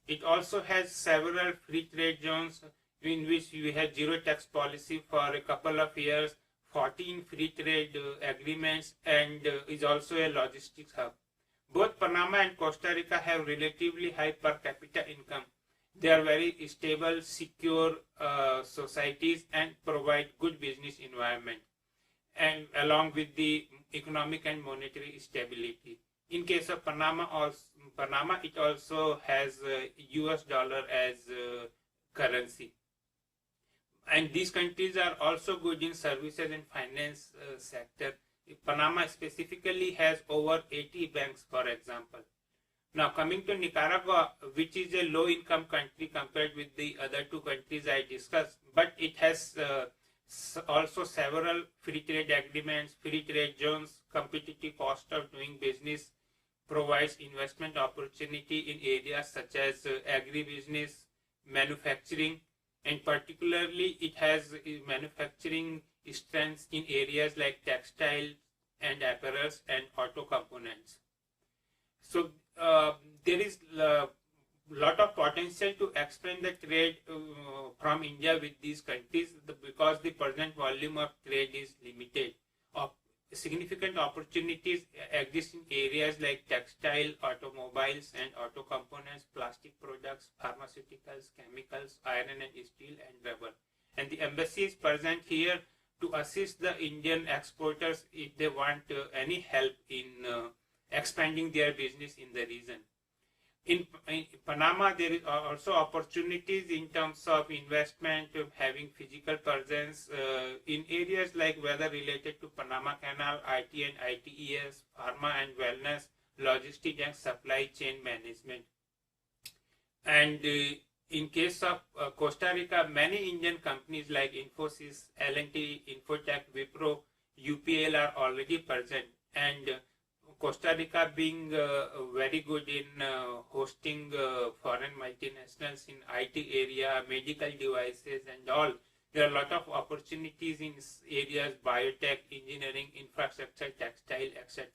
Speaker 20: It also has several free trade zones in which we had zero tax policy for a couple of years, 14 free trade agreements, and is also a logistics hub. Both Panama and Costa Rica have relatively high per capita income. They are very stable, secure societies and provide good business environment, and along with the economic and monetary stability. In case of Panama, it also has US dollar as currency. And these countries are also good in services and finance sector. Panama specifically has over 80 banks, for example. Now coming to Nicaragua, which is a low-income country compared with the other 2 countries I discussed, but it has also several free trade agreements, free trade zones, competitive cost of doing business, provides investment opportunity in areas such as agribusiness, manufacturing, and particularly it has manufacturing strengths in areas like textiles and apparels and auto components. So there is lot of potential to expand the trade from India with these countries because the present volume of trade is limited. Significant opportunities exist in areas like textile, automobiles and auto components, plastic products, pharmaceuticals, chemicals, iron and steel and rubber. And the embassy is present here to assist the Indian exporters if they want any help in expanding their business in the region. In Panama, there is also opportunities in terms of investment, having physical presence in areas like weather related to Panama Canal, IT and ITES, pharma and wellness, logistics and supply chain management. And in case of Costa Rica, many Indian companies like Infosys, L&T, Infotech, Wipro, UPL are already present. And Costa Rica being very good in hosting foreign multinationals in IT area, medical devices and all. There are a lot of opportunities in areas biotech, engineering, infrastructure, textile, etc.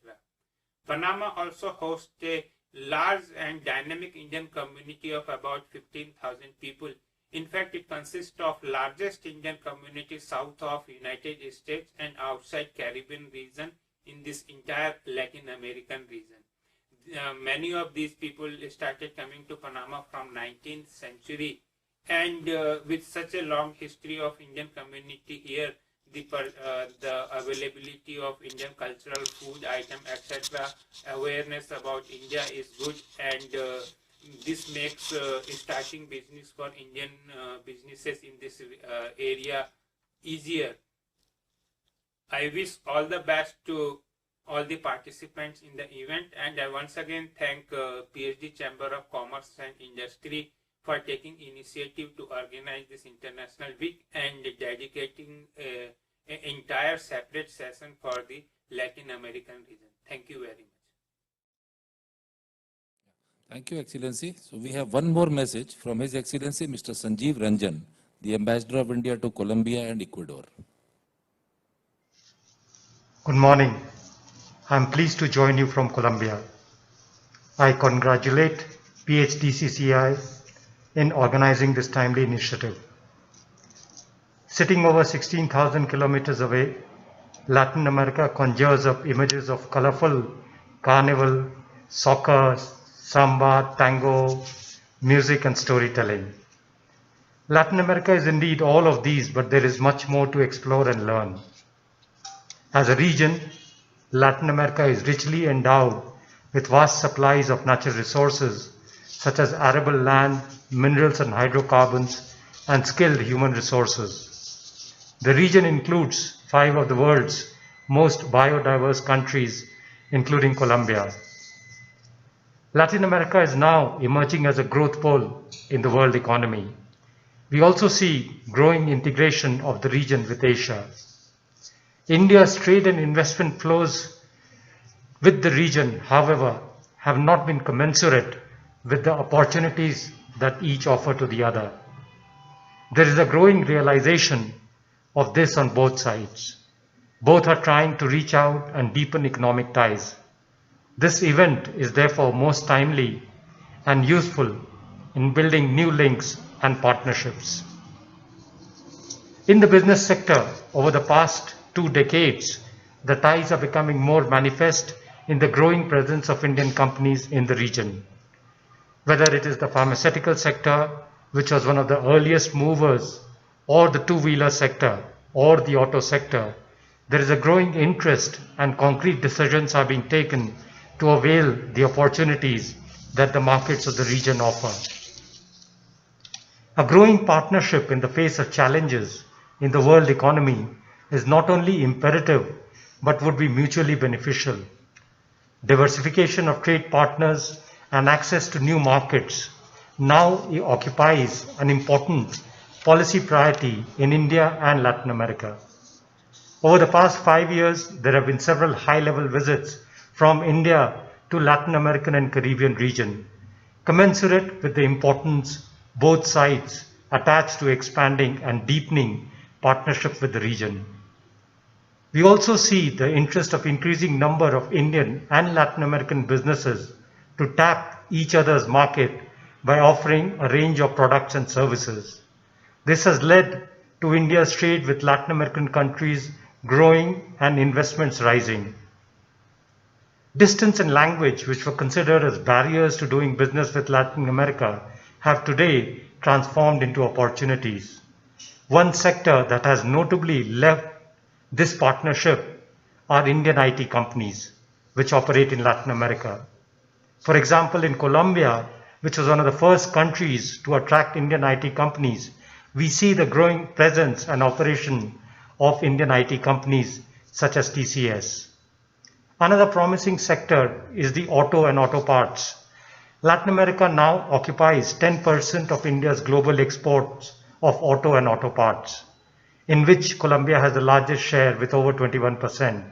Speaker 20: Panama also hosts a large and dynamic Indian community of about 15,000 people. In fact, it consists of largest Indian community south of United States and outside Caribbean region in this entire Latin American region. Many of these people started coming to Panama from 19th century, and with such a long history of Indian community here, the availability of Indian cultural food item, etc., awareness about India is good, and this makes starting business for Indian businesses in this area easier. I wish all the best to all the participants in the event, and I once again thank PhD Chamber of Commerce and Industry for taking initiative to organize this international week and dedicating an entire separate session for the Latin American region. Thank you very much.
Speaker 7: Thank you, Excellency. So we have one more message from His Excellency Mr. Sanjeev Ranjan, the Ambassador of India to Colombia and Ecuador.
Speaker 21: Good morning. I am pleased to join you from Colombia. I congratulate PHDCCI in organizing this timely initiative. Sitting over 16,000 kilometers away, Latin America conjures up images of colorful carnival, soccer, samba, tango, music and storytelling. Latin America is indeed all of these, but there is much more to explore and learn. As a region, Latin America is richly endowed with vast supplies of natural resources such as arable land, minerals and hydrocarbons, and skilled human resources. The region includes 5 of the world's most biodiverse countries, including Colombia. Latin America is now emerging as a growth pole in the world economy. We also see growing integration of the region with Asia. India's trade and investment flows with the region, however, have not been commensurate with the opportunities that each offer to the other. There is a growing realization of this on both sides. Both are trying to reach out and deepen economic ties. This event is therefore most timely and useful in building new links and partnerships. In the business sector, over the past 2 decades, the ties are becoming more manifest in the growing presence of Indian companies in the region. Whether it is the pharmaceutical sector, which was one of the earliest movers, or the two-wheeler sector, or the auto sector, there is a growing interest and concrete decisions are being taken to avail the opportunities that the markets of the region offer. A growing partnership in the face of challenges in the world economy is not only imperative, but would be mutually beneficial. Diversification of trade partners and access to new markets now occupies an important policy priority in India and Latin America. Over the past 5 years, there have been several high-level visits from India to Latin American and Caribbean region, commensurate with the importance both sides attach to expanding and deepening partnership with the region. We also see the interest of increasing number of Indian and Latin American businesses to tap each other's market by offering a range of products and services. This has led to India's trade with Latin American countries growing and investments rising. Distance and language, which were considered as barriers to doing business with Latin America, have today transformed into opportunities. One sector that has notably left this partnership are Indian IT companies, which operate in Latin America. For example, in Colombia, which was one of the first countries to attract Indian IT companies, we see the growing presence and operation of Indian IT companies such as TCS. Another promising sector is the auto and auto parts. Latin America now occupies 10% of India's global exports of auto and auto parts, in which Colombia has the largest share with over 21%.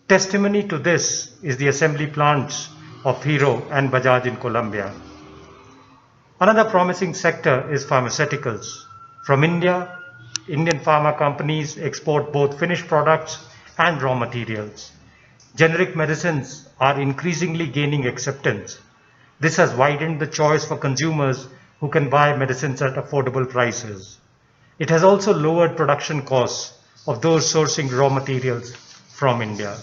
Speaker 21: Testimony to this is the assembly plants of Hero and Bajaj in Colombia. Another promising sector is pharmaceuticals. From India, Indian pharma companies export both finished products and raw materials. Generic medicines are increasingly gaining acceptance. This has widened the choice for consumers who can buy medicines at affordable prices. It has also lowered production costs of those sourcing raw materials from India.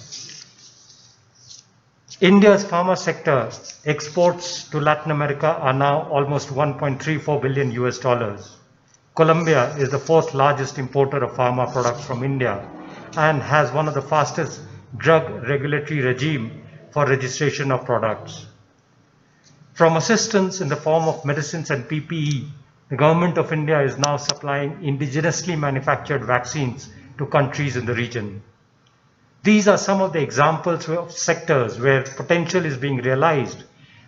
Speaker 21: India's pharma sector exports to Latin America are now almost 1.34 billion US dollars. Colombia is the fourth largest importer of pharma products from India and has one of the fastest drug regulatory regime for registration of products. From assistance in the form of medicines and PPE, the government of India is now supplying indigenously manufactured vaccines to countries in the region. These are some of the examples of sectors where potential is being realized,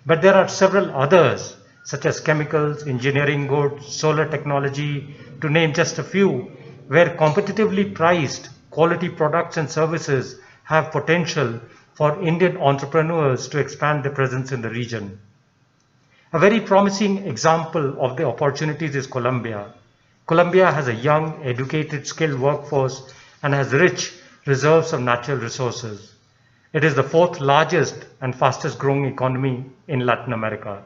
Speaker 21: but there are several others, such as chemicals, engineering goods, solar technology, to name just a few, where competitively priced quality products and services have potential for Indian entrepreneurs to expand their presence in the region. A very promising example of the opportunities is Colombia. Colombia has a young, educated, skilled workforce and has rich reserves of natural resources. It is the fourth largest and fastest growing economy in Latin America.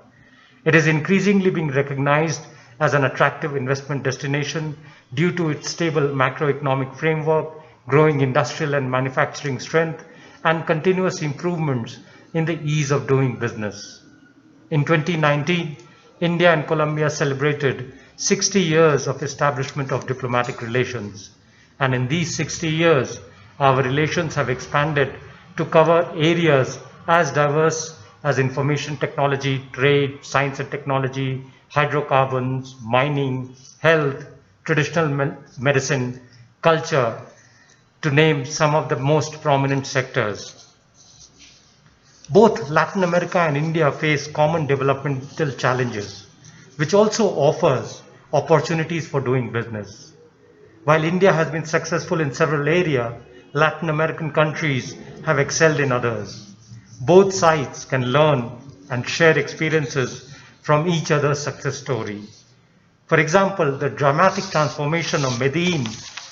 Speaker 21: It is increasingly being recognized as an attractive investment destination due to its stable macroeconomic framework, growing industrial and manufacturing strength, and continuous improvements in the ease of doing business. In 2019, India and Colombia celebrated 60 years of establishment of diplomatic relations. And in these 60 years, our relations have expanded to cover areas as diverse as information technology, trade, science and technology, hydrocarbons, mining, health, traditional medicine, culture, to name some of the most prominent sectors. Both Latin America and India face common developmental challenges, which also offers opportunities for doing business. While India has been successful in several areas, Latin American countries have excelled in others. Both sides can learn and share experiences from each other's success story. For example, the dramatic transformation of Medellin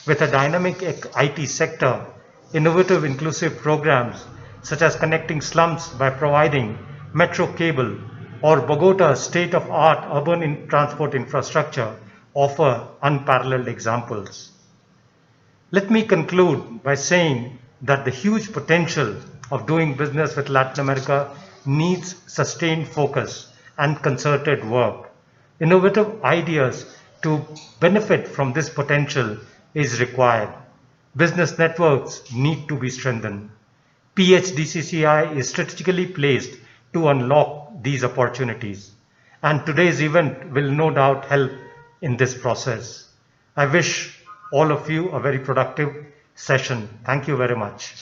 Speaker 21: with a dynamic IT sector, innovative inclusive programs such as connecting slums by providing metro cable, or Bogota's state-of-art urban transport infrastructure offer unparalleled examples. Let me conclude by saying that the huge potential of doing business with Latin America needs sustained focus and concerted work. Innovative ideas to benefit from this potential is required. Business networks need to be strengthened. PHDCCI is strategically placed to unlock these opportunities, and today's event will no doubt help in this process. I wish all of you a very productive session. Thank you very much.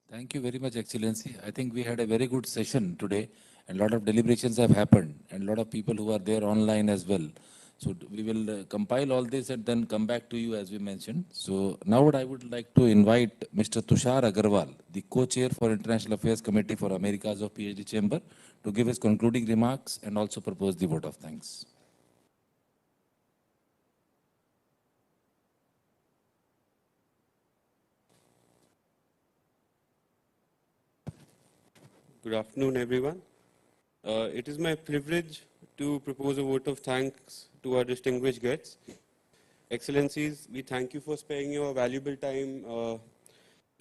Speaker 7: Thank you very much, Excellency. I think we had a very good session today, and a lot of deliberations have happened, and a lot of people who are there online as well. So we will compile all this and then come back to you as we mentioned. So now I would like to invite Mr. Tushar Agarwal, the co-chair for International Affairs Committee for Americas of PhD Chamber, to give his concluding remarks and also propose the vote of thanks.
Speaker 6: Good afternoon, everyone. It is my privilege to propose a vote of thanks to our distinguished guests. Excellencies, we thank you for sparing your valuable time for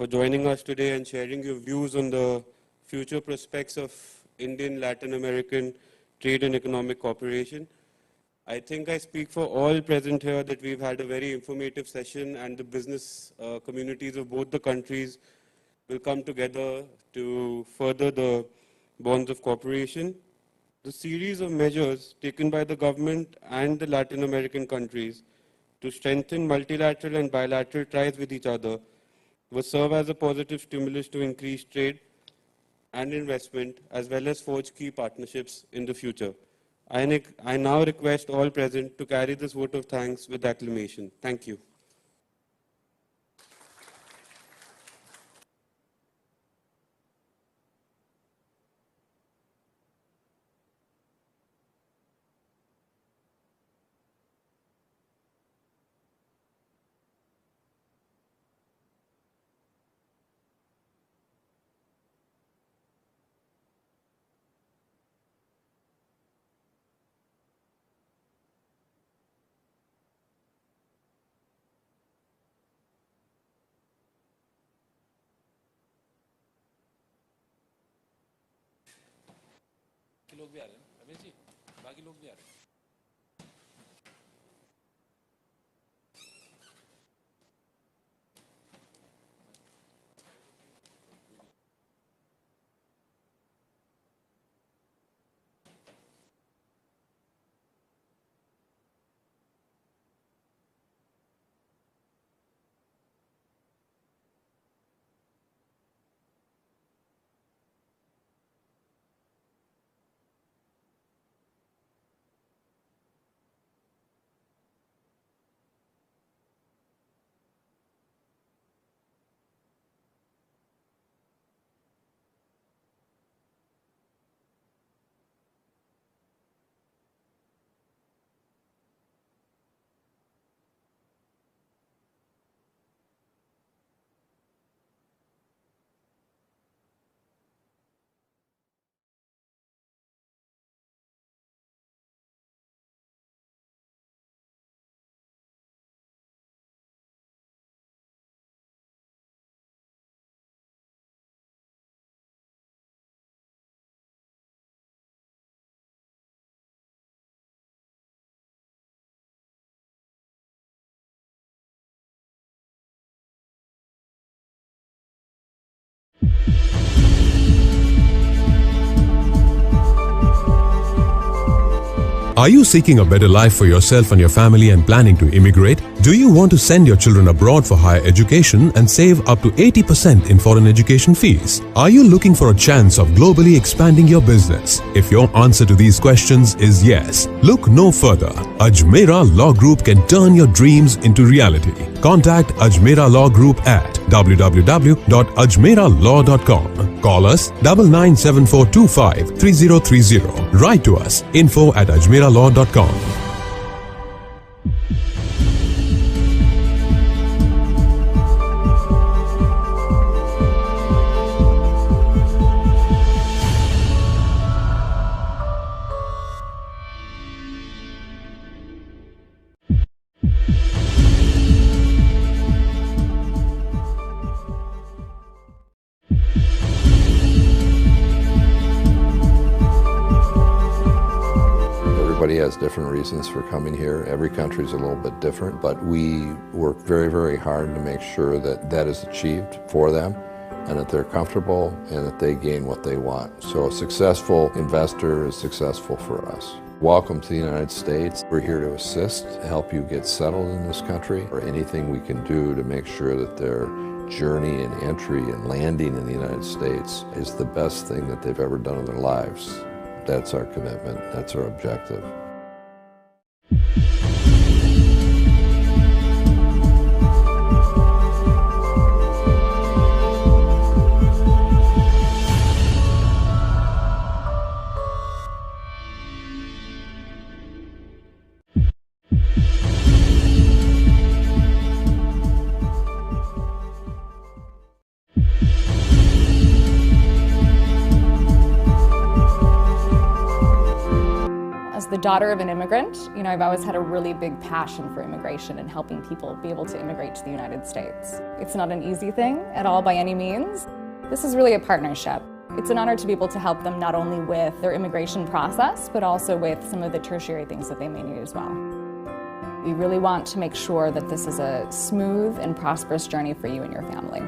Speaker 6: joining us today and sharing your views on the future prospects of Indian Latin American trade and economic cooperation. I think I speak for all present here that we've had a very informative session, and the business communities of both the countries will come together to further the bonds of cooperation. The series of measures taken by the government and the Latin American countries to strengthen multilateral and bilateral ties with each other will serve as a positive stimulus to increase trade and investment, as well as forge key partnerships in the future. I now request all present to carry this vote of thanks with acclamation. Thank you.
Speaker 7: लोग भी आ रहे हैं रमेश जी, बाकी लोग भी आ रहे हैं।
Speaker 1: Are you seeking a better life for yourself and your family and planning to immigrate? Do you want to send your children abroad for higher education and save up to 80% in foreign education fees? Are you looking for a chance of globally expanding your business? If your answer to these questions is yes, look no further. Ajmera Law Group can turn your dreams into reality. Contact Ajmera Law Group at www.ajmeralaw.com. Call us 997425 3030. Write to us info@ajmeralaw.com.
Speaker 2: Everybody has different reasons for coming here. Every country is a little bit different, but we work very, very hard to make sure that that is achieved for them and that they're comfortable and that they gain what they want. So a successful investor is successful for us. Welcome to the United States. We're here to assist, to help you get settled in this country, or anything we can do to make sure that their journey and entry and landing in the United States is the best thing that they've ever done in their lives. That's our commitment. That's our objective.
Speaker 3: daughter of an immigrant, I've always had a really big passion for immigration and helping people be able to immigrate to the United States. It's not an easy thing at all by any means. This is really a partnership. It's an honor to be able to help them not only with their immigration process, but also with some of the tertiary things that they may need as well. We really want to make sure that this is a smooth and prosperous journey for you and your family.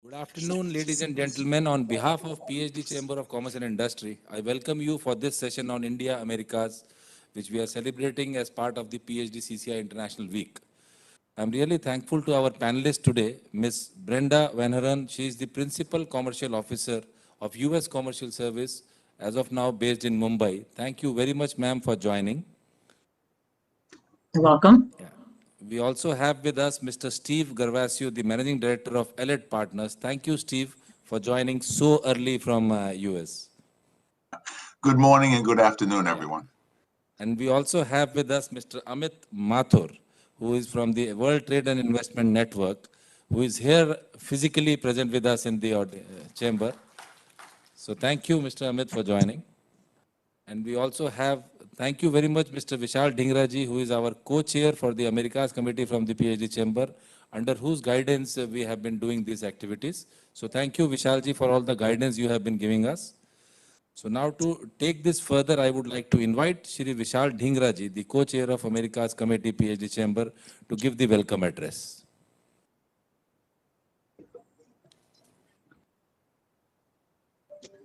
Speaker 7: Good afternoon, ladies and gentlemen. On behalf of PhD Chamber of Commerce and Industry, I welcome you for this session on India Americas, which we are celebrating as part of the PHDCCI International Week. I'm really thankful to our panelists today, Ms. Brenda Van Heren. She is the Principal Commercial Officer of US Commercial Service, as of now based in Mumbai. Thank you very much, ma'am, for joining.
Speaker 4: You're welcome.
Speaker 7: Yeah. We also have with us Mr. Steve Gervasio, the Managing Director of Elite Partners. Thank you, Steve, for joining so early from US.
Speaker 22: Good morning and good afternoon, everyone.
Speaker 7: And we also have with us Mr. Amit Mathur, who is from the World Trade and Investment Network, who is here physically present with us in the chamber. So thank you, Mr. Amit, for joining. And we also have, thank you very much, Mr. Vishal Dhingraji, who is our co-chair for the Americas Committee from the PhD Chamber, under whose guidance we have been doing these activities. So thank you, Vishalji, for all the guidance you have been giving us. So now to take this further, I would like to invite Shri Vishal Dhingraji, the co-chair of Americas Committee PhD Chamber, to give the welcome address.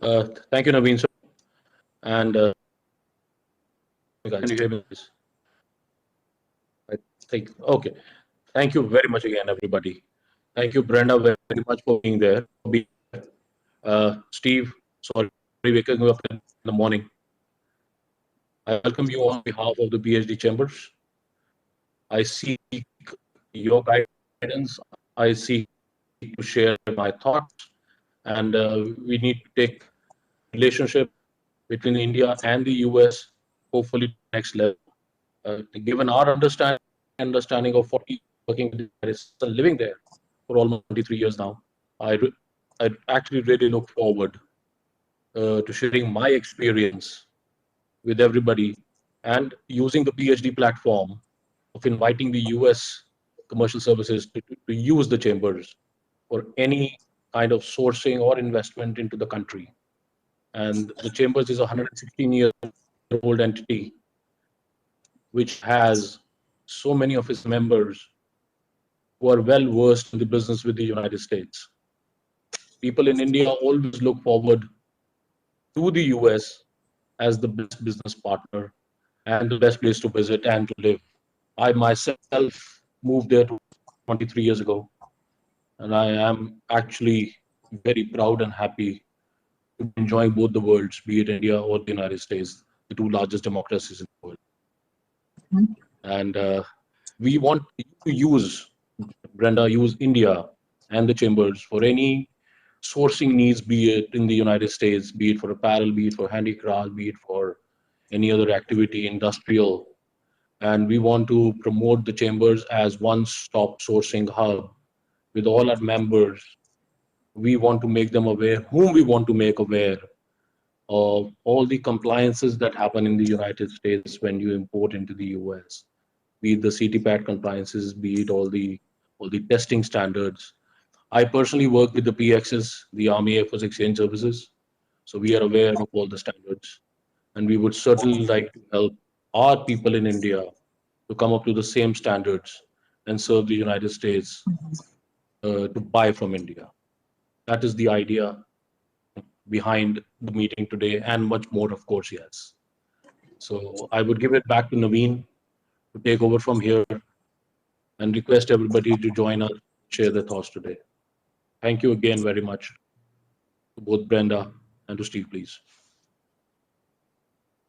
Speaker 23: Thank you, Naveen, sir. And can you hear me? I think, okay. Thank you very much again, everybody. Thank you, Brenda, very much for being there. Steve, sorry, waking up in the morning. I welcome you on behalf of the PhD Chambers. I seek your guidance. I seek to share my thoughts. And we need to take relationship between India and the US, hopefully to the next level. Given our understanding of what we working with the United States and living there for almost 23 years now, I actually really look forward to sharing my experience with everybody and using the PhD platform of inviting the US commercial services to use the chambers for any kind of sourcing or investment into the country. And the chambers is a 116-year-old entity which has so many of its members who are well versed in the business with the United States. People in India always look forward to the US as the best business partner and the best place to visit and to live. I myself moved there 23 years ago, and I am actually very proud and happy to be enjoying both the worlds, be it India or the United States, the two largest democracies in the world. And we want to use, Brenda, use India and the chambers for any sourcing needs, be it in the United States, be it for apparel, be it for handicraft, be it for any other activity, industrial. And we want to promote the chambers as one-stop sourcing hub with all our members. We want to make them aware, whom we want to make aware of all the compliances that happen in the United States when you import into the US, be it the CTPAT compliances, be it all the testing standards. I personally work with the PXs, the Army Air Force Exchange Services, so we are aware of all the standards, and we would certainly like to help our people in India to come up to the same standards and serve the United States to buy from India. That is the idea behind the meeting today, and much more, of course, yes. So I would give it back to Naveen to take over from here and request everybody to join us, share their thoughts today. Thank you again very much to both Brenda and to Steve, please.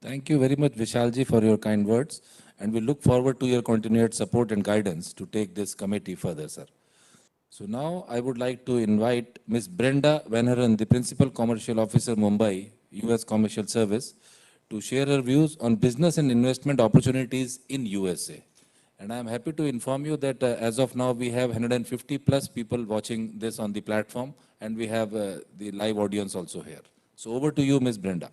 Speaker 7: Thank you very much, Vishalji, for your kind words. And we look forward to your continued support and guidance to take this committee further, sir. So now I would like to invite Ms. Brenda Van Heren, the Principal Commercial Officer, Mumbai, US Commercial Service, to share her views on business and investment opportunities in USA. And I'm happy to inform you that as of now, we have 150 plus people watching this on the platform, and we have the live audience also here. So over to you, Ms. Brenda.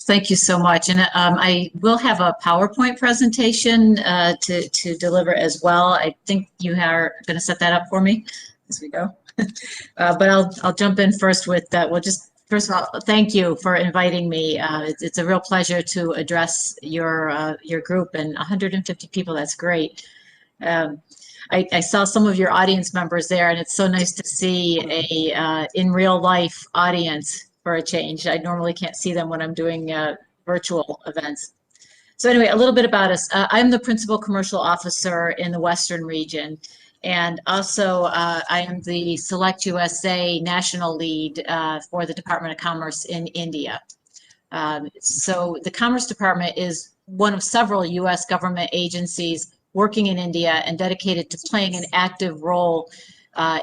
Speaker 4: Thank you so much. And I will have a PowerPoint presentation to deliver as well. I think you are going to set that up for me as we go. But I'll jump in first with that. First of all, thank you for inviting me. It's a real pleasure to address your group and 150 people. That's great. I saw some of your audience members there, and it's so nice to see a in real life audience for a change. I normally can't see them when I'm doing virtual events. So anyway, a little bit about us. I'm the principal commercial officer in the Western region. And also, I am the Select USA national lead for the Department of Commerce in India. So the Commerce Department is one of several U.S. government agencies working in India and dedicated to playing an active role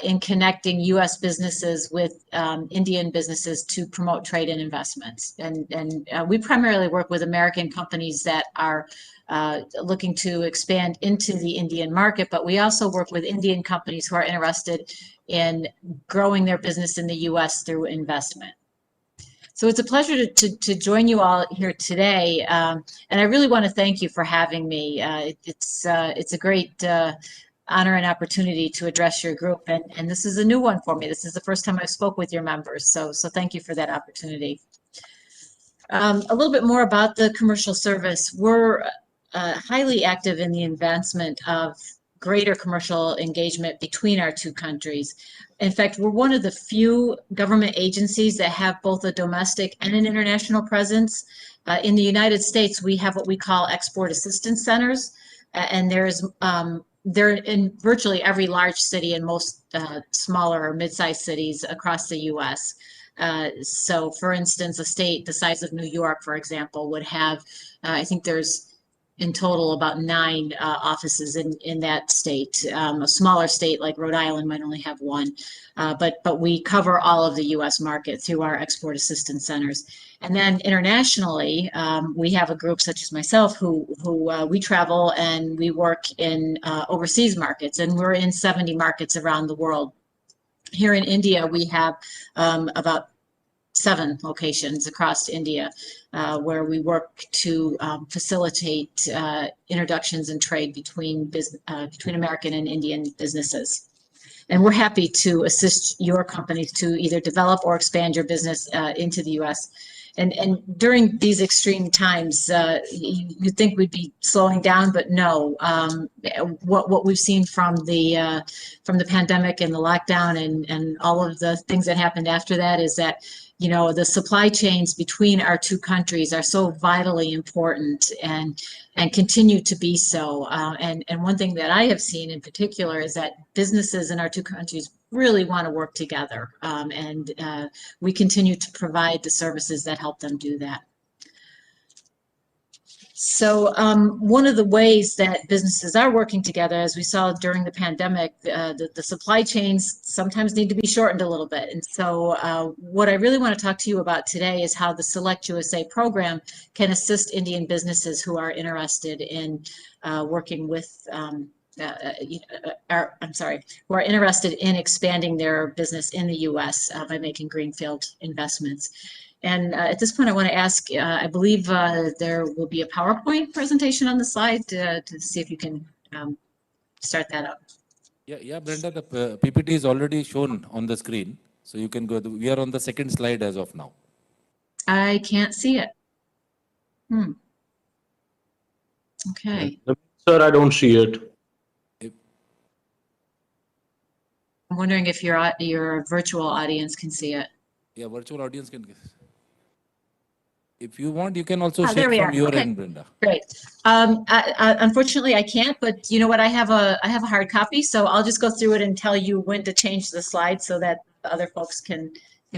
Speaker 4: in connecting U.S. businesses with Indian businesses to promote trade and investments. And we primarily work with American companies that are looking to expand into the Indian market, but we also work with Indian companies who are interested in growing their business in the U.S. through investment. So it's a pleasure to join you all here today, and I really want to thank you for having me. It's a great honor and opportunity to address your group, and this is a new one for me. This is the first time I've spoke with your members, so thank you for that opportunity. A little bit more about the commercial service. We're highly active in the advancement of greater commercial engagement between our two countries. In fact, we're one of the few government agencies that have both a domestic and an international presence. In the United States, we have what we call export assistance centers, and they're in virtually every large city and most smaller or mid-sized cities across the U.S. So, for instance, a state the size of New York, for example, would have, I think there's in total about 9 offices in that state. A smaller state like Rhode Island might only have 1, but we cover all of the U.S. market through our export assistance centers. And then internationally, we have a group such as myself who we travel and we work in overseas markets, and we're in 70 markets around the world. Here in India, we have about 7 locations across India where we work to facilitate introductions and trade between American and Indian businesses. And we're happy to assist your companies to either develop or expand your business into the U.S. And during these extreme times, you'd think we'd be slowing down, but no. What we've seen from the pandemic and the lockdown and all of the things that happened after that is that, you know, the supply chains between our two countries are so vitally important and continue to be so. And one thing that I have seen in particular is that businesses in our two countries really want to work together, and we continue to provide the services that help them do that. So one of the ways that businesses are working together, as we saw during the pandemic, the supply chains sometimes need to be shortened a little bit. And so what I really want to talk to you about today is how the Select USA program can assist Indian businesses who are interested in working with who are interested in expanding their business in the U.S. By making greenfield investments. And at this point, I want to ask, I believe there will be a PowerPoint presentation on the slide to see if you can start that up.
Speaker 7: Yeah, Brenda, the PPT is already shown on the screen. So you can go, we are on the second slide as of now.
Speaker 4: I can't see it. Okay.
Speaker 23: Sir, I don't see it.
Speaker 4: I'm wondering if your virtual audience can see it.
Speaker 7: Yeah, virtual audience can. If you want, you can also share from your end, Brenda.
Speaker 4: Great. Unfortunately, I can't. But you know what? I have a hard copy, so I'll just go through it and tell you when to change the slide so that the other folks can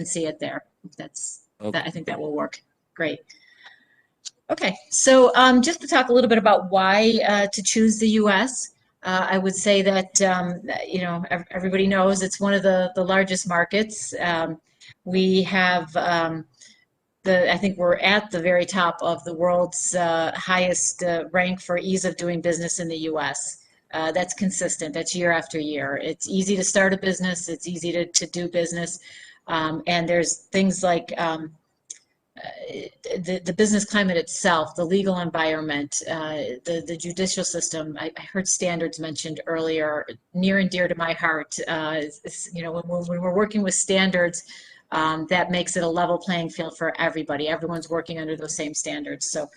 Speaker 4: see it there. I think that will work. Great. Okay. So just to talk a little bit about why to choose the U.S. I would say that you know, everybody knows it's one of the largest markets. We have. I think we're at the very top of the world's highest rank for ease of doing business in the U.S. That's consistent. That's year after year. It's easy to start a business. It's easy to do business. And there's things like the business climate itself, the legal environment, the judicial system. I heard standards mentioned earlier, near and dear to my heart. You know, when we're working with standards, that makes it a level playing field for everybody. Everyone's working under those same standards. So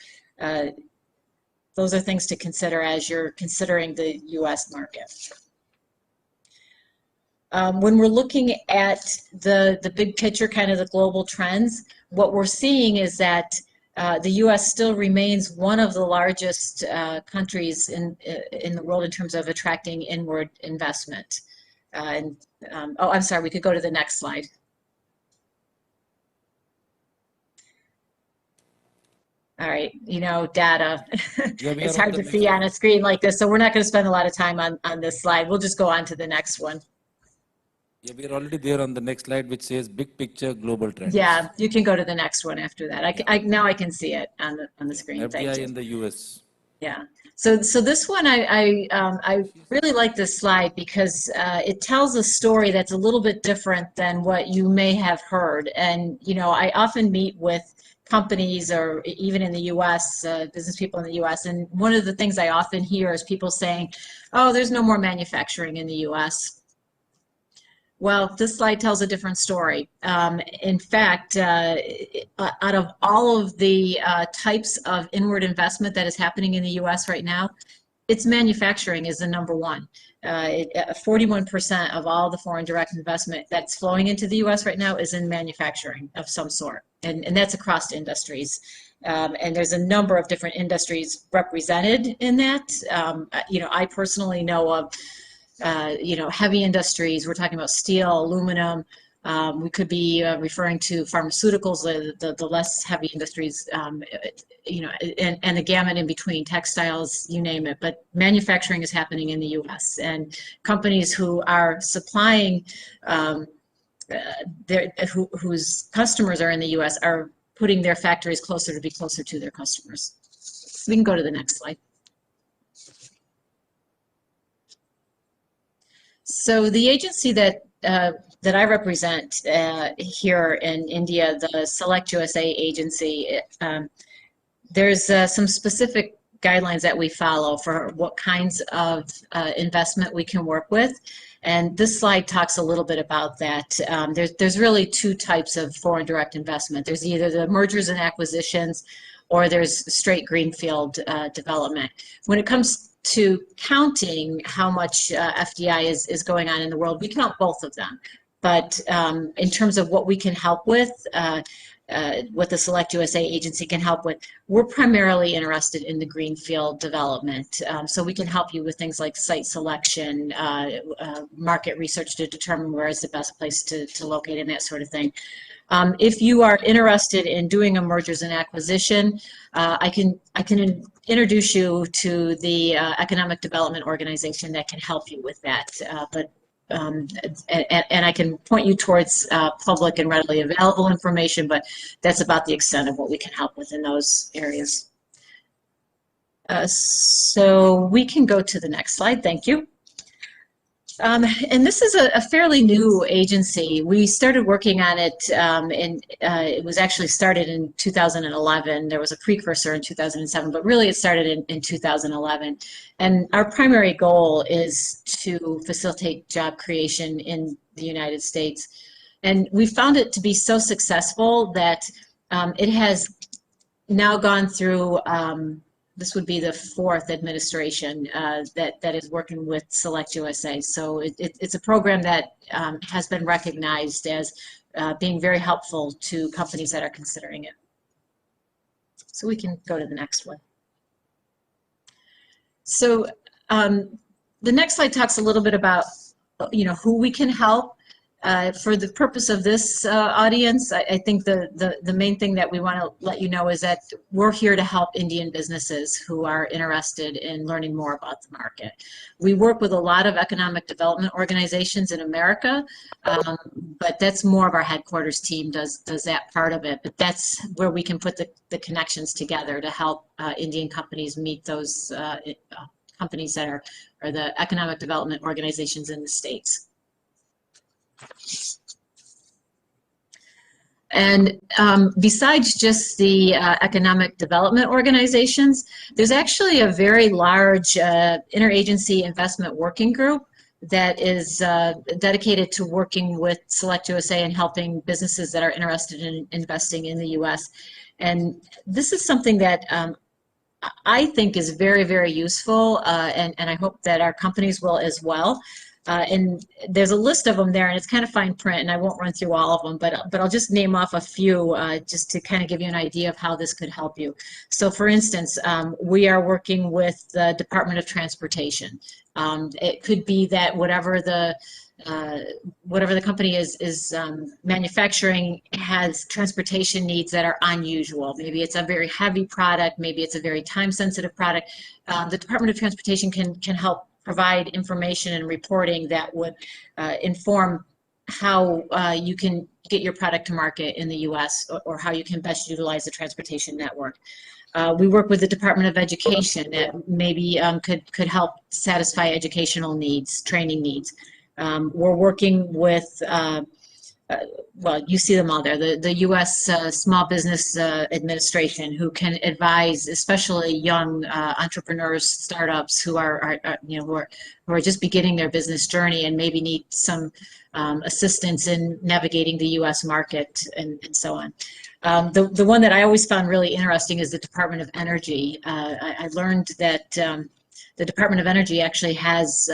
Speaker 4: those are things to consider as you're considering the U.S. market. When we're looking at the big picture, kind of the global trends, what we're seeing is that the U.S. still remains one of the largest countries in the world in terms of attracting inward investment. Oh, I'm sorry, we could go to the next slide. All right, you know, data. It's hard to see on a screen like this, so we're not going to spend a lot of time on this slide. We'll just go on to the next one.
Speaker 7: Yeah, we're already there on the next slide, which says big picture global trends.
Speaker 4: Yeah, you can go to the next one after that. Now I can see it on the screen. Thank
Speaker 7: FDI
Speaker 4: you.
Speaker 7: in the US.
Speaker 4: Yeah. So this one I really like this slide because it tells a story that's a little bit different than what you may have heard. And you know, I often meet with companies or even in the US, business people in the US, and one of the things I often hear is people saying, "Oh, there's no more manufacturing in the US." Well, this slide tells a different story. In fact, out of all of the types of inward investment that is happening in the U.S. right now, its manufacturing is the number one. 41% of all the foreign direct investment that's flowing into the U.S. right now is in manufacturing of some sort, and that's across industries. And there's a number of different industries represented in that. You know, I personally know of you know, heavy industries. We're talking about steel, aluminum. We could be referring to pharmaceuticals, the less heavy industries, you know, and the gamut in between, textiles, you name it. But manufacturing is happening in the U.S. and companies who are supplying, whose customers are in the U.S. are putting their factories closer to be closer to their customers. We can go to the next slide. So the agency that I represent here in India, the Select USA agency, there's some specific guidelines that we follow for what kinds of investment we can work with. And this slide talks a little bit about that. There's really two types of foreign direct investment. There's either the mergers and acquisitions or there's straight greenfield development. When it comes to counting how much FDI is going on in the world, we count both of them. But in terms of what we can help with, what the Select USA agency can help with, we're primarily interested in the greenfield development. So we can help you with things like site selection, market research to determine where is the best place to locate and that sort of thing. If you are interested in doing a mergers and acquisition, I can introduce you to the economic development organization that can help you with that. And I can point you towards public and readily available information, but that's about the extent of what we can help with in those areas. So we can go to the next slide. Thank you. And this is a fairly new agency. We started working on it, it was actually started in 2011. There was a precursor in 2007, but really it started in 2011. And our primary goal is to facilitate job creation in the United States. And we found it to be so successful that it has now gone through this would be the fourth administration that is working with Select USA. So it's a program that has been recognized as being very helpful to companies that are considering it. So we can go to the next one. So the next slide talks a little bit about who we can help. For the purpose of this audience, I think the main thing that we want to let you know is that we're here to help Indian businesses who are interested in learning more about the market. We work with a lot of economic development organizations in America, but that's more of our headquarters team does that part of it. But that's where we can put the connections together to help Indian companies meet those companies that are the economic development organizations in the States. And besides just the economic development organizations, there's actually a very large interagency investment working group that is dedicated to working with Select USA and helping businesses that are interested in investing in the U.S. And this is something that I think is very, very useful, and I hope that our companies will as well. And there's a list of them there, and it's kind of fine print, and I won't run through all of them, but I'll just name off a few just to kind of give you an idea of how this could help you. So for instance, we are working with the Department of Transportation. It could be that whatever the company is manufacturing has transportation needs that are unusual. Maybe it's a very heavy product, maybe it's a very time-sensitive product. The Department of Transportation can help provide information and reporting that would inform how you can get your product to market in the U.S. or how you can best utilize the transportation network. We work with the Department of Education that maybe could help satisfy educational needs, training needs. We're working with, well, you see them all there, the U.S. Small Business Administration, who can advise especially young entrepreneurs, startups who are just beginning their business journey and maybe need some assistance in navigating the U.S. market and so on. The one that I always found really interesting is the Department of Energy. I learned that the Department of Energy actually has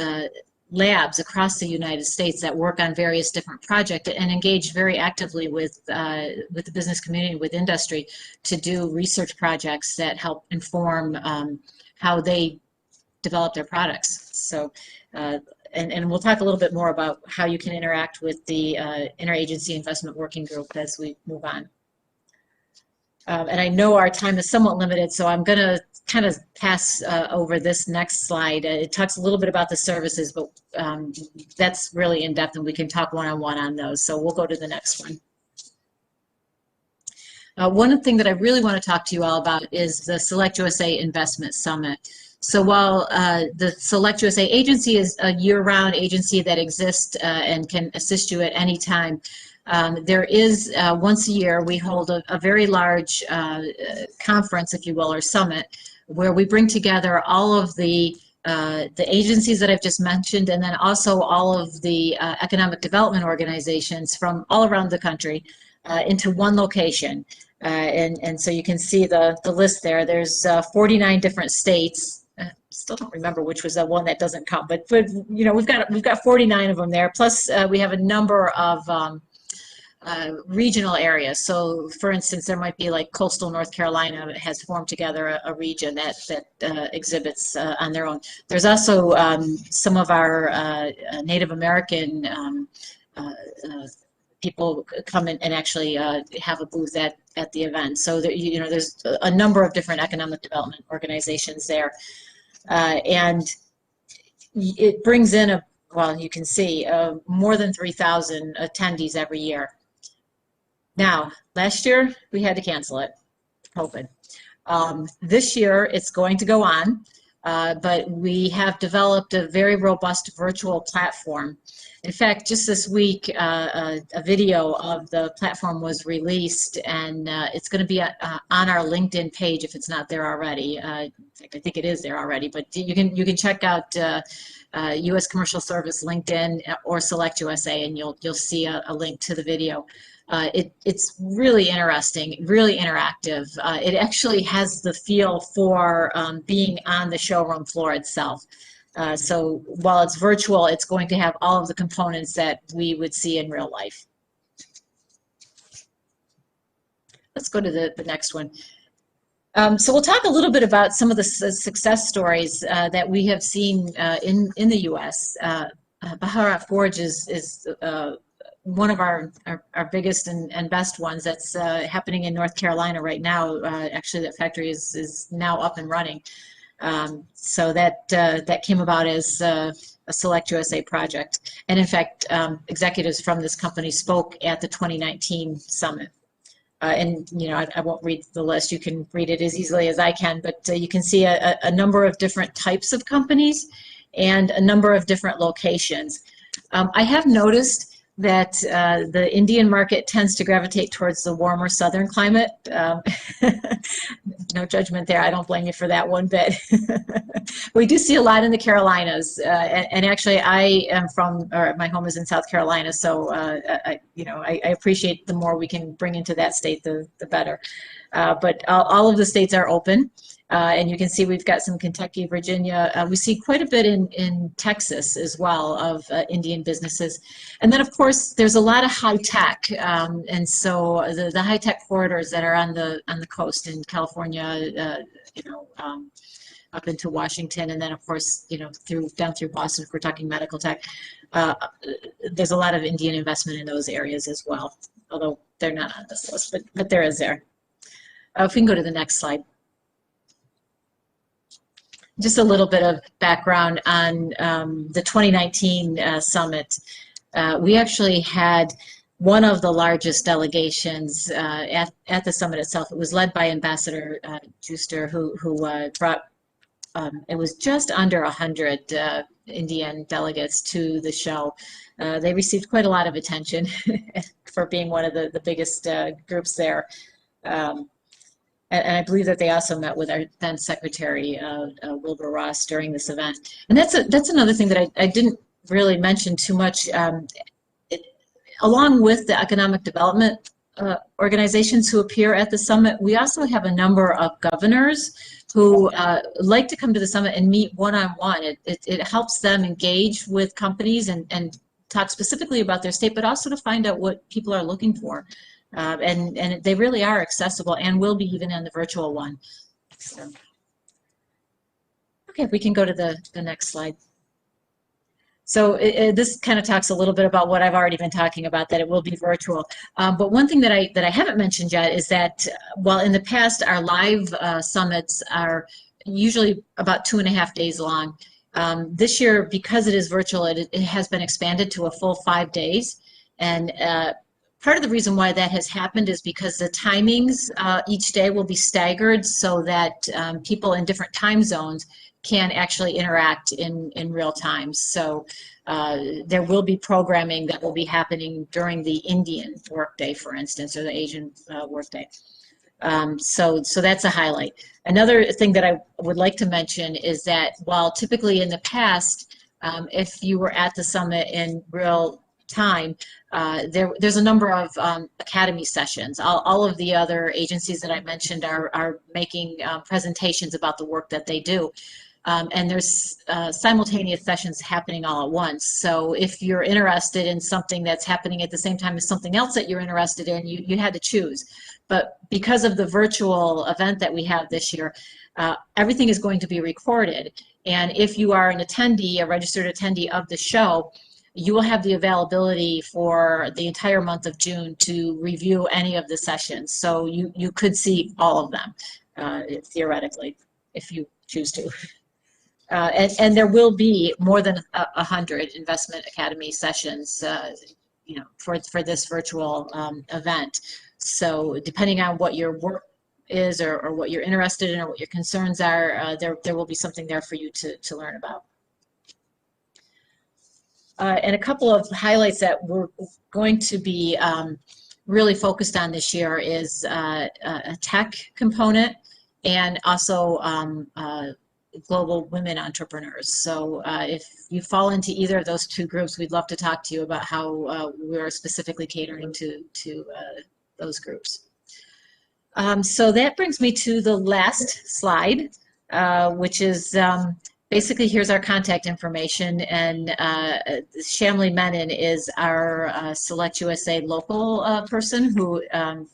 Speaker 4: labs across the United States that work on various different projects and engage very actively with the business community, with industry, to do research projects that help inform how they develop their products. So, and we'll talk a little bit more about how you can interact with the Interagency Investment Working Group as we move on. And I know our time is somewhat limited, so I'm going to kind of pass over this next slide. It talks a little bit about the services, but that's really in depth, and we can talk one-on-one on those. So we'll go to the next one. One thing that I really want to talk to you all about is the Select USA Investment Summit. So while the Select USA agency is a year-round agency that exists and can assist you at any time, there is once a year we hold a very large conference, if you will, or summit, where we bring together all of the agencies that I've just mentioned, and then also all of the economic development organizations from all around the country into one location. And so you can see the list there. There's 49 different states. Still don't remember which was the one that doesn't count, but you know, we've got 49 of them there. Plus we have a number of regional areas. So for instance, there might be like coastal North Carolina has formed together a region that exhibits on their own. There's also some of our Native American people come in and actually have a booth at the event. So there, you know, there's a number of different economic development organizations there. And it brings in, well, you can see more than 3,000 attendees every year. Now, last year we had to cancel it, COVID. This year it's going to go on, but we have developed a very robust virtual platform. In fact, just this week, a video of the platform was released, and it's going to be on our LinkedIn page if it's not there already. In fact, I think it is there already, but you can check out U.S. Commercial Service LinkedIn or Select USA, and you'll see a link to the video. It's really interesting, really interactive. It actually has the feel for being on the showroom floor itself. So while it's virtual, it's going to have all of the components that we would see in real life. Let's go to the next one. So we'll talk a little bit about some of the success stories that we have seen in the U.S. Bharat Forge is one of our biggest and best ones that's happening in North Carolina right now. Actually, that factory is now up and running. So that came about as a Select USA project. And in fact, executives from this company spoke at the 2019 summit. And you know, I won't read the list. You can read it as easily as I can, but you can see a number of different types of companies and a number of different locations. I have noticed that the Indian market tends to gravitate towards the warmer southern climate. No judgment there. I don't blame you for that one bit. We do see a lot in the Carolinas, and actually I am my home is in South Carolina, so I appreciate the more we can bring into that state, the better. But all of the states are open. And you can see we've got some Kentucky, Virginia. We see quite a bit in Texas as well of Indian businesses. And then, of course, there's a lot of high tech. And so the high tech corridors that are on the coast in California, up into Washington, and then, of course, down through Boston, if we're talking medical tech, there's a lot of Indian investment in those areas as well, although they're not on this list, but there is there. If we can go to the next slide. Just a little bit of background on the 2019 summit. We actually had one of the largest delegations at the summit itself. It was led by Ambassador Juster, who brought, it was just under 100 Indian delegates to the show. They received quite a lot of attention for being one of the biggest groups there. And I believe that they also met with our then Secretary, Wilbur Ross, during this event. And that's another thing that I didn't really mention too much. Along with the economic development organizations who appear at the summit, we also have a number of governors who like to come to the summit and meet one-on-one. It helps them engage with companies and talk specifically about their state, but also to find out what people are looking for. And they really are accessible and will be even in the virtual one. So, okay, we can go to the next slide. So this kind of talks a little bit about what I've already been talking about, that it will be virtual. But one thing that I haven't mentioned yet is that while in the past our live summits are usually about 2.5 days long, this year, because it is virtual, it has been expanded to a full 5 days. And part of the reason why that has happened is because the timings each day will be staggered so that people in different time zones can actually interact in real time. So there will be programming that will be happening during the Indian workday, for instance, or the Asian workday. So that's a highlight. Another thing that I would like to mention is that while typically in the past, if you were at the summit in real time, there's a number of academy sessions. All of the other agencies that I mentioned are making presentations about the work that they do. And there's simultaneous sessions happening all at once. So if you're interested in something that's happening at the same time as something else that you're interested in, you had to choose. But because of the virtual event that we have this year, everything is going to be recorded. And if you are an attendee, a registered attendee of the show, you will have the availability for the entire month of June to review any of the sessions. So you could see all of them, theoretically, if you choose to. And there will be more than 100 Investment Academy sessions, for this virtual event. So depending on what your work is or what you're interested in or what your concerns are, there will be something there for you to learn about. And a couple of highlights that we're going to be really focused on this year is a tech component and also global women entrepreneurs. So if you fall into either of those two groups, we'd love to talk to you about how we're specifically catering to those groups. So that brings me to the last slide, which is basically here's our contact information, and Shamli Menon is our Select USA local person who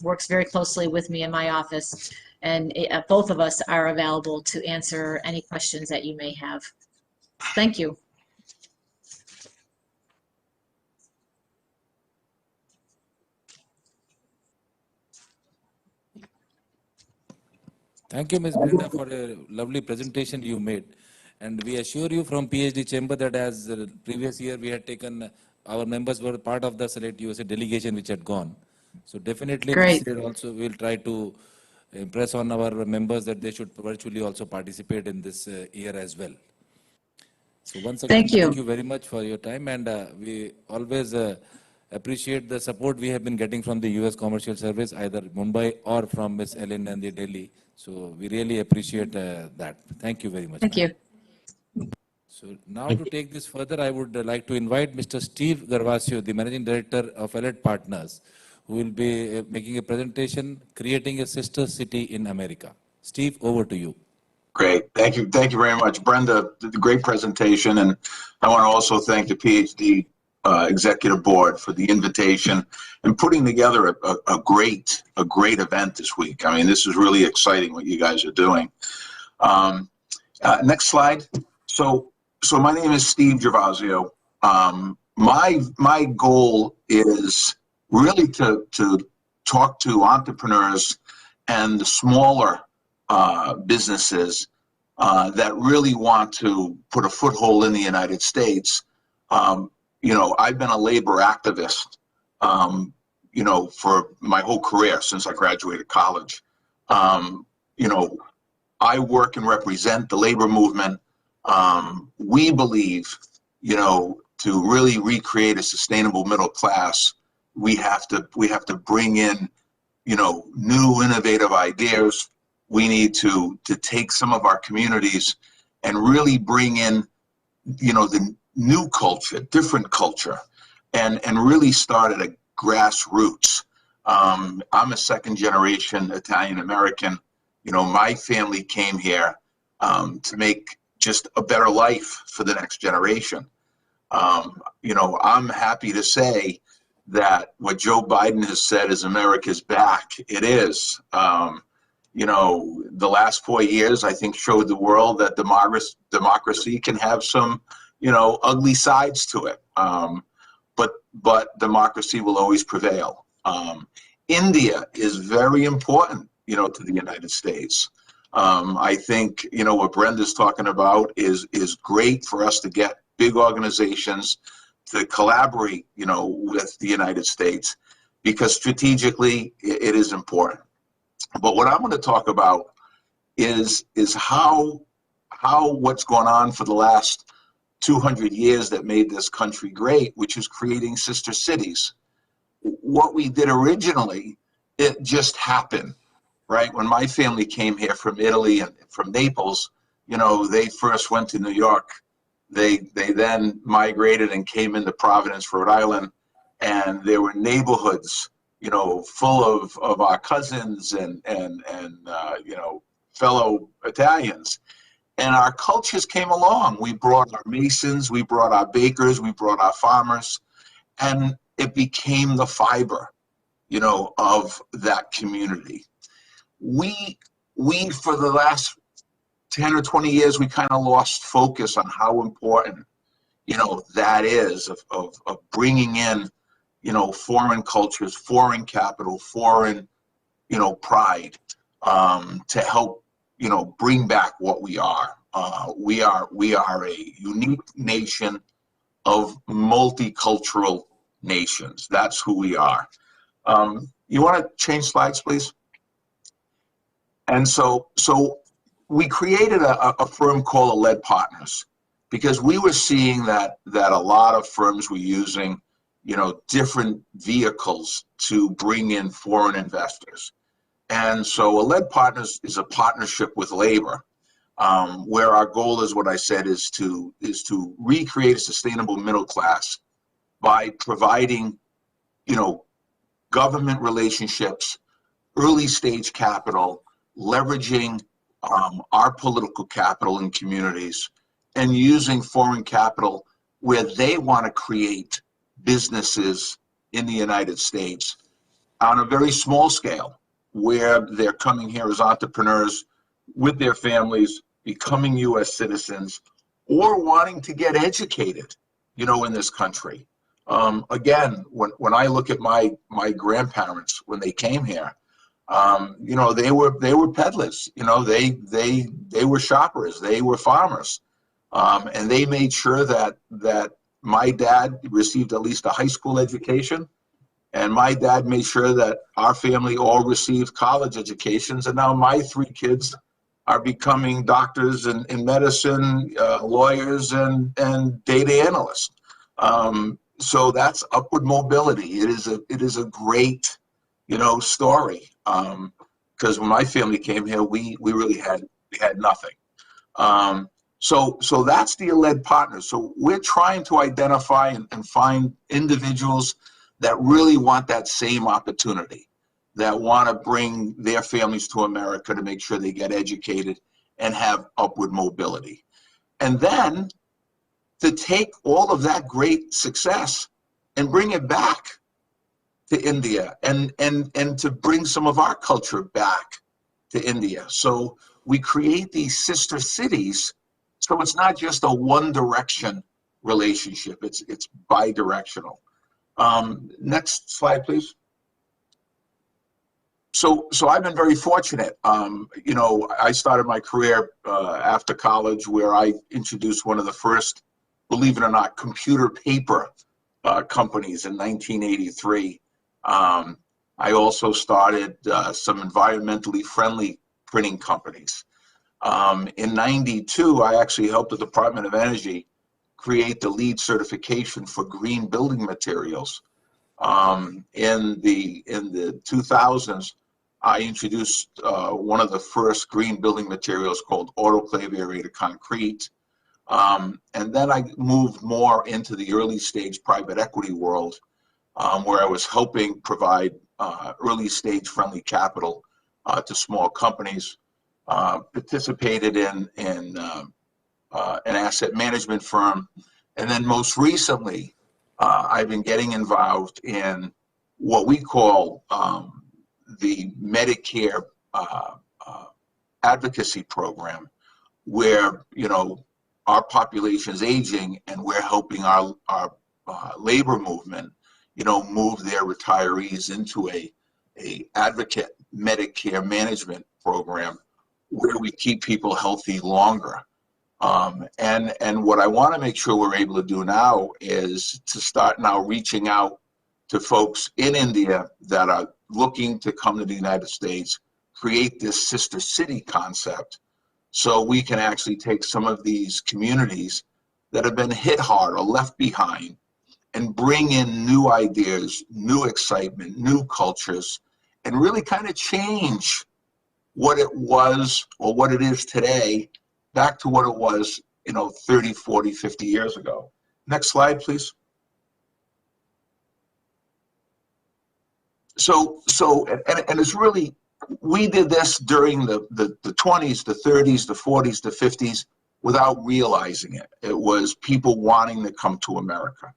Speaker 4: works very closely with me in my office, and both of us are available to answer any questions that you may have. Thank you.
Speaker 7: Thank you, Ms. Brenda, for a lovely presentation you made. And we assure you from PhD Chamber that as previous year we had taken, our members were part of the Select USA delegation which had gone. So definitely this year also we'll try to impress on our members that they should virtually also participate in this year as well. So once again, thank you very much for your time, and we always appreciate the support we have been getting from the US Commercial Service, either Mumbai or from Ms. Ellen and the Delhi. So we really appreciate that. Thank you very much.
Speaker 4: Thank you.
Speaker 7: So now to take this further, I would like to invite Mr. Steve Garvasio, the Managing Director of Elliott Partners, who will be making a presentation, Creating a Sister City in America. Steve, over to you.
Speaker 22: Great. Thank you very much. Brenda, great presentation. And I want to also thank the PhD Executive Board for the invitation and putting together a great event this week. I mean, this is really exciting what you guys are doing. Next slide. So my name is Steve Gervasio. My goal is really to talk to entrepreneurs and the smaller businesses that really want to put a foothold in the United States. You know, I've been a labor activist, you know, for my whole career since I graduated college. You know, I work and represent the labor movement. We believe, you know, to really recreate a sustainable middle class, we have to bring in, you know, new innovative ideas. We need to take some of our communities and really bring in, you know, the new culture, different culture, and really start at a grassroots. I'm a second generation Italian American. You know, my family came here to make just a better life for the next generation. You know, I'm happy to say that what Joe Biden has said is America's back. It is. You know, the last 4 years, I think, showed the world that democracy can have some, you know, ugly sides to it. But democracy will always prevail. India is very important, you know, to the United States. I think, you know, what Brenda's talking about is great for us to get big organizations to collaborate, you know, with the United States, because strategically it is important. But what I'm going to talk about is how what's gone on for the last 200 years that made this country great, which is creating sister cities. What we did originally, it just happened, right? When my family came here from Italy and from Naples, you know, they first went to New York. They then migrated and came into Providence, Rhode Island, and there were neighborhoods, you know, full of our cousins and you know, fellow Italians. And our cultures came along. We brought our masons, we brought our bakers, we brought our farmers, and it became the fiber, you know, of that community. We for the last 10 or 20 years, we kind of lost focus on how important, you know, that is of bringing in, you know, foreign cultures, foreign capital, foreign, you know, pride, to help, you know, bring back what we are. We are a unique nation of multicultural nations. That's who we are. You want to change slides, please? And so we created a firm called Aled Partners, because we were seeing that a lot of firms were using, you know, different vehicles to bring in foreign investors. And so Aled Partners is a partnership with labor, where our goal is, what I said, is to recreate a sustainable middle class by providing, you know, government relationships, early stage capital, leveraging our political capital in communities, and using foreign capital where they want to create businesses in the United States on a very small scale, where they're coming here as entrepreneurs with their families, becoming U.S. citizens, or wanting to get educated, you know, in this country. Again, when I look at my grandparents when they came here, you know, they were peddlers. You know, they were shoppers. They were farmers, and they made sure that my dad received at least a high school education, and my dad made sure that our family all received college educations. And now my 3 kids are becoming doctors in medicine, lawyers, and data analysts. So that's upward mobility. It is a great, you know, story. Because when my family came here, we really had nothing. So that's the Aled Partners. So we're trying to identify and find individuals that really want that same opportunity, that want to bring their families to America to make sure they get educated and have upward mobility. And then to take all of that great success and bring it back to India and to bring some of our culture back to India. So we create these sister cities. So it's not just a one direction relationship, it's bi-directional. Next slide, please. So I've been very fortunate. You know, I started my career after college where I introduced one of the first, believe it or not, computer paper companies in 1983. I also started some environmentally friendly printing companies. In 92, I actually helped the Department of Energy create the LEED certification for green building materials. In the 2000s, I introduced one of the first green building materials called autoclave aerated concrete. And then I moved more into the early stage private equity world, where I was helping provide early stage friendly capital to small companies, participated in an asset management firm. And then most recently, I've been getting involved in what we call the Medicare advocacy program, where, you know, our population is aging and we're helping our labor movement, you know, move their retirees into a advocate Medicare management program where we keep people healthy longer. And what I want to make sure we're able to do now is to start now reaching out to folks in India that are looking to come to the United States, create this sister city concept, so we can actually take some of these communities that have been hit hard or left behind and bring in new ideas, new excitement, new cultures, and really kind of change what it was or what it is today back to what it was, you know, 30, 40, 50 years ago. Next slide, please. So it's really, we did this during the 20s, the 30s, the 40s, the 50s without realizing it. It was people wanting to come to America.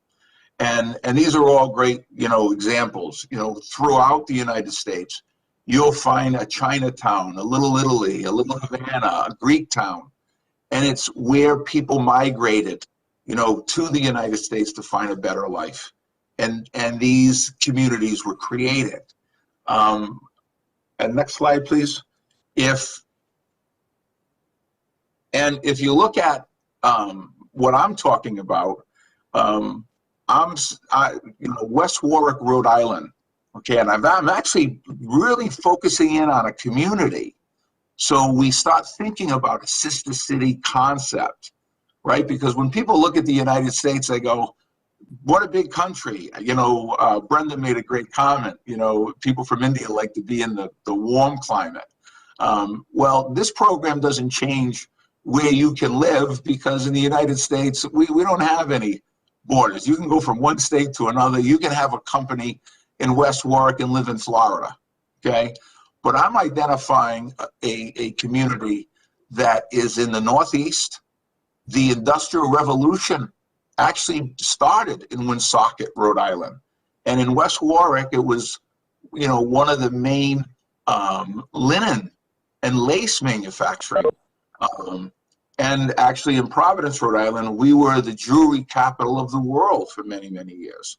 Speaker 22: And these are all great, you know, examples. You know, throughout the United States, you'll find a Chinatown, a Little Italy, a Little Havana, a Greek town. And it's where people migrated, you know, to the United States to find a better life. And these communities were created. And next slide, please. If you look at what I'm talking about, West Warwick, Rhode Island. Okay, and I'm actually really focusing in on a community. So we start thinking about a sister city concept, right? Because when people look at the United States, they go, what a big country. You know, Brenda made a great comment, you know, people from India like to be in the warm climate. Well, this program doesn't change where you can live, because in the United States, we don't have any borders. You can go from one state to another. You can have a company in West Warwick and live in Florida, okay? But I'm identifying a community that is in the Northeast. The Industrial Revolution actually started in Woonsocket, Rhode Island. And in West Warwick, it was, you know, one of the main linen and lace manufacturing. And actually in Providence, Rhode Island, we were the jewelry capital of the world for many, many years.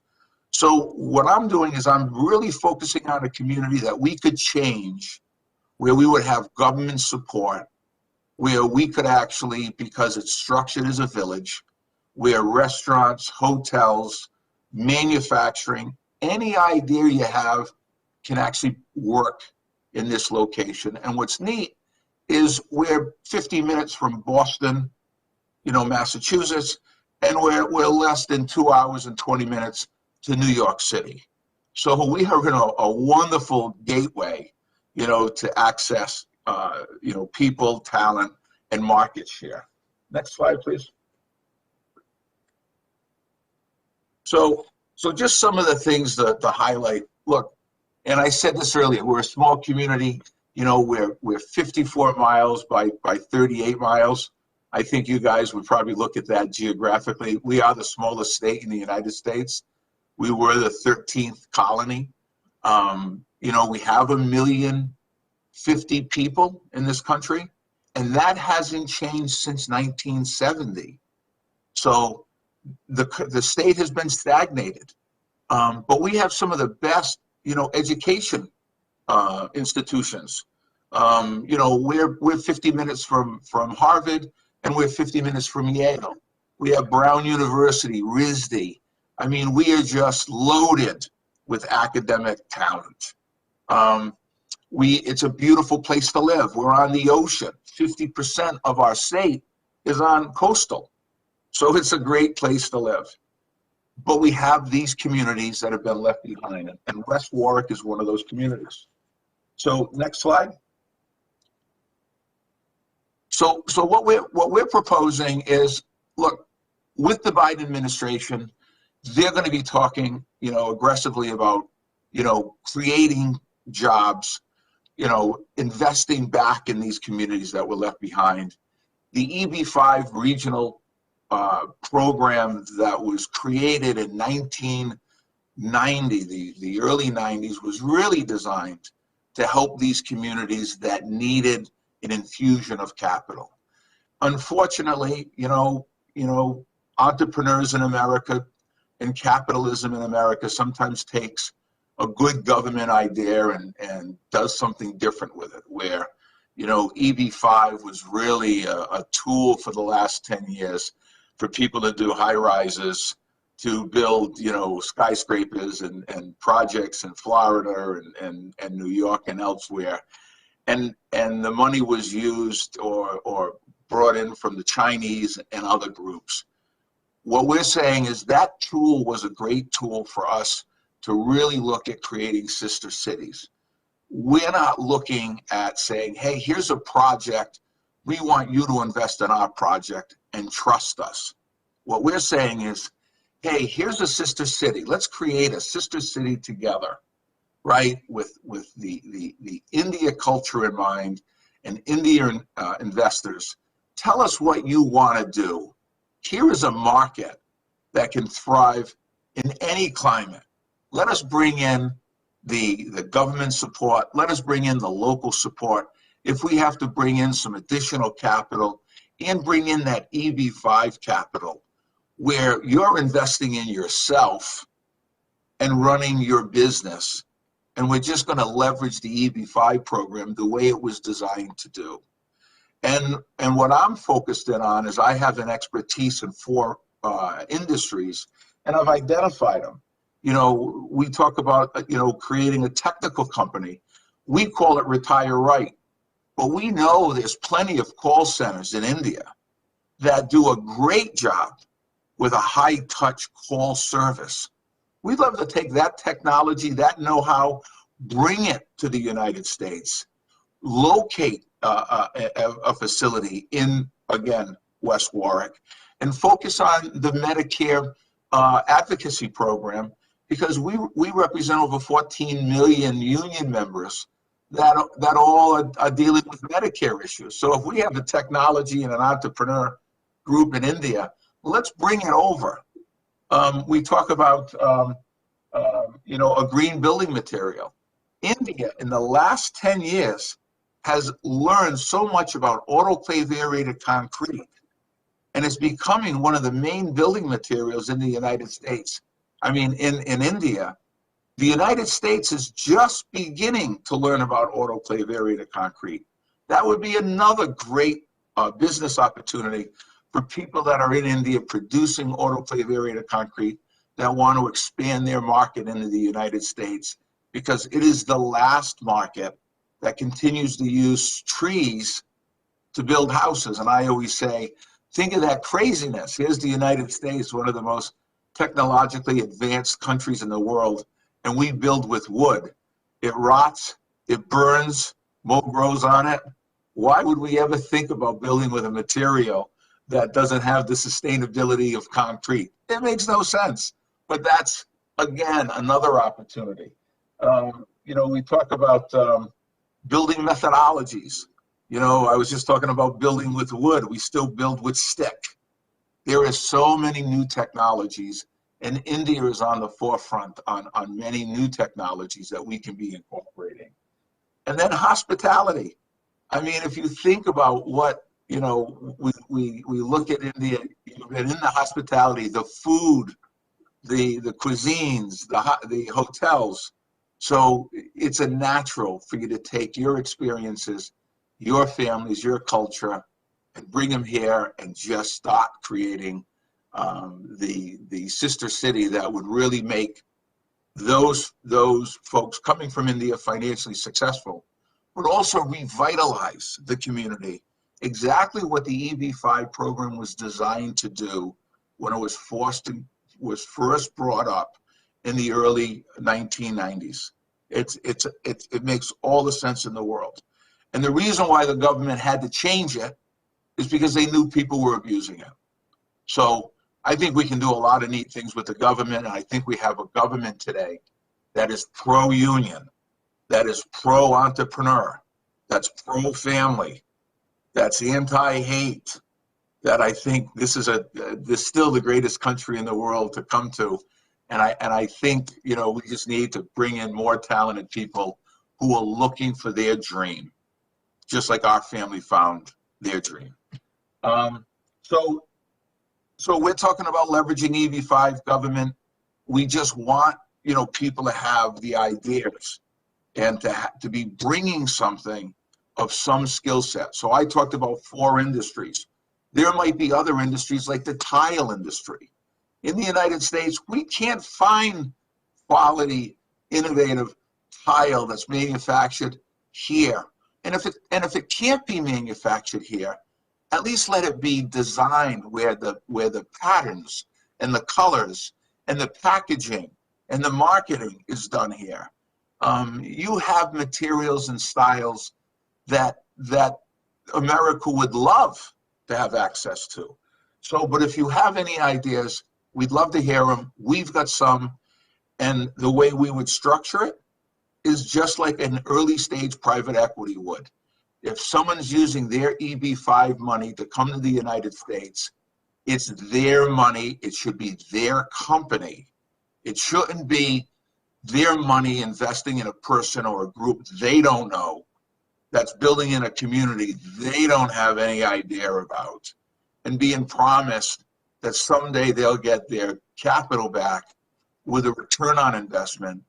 Speaker 22: So what I'm doing is I'm really focusing on a community that we could change, where we would have government support, where we could actually, because it's structured as a village, where restaurants, hotels, manufacturing, any idea you have can actually work in this location. And what's neat is we're 50 minutes from Boston, you know, Massachusetts, and we're less than 2 hours and 20 minutes to New York City. So we have a wonderful gateway, you know, to access, you know, people, talent, and market share. Next slide, please. So just some of the things to highlight. Look, and I said this earlier, we're a small community. You know, we're 54 miles by 38 miles. I think you guys would probably look at that geographically. We are the smallest state in the United States. We were the 13th colony. You know, we have 1,050,000 people in this country, and that hasn't changed since 1970. So the state has been stagnated. But we have some of the best, you know, education institutions. You know, we're 50 minutes from Harvard, and we're 50 minutes from Yale. We have Brown University, RISD. I mean, we are just loaded with academic talent. It's a beautiful place to live. We're on the ocean. 50% of our state is on coastal. So it's a great place to live. But we have these communities that have been left behind, and West Warwick is one of those communities. So next slide. So what we're proposing is, look, with the Biden administration, they're going to be talking, you know, aggressively about, you know, creating jobs, you know, investing back in these communities that were left behind. The EB5 regional program that was created in 1990, the early 90s, was really designed to help these communities that needed an infusion of capital. Unfortunately, you know, entrepreneurs in America and capitalism in America sometimes takes a good government idea and does something different with it, where, you know, EB5 was really a tool for the last 10 years for people to do high rises, to build, you know, skyscrapers and projects in Florida and New York and elsewhere. And the money was used or brought in from the Chinese and other groups. What we're saying is that tool was a great tool for us to really look at creating sister cities. We're not looking at saying, hey, here's a project. We want you to invest in our project and trust us. What we're saying is, hey, here's a sister city. Let's create a sister city together, right? With the India culture in mind and Indian investors. Tell us what you want to do. Here is a market that can thrive in any climate. Let us bring in the government support. Let us bring in the local support. If we have to bring in some additional capital and bring in that EB5 capital, where you're investing in yourself and running your business, and we're just going to leverage the EB5 program the way it was designed to do. And what I'm focused in on is I have an expertise in 4 industries, and I've identified them. You know, we talk about, you know, creating a technical company. We call it Retire Right. But we know there's plenty of call centers in India that do a great job with a high-touch call service. We'd love to take that technology, that know-how, bring it to the United States, locate a facility in, again, West Warwick, and focus on the Medicare advocacy program, because we represent over 14 million union members that all are dealing with Medicare issues. So if we have the technology and an entrepreneur group in India, let's bring it over. We talk about, you know, a green building material. India, in the last 10 years, has learned so much about autoclave aerated concrete, and it's becoming one of the main building materials in the United States. I mean, in India, the United States is just beginning to learn about autoclave aerated concrete. That would be another great business opportunity for people that are in India producing autoclave aerated concrete that want to expand their market into the United States, because it is the last market that continues to use trees to build houses. And I always say, think of that craziness. Here's the United States, one of the most technologically advanced countries in the world, and we build with wood. It rots, it burns, mold grows on it. Why would we ever think about building with a material that doesn't have the sustainability of concrete? It makes no sense. But that's, again, another opportunity. You know, we talk about building methodologies. You know, I was just talking about building with wood. We still build with stick. There is so many new technologies, and India is on the forefront on many new technologies that we can be incorporating. And then hospitality. I mean, if you think about what, you know, we look at India, and in the hospitality, the food, the cuisines, the hotels. So it's a natural for you to take your experiences, your families, your culture, and bring them here and just start creating the sister city that would really make those folks coming from India financially successful, but also revitalize the community. Exactly what the EB-5 program was designed to do when it was first brought up in the early 1990s. It makes all the sense in the world. And the reason why the government had to change it is because they knew people were abusing it. So I think we can do a lot of neat things with the government, and I think we have a government today that is pro-union, that is pro-entrepreneur, that's pro-family, that's anti-hate, that I think this is still the greatest country in the world to come to. And I think, you know, we just need to bring in more talented people who are looking for their dream, just like our family found their dream. So we're talking about leveraging EB-5 government. We just want, you know, people to have the ideas and to be bringing something of some skill set. So I talked about 4 industries. There might be other industries like the tile industry. In the United States, we can't find quality, innovative tile that's manufactured here. And if it can't be manufactured here, at least let it be designed where the patterns and the colors and the packaging and the marketing is done here. You have materials and styles that America would love to have access to. So, but if you have any ideas, we'd love to hear them. We've got some, and the way we would structure it is just like an early stage private equity would. If someone's using their EB-5 money to come to the United States, it's their money. It should be their company. It shouldn't be their money investing in a person or a group they don't know, that's building in a community they don't have any idea about, and being promised that someday they'll get their capital back with a return on investment.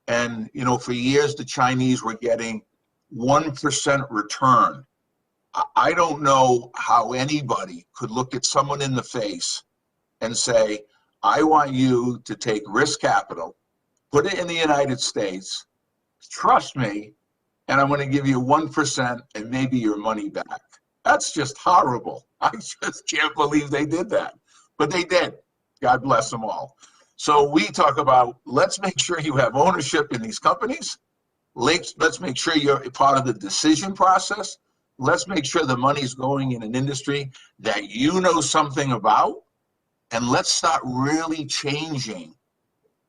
Speaker 22: And, you know, for years, the Chinese were getting 1% return. I don't know how anybody could look at someone in the face and say, I want you to take risk capital, put it in the United States, trust me, and I'm going to give you 1% and maybe your money back. That's just horrible. I just can't believe they did that. But they did. God bless them all. So we talk about, let's make sure you have ownership in these companies. Let's make sure you're part of the decision process. Let's make sure the money's going in an industry that you know something about. And let's start really changing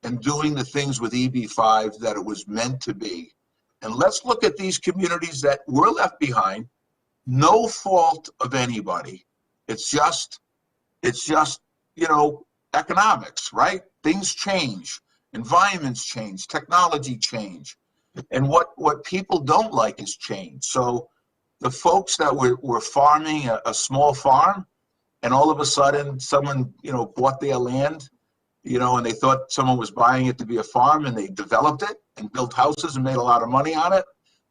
Speaker 22: and doing the things with EB-5 that it was meant to be. And let's look at these communities that were left behind, no fault of anybody. It's just, you know, economics, right? Things change, environments change, technology change. And what people don't like is change. So the folks that were farming a small farm, and all of a sudden someone, you know, bought their land, you know, and they thought someone was buying it to be a farm, and they developed it and built houses and made a lot of money on it.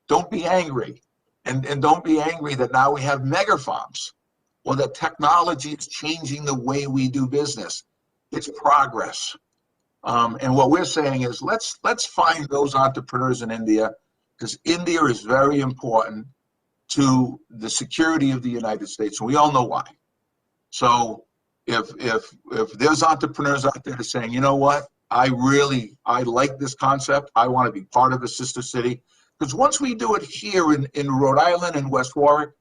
Speaker 22: Don't be angry. And don't be angry that now we have mega farms, or that technology is changing the way we do business. It's progress. And what we're saying is let's find those entrepreneurs in India, because India is very important to the security of the United States, and we all know why. So if there's entrepreneurs out there saying, you know what, I like this concept, I want to be part of a sister city, because once we do it here in Rhode Island and West Warwick,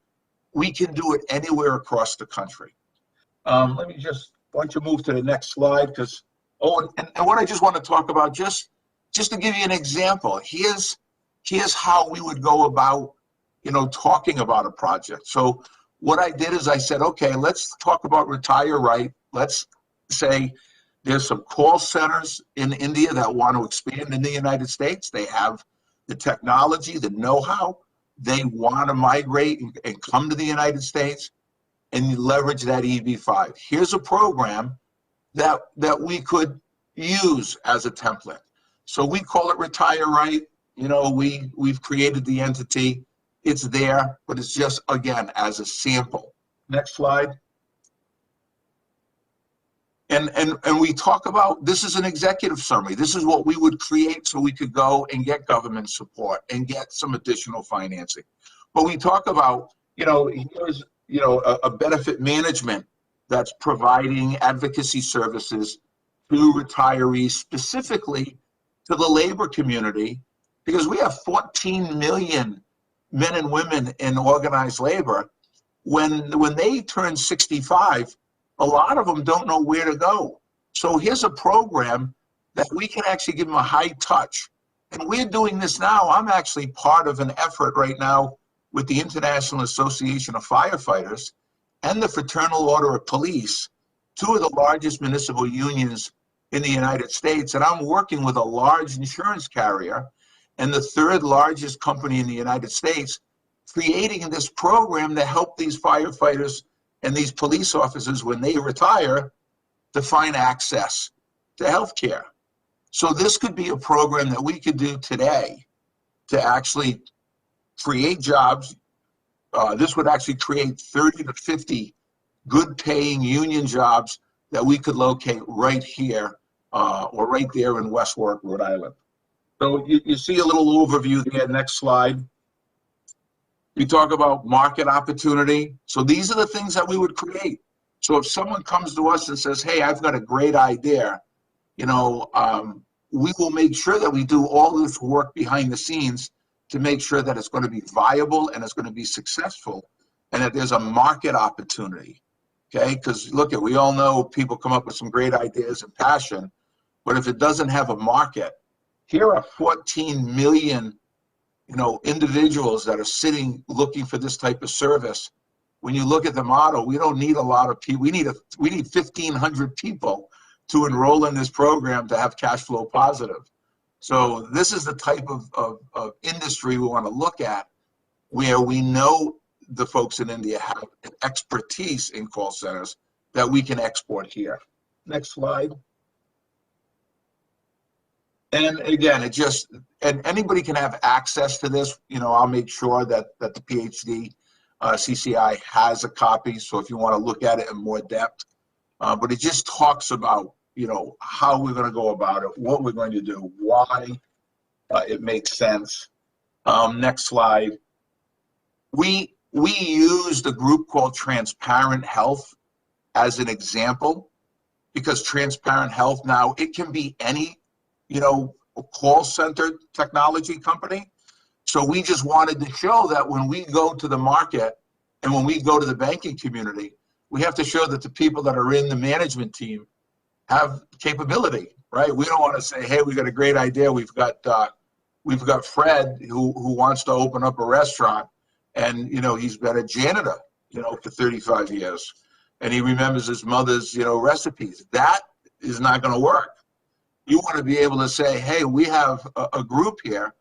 Speaker 22: we can do it anywhere across the country. Let me just, why don't you move to the next slide, because, and what I just want to talk about, just to give you an example, here's here's how we would go about, talking about a project. So what I did is I said, okay, let's talk about Retire Right. Let's say there's some call centers in India that want to expand in the United States. They have the technology, the know-how. They want to migrate and come to the United States and leverage that EB-5. Here's a program that we could use as a template. So we call it Retire Right. We've created the entity. It's there, but it's just, again, as a sample. Next slide. And we talk about, this is an executive summary. This is what we would create so we could go and get government support and get some additional financing. But we talk about, here's, a benefit management that's providing advocacy services to retirees, specifically to the labor community, because we have 14 million men and women in organized labor. When they turn 65, a lot of them don't know where to go. So here's a program that we can actually give them a high touch. And we're doing this now. I'm actually part of an effort right now with the International Association of Firefighters and the Fraternal Order of Police, two of the largest municipal unions in the United States. And I'm working with a large insurance carrier and the third largest company in the United States, creating this program to help these firefighters and these police officers, when they retire, to find access to health care. So this could be a program that we could do today to actually create jobs. This would actually create 30 to 50 good paying union jobs that we could locate right here or right there in West Warwick, Rhode Island. So you see a little overview there. Next slide. We talk about market opportunity. So these are the things that we would create. So if someone comes to us and says, hey, I've got a great idea, we will make sure that we do all this work behind the scenes to make sure that it's going to be viable and it's going to be successful and that there's a market opportunity. Okay, because look, we all know people come up with some great ideas and passion, but if it doesn't have a market, here are 14 million individuals that are sitting looking for this type of service. When you look at the model, we don't need a lot of people. We need 1,500 people to enroll in this program to have cash flow positive. So this is the type of industry we want to look at, where we know the folks in India have an expertise in call centers that we can export here. Next slide. And again, and anybody can have access to this. I'll make sure that the PhD CCI has a copy. So if you want to look at it in more depth, but it just talks about, how we're going to go about it, what we're going to do, why it makes sense. Next slide. We used a group called Transparent Health as an example, because Transparent Health now, it can be any call center technology company. So we just wanted to show that when we go to the market and when we go to the banking community, we have to show that the people that are in the management team have capability, right? We don't want to say, hey, we got a great idea. We've got Fred who wants to open up a restaurant, and he's been a janitor, for 35 years, and he remembers his mother's recipes. That is not going to work. You want to be able to say, hey, we have a group here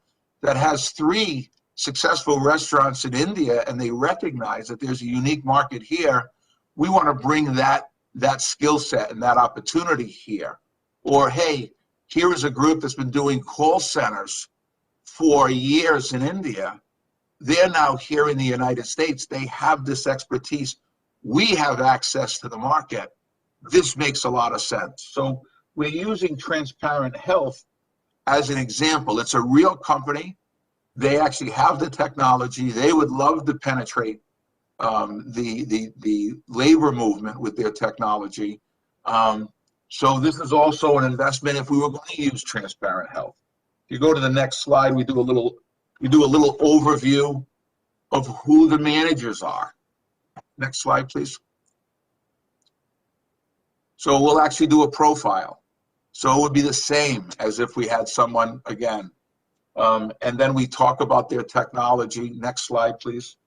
Speaker 22: that has 3 successful restaurants in India, and they recognize that there's a unique market here. We want to bring that skill set and that opportunity here. Or, hey, here is a group that's been doing call centers for years in India. They're now here in the United States. They have this expertise. We have access to the market. This makes a lot of sense. So we're using Transparent Health as an example. It's a real company. They actually have the technology. They would love to penetrate the labor movement with their technology. So this is also an investment if we were going to use Transparent Health. If you go to the next slide, we do a little overview of who the managers are. Next slide, please. So we'll actually do a profile. So it would be the same as if we had someone, again, And then we talk about their technology. Next slide, please.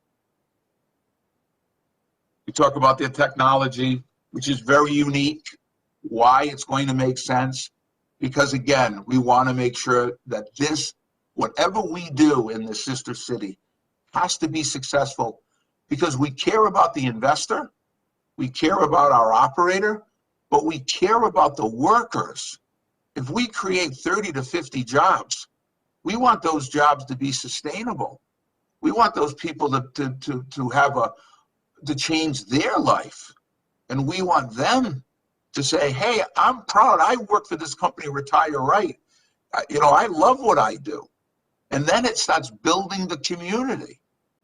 Speaker 22: We talk about their technology, which is very unique, why it's going to make sense. Because again, we want to make sure that this, whatever we do in the sister city, has to be successful because we care about the investor, we care about our operator, but we care about the workers. If we create 30 to 50 jobs, we want those jobs to be sustainable. We want those people to have to change their life. And we want them to say, hey, I'm proud. I work for this company, Retire Right. I love what I do. And then it starts building the community.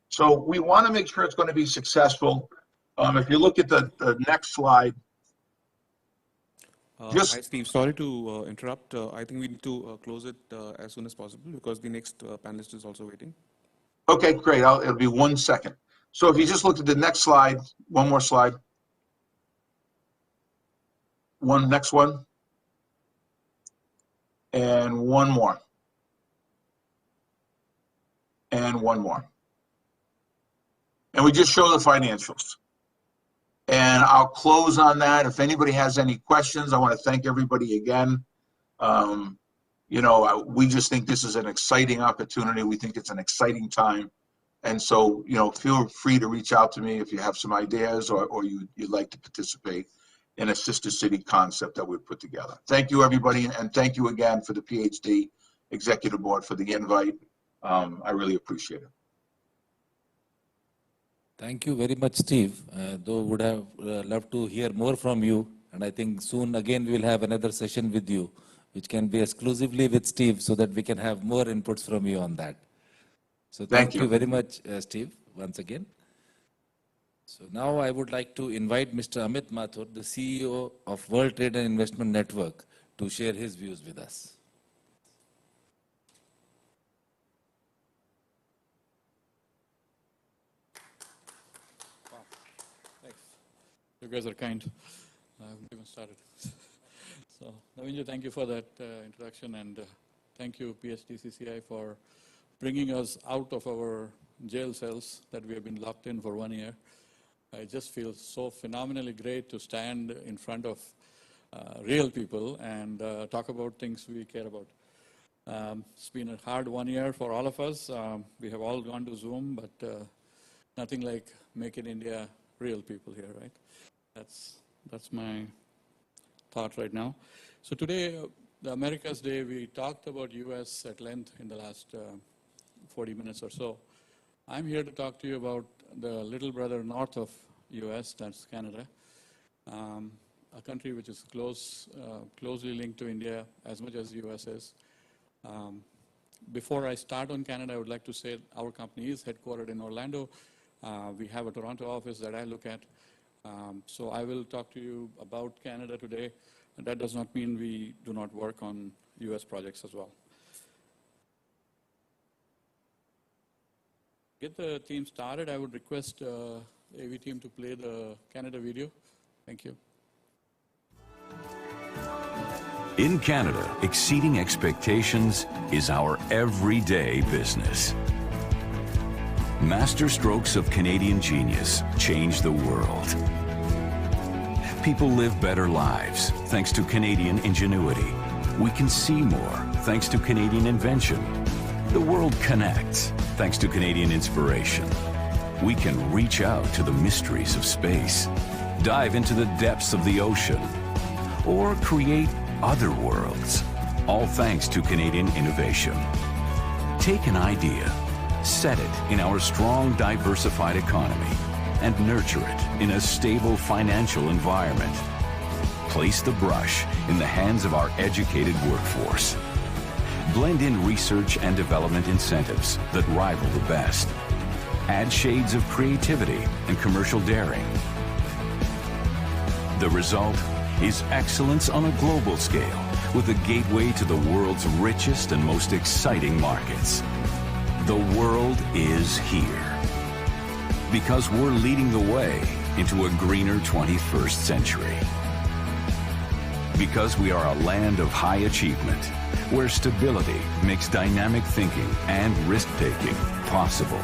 Speaker 22: So we want to make sure it's going to be successful. If you look at the next slide.
Speaker 5: Hi, Steve. Sorry to interrupt. I think we need to close it as soon as possible because the next panelist is also waiting.
Speaker 22: Okay, great. It'll be 1 second. So if you just look at the next slide, one more slide. Next one. And one more. And one more. And we just show the financials. And I'll close on that. If anybody has any questions, I want to thank everybody again. We just think this is an exciting opportunity. We think it's an exciting time. And so, feel free to reach out to me if you have some ideas or you'd like to participate in a sister city concept that we've put together. Thank you, everybody. And thank you again for the PhD Executive Board for the invite. I really appreciate it.
Speaker 7: Thank you very much, Steve. Though would have loved to hear more from you. And I think soon again we'll have another session with you, which can be exclusively with Steve so that we can have more inputs from you on that. So thank you very much, Steve, once again. So now I would like to invite Mr. Amit Mathur, the CEO of World Trade and Investment Network, to share his views with us.
Speaker 8: Wow, thanks. You guys are kind. I haven't even started. So, Navinja, thank you for that introduction, and thank you, PHDCCI, for bringing us out of our jail cells that we have been locked in for 1 year. I just feel so phenomenally great to stand in front of real people and talk about things we care about. It's been a hard 1 year for all of us. We have all gone to Zoom, but nothing like making India real people here, right? That's my thought right now. So today, the America's Day, we talked about US at length in the last 40 minutes or so. I'm here to talk to you about the little brother north of US, that's Canada, a country which is closely linked to India as much as US is. Before I start on Canada, I would like to say our company is headquartered in Orlando. We have a Toronto office that I look at. So I will talk to you about Canada today. And that does not mean we do not work on US projects as well. Get the team started, I would request AV team to play the Canada video. Thank you.
Speaker 10: In Canada, exceeding expectations is our everyday business. Master strokes of Canadian genius change the world. People live better lives thanks to Canadian ingenuity. We can see more thanks to Canadian invention. The world connects thanks to Canadian inspiration. We can reach out to the mysteries of space, dive into the depths of the ocean, or create other worlds, all thanks to Canadian innovation. Take an idea, set it in our strong, diversified economy, and nurture it in a stable financial environment. Place the brush in the hands of our educated workforce. Blend in research and development incentives that rival the best. Add shades of creativity and commercial daring. The result is excellence on a global scale with a gateway to the world's richest and most exciting markets. The world is here because we're leading the way into a greener 21st century. Because we are a land of high achievement, where stability makes dynamic thinking and risk-taking possible.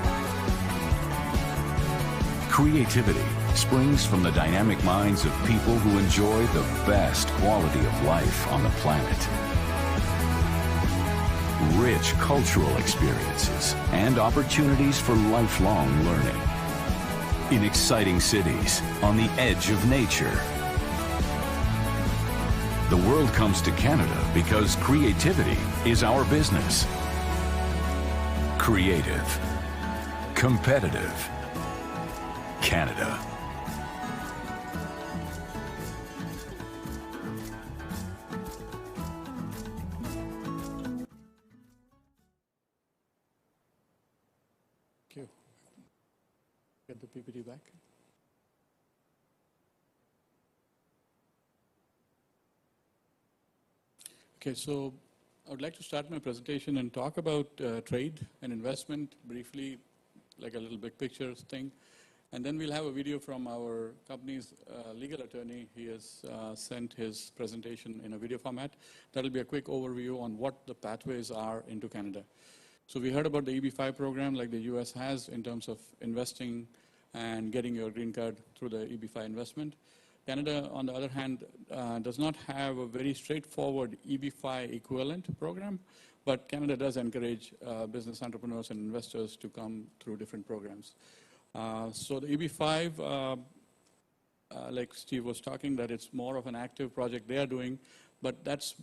Speaker 10: Creativity springs from the dynamic minds of people who enjoy the best quality of life on the planet. Rich cultural experiences and opportunities for lifelong learning. In exciting cities, on the edge of nature. The world comes to Canada because creativity is our business. Creative. Competitive. Canada.
Speaker 8: Thank you. Get the PPT back. Okay, so I would like to start my presentation and talk about trade and investment briefly, like a little big picture thing. And then we'll have a video from our company's legal attorney. He has sent his presentation in a video format. That'll be a quick overview on what the pathways are into Canada. So we heard about the EB-5 program like the US has in terms of investing and getting your green card through the EB-5 investment. Canada, on the other hand, does not have a very straightforward EB-5 equivalent program, but Canada does encourage business entrepreneurs and investors to come through different programs. So the EB-5, like Steve was talking, that it's more of an active project they are doing, but that's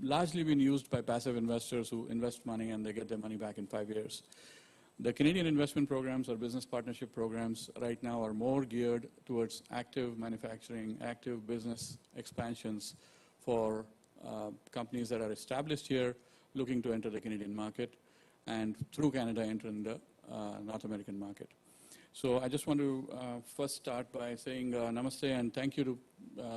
Speaker 8: largely been used by passive investors who invest money and they get their money back in 5 years. The Canadian investment programs or business partnership programs right now are more geared towards active manufacturing, active business expansions for companies that are established here, looking to enter the Canadian market, and through Canada entering the North American market. So I just want to first start by saying namaste and thank you to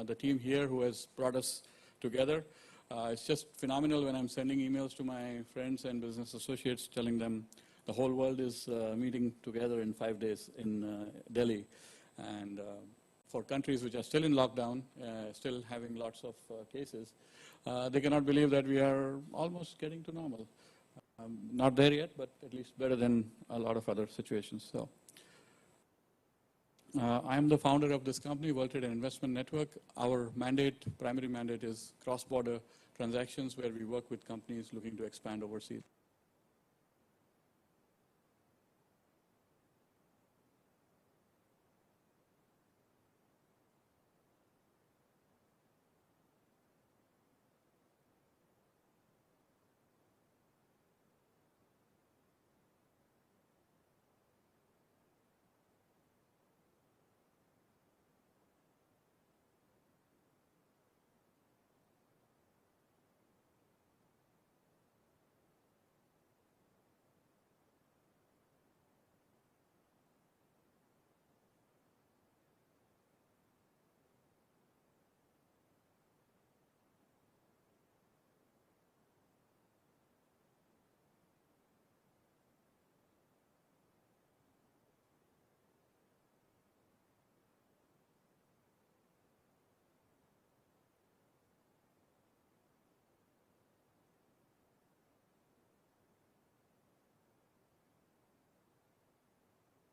Speaker 8: the team here who has brought us together. It's just phenomenal when I'm sending emails to my friends and business associates telling them the whole world is meeting together in 5 days in Delhi. And for countries which are still in lockdown, still having lots of cases, they cannot believe that we are almost getting to normal. Not there yet, but at least better than a lot of other situations. So, I am the founder of this company, World Trade and Investment Network. Our mandate, primary mandate, is cross-border transactions where we work with companies looking to expand overseas.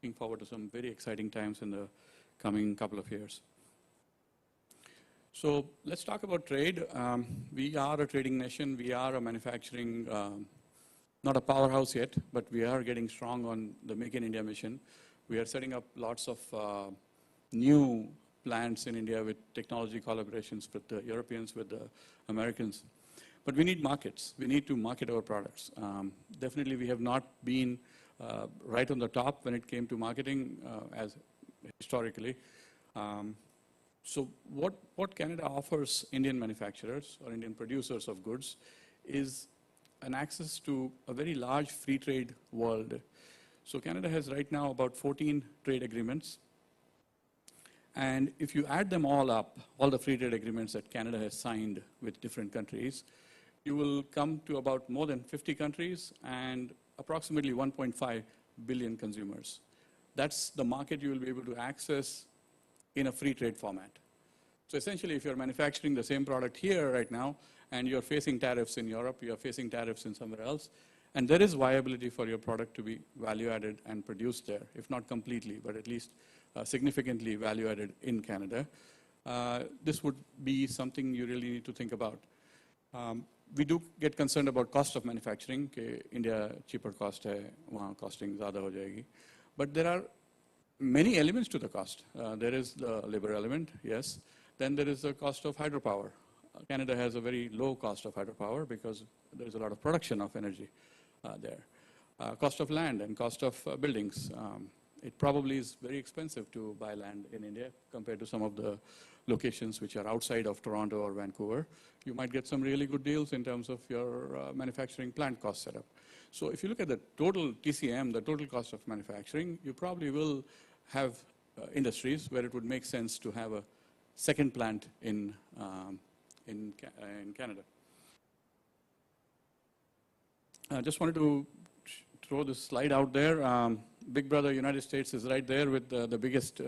Speaker 8: Looking forward to some very exciting times in the coming couple of years. So let's talk about trade. We are a trading nation. We are a manufacturing, not a powerhouse yet, but we are getting strong on the Make in India mission. We are setting up lots of new plants in India with technology collaborations with the Europeans, with the Americans. But we need markets. We need to market our products. Definitely we have not been right on the top when it came to marketing as historically. So what Canada offers Indian manufacturers or Indian producers of goods is an access to a very large free trade world. So Canada has right now about 14 trade agreements. And if you add them all up, all the free trade agreements that Canada has signed with different countries, you will come to about more than 50 countries and approximately 1.5 billion consumers. That's the market you will be able to access in a free trade format. So essentially, if you're manufacturing the same product here right now, and you're facing tariffs in Europe, you're facing tariffs in somewhere else, and there is viability for your product to be value-added and produced there, if not completely, but at least significantly value-added in Canada, this would be something you really need to think about. We do get concerned about cost of manufacturing. India cheaper cost hai, wahan costing zyada ho jayegi. But there are many elements to the cost. There is the labor element, yes. Then there is the cost of hydropower. Canada has a very low cost of hydropower because there's a lot of production of energy there. Cost of land and cost of buildings. It probably is very expensive to buy land in India compared to some of the locations which are outside of Toronto or Vancouver. You might get some really good deals in terms of your manufacturing plant cost setup. So if you look at the total TCM, the total cost of manufacturing, you probably will have industries where it would make sense to have a second plant in Canada. I just wanted to throw this slide out there. Big Brother United States is right there with the biggest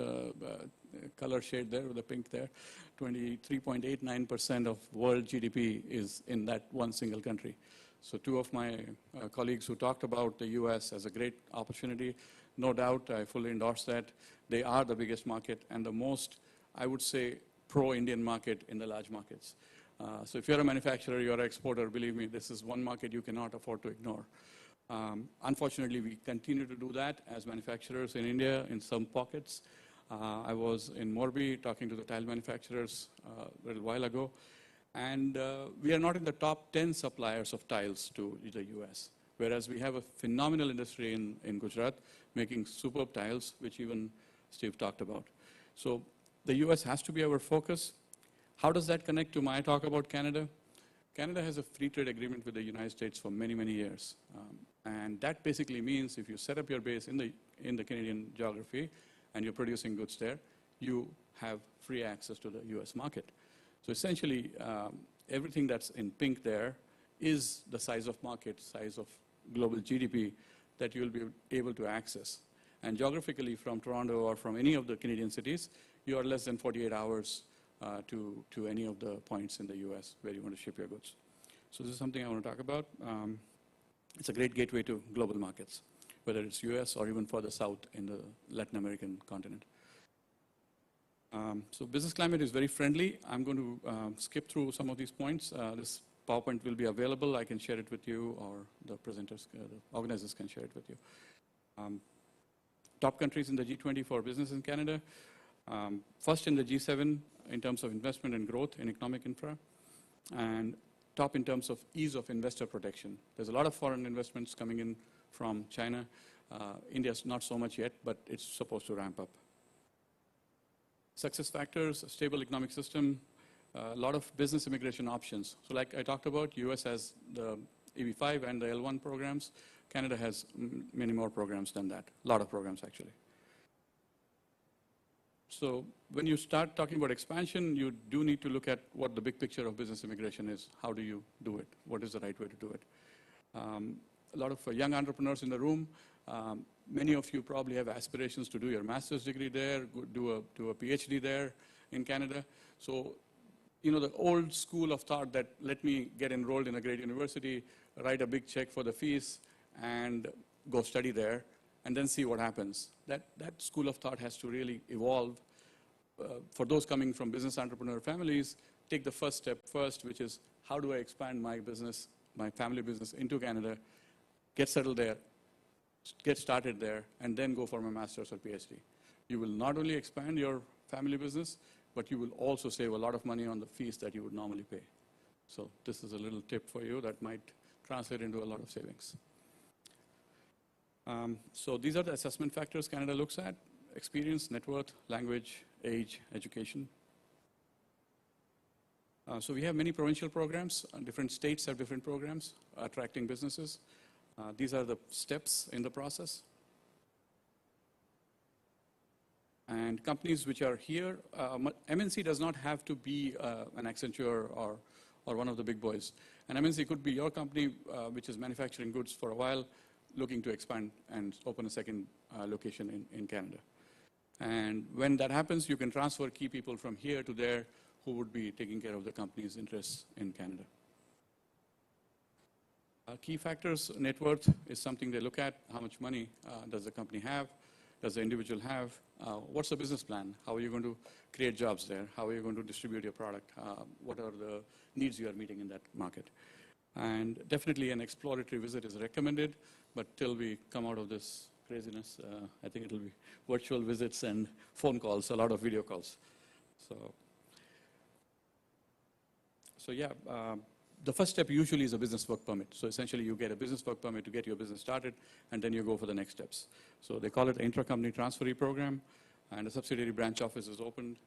Speaker 8: color shade there with the pink there. 23.89% of world GDP is in that one single country. So two of my colleagues who talked about the US as a great opportunity, no doubt, I fully endorse that. They are the biggest market and the most, I would say, pro-Indian market in the large markets. So if you're a manufacturer, you're an exporter, believe me, this is one market you cannot afford to ignore. Unfortunately, we continue to do that as manufacturers in India in some pockets. I was in Morbi talking to the tile manufacturers a little while ago, and we are not in the top 10 suppliers of tiles to the US, whereas we have a phenomenal industry in Gujarat making superb tiles, which even Steve talked about. So the US has to be our focus. How does that connect to my talk about Canada? Canada has a free trade agreement with the United States for many, many years. And that basically means if you set up your base in the Canadian geography and you're producing goods there, you have free access to the US market. So essentially, everything that's in pink there is the size of market, size of global GDP that you'll be able to access. And geographically, from Toronto or from any of the Canadian cities, you are less than 48 hours to any of the points in the US where you want to ship your goods. So this is something I want to talk about. It's a great gateway to global markets, whether it's US or even further south in the Latin American continent. So business climate is very friendly. I'm going to skip through some of these points. This PowerPoint will be available. I can share it with you, or the presenters, the organizers can share it with you. Top countries in the G20 for business in Canada. First in the G7 in terms of investment and growth in economic infra, and top in terms of ease of investor protection. There's a lot of foreign investments coming in from China. India's not so much yet, but it's supposed to ramp up. Success factors, a stable economic system, a lot of business immigration options. So like I talked about, US has the EB-5 and the L1 programs. Canada has many more programs than that, a lot of programs actually. So when you start talking about expansion, you do need to look at what the big picture of business immigration is. How do you do it? What is the right way to do it? A lot of young entrepreneurs in the room. Many of you probably have aspirations to do your master's degree there, do a PhD there in Canada. So, you know, the old school of thought that let me get enrolled in a great university, write a big check for the fees, and go study there, and then see what happens. That school of thought has to really evolve. For those coming from business entrepreneur families, take the first step first, which is how do I expand my business, my family business into Canada, get settled there, get started there, and then go for my master's or PhD. You will not only expand your family business, but you will also save a lot of money on the fees that you would normally pay. So this is a little tip for you that might translate into a lot of savings. So these are the assessment factors Canada looks at: experience, net worth, language, age, education. So we have many provincial programs. Different states have different programs attracting businesses. These are the steps in the process. And companies which are here, MNC does not have to be an Accenture or one of the big boys. An MNC could be your company which is manufacturing goods for a while, looking to expand and open a second location in Canada. And when that happens, you can transfer key people from here to there who would be taking care of the company's interests in Canada. Key factors, net worth is something they look at. How much money does the company have? Does the individual have? What's the business plan? How are you going to create jobs there? How are you going to distribute your product? What are the needs you are meeting in that market? And definitely an exploratory visit is recommended, but till we come out of this craziness, I think it'll be virtual visits and phone calls, a lot of video calls. So yeah, the first step usually is a business work permit. So essentially you get a business work permit to get your business started, and then you go for the next steps. So they call it the intra-company transferee program, and a subsidiary branch office is opened,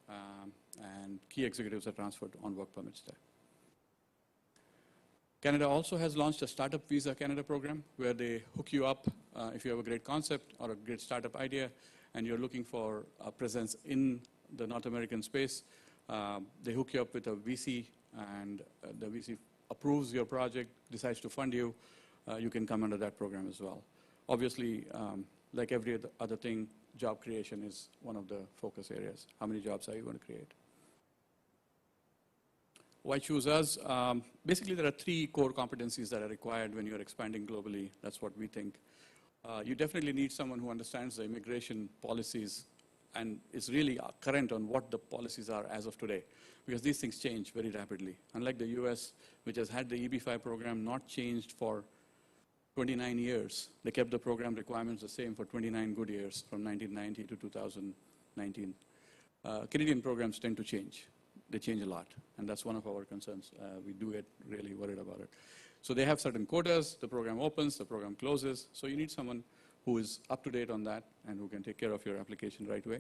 Speaker 8: and key executives are transferred on work permits there. Canada also has launched a Startup Visa Canada program where they hook you up if you have a great concept or a great startup idea and you're looking for a presence in the North American space. They hook you up with a VC, and the VC approves your project, decides to fund you. You can come under that program as well. Obviously, like every other thing, job creation is one of the focus areas. How many jobs are you going to create? Why choose us? Basically, there are 3 core competencies that are required when you're expanding globally. That's what we think. You definitely need someone who understands the immigration policies and is really current on what the policies are as of today, because these things change very rapidly. Unlike the US, which has had the EB-5 program not changed for 29 years, they kept the program requirements the same for 29 good years, from 1990 to 2019. Canadian programs tend to change. They change a lot, and that's one of our concerns. We do get really worried about it. So they have certain quotas, the program opens, the program closes, so you need someone who is up to date on that and who can take care of your application right away.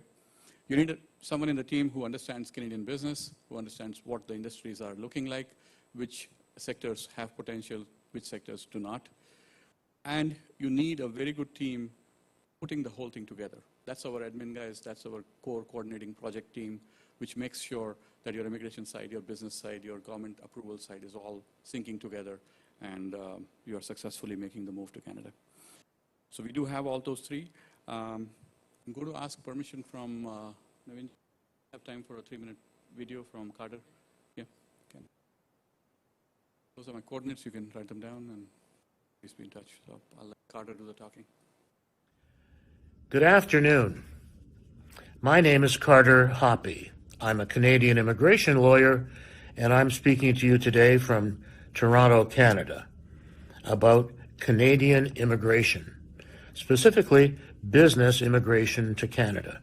Speaker 8: You need someone in the team who understands Canadian business, who understands what the industries are looking like, which sectors have potential, which sectors do not. And you need a very good team putting the whole thing together. That's our admin guys, that's our core coordinating project team, which makes sure that your immigration side, your business side, your government approval side is all syncing together, and you are successfully making the move to Canada. So we do have all those 3. I'm going to ask permission from Navin. Have time for a 3-minute video from Carter? Yeah, can. Those are my coordinates. You can write them down and please be in touch. So I'll let Carter do the talking.
Speaker 9: Good afternoon. My name is Carter Hoppy. I'm a Canadian immigration lawyer, and I'm speaking to you today from Toronto, Canada, about Canadian immigration, specifically business immigration to Canada.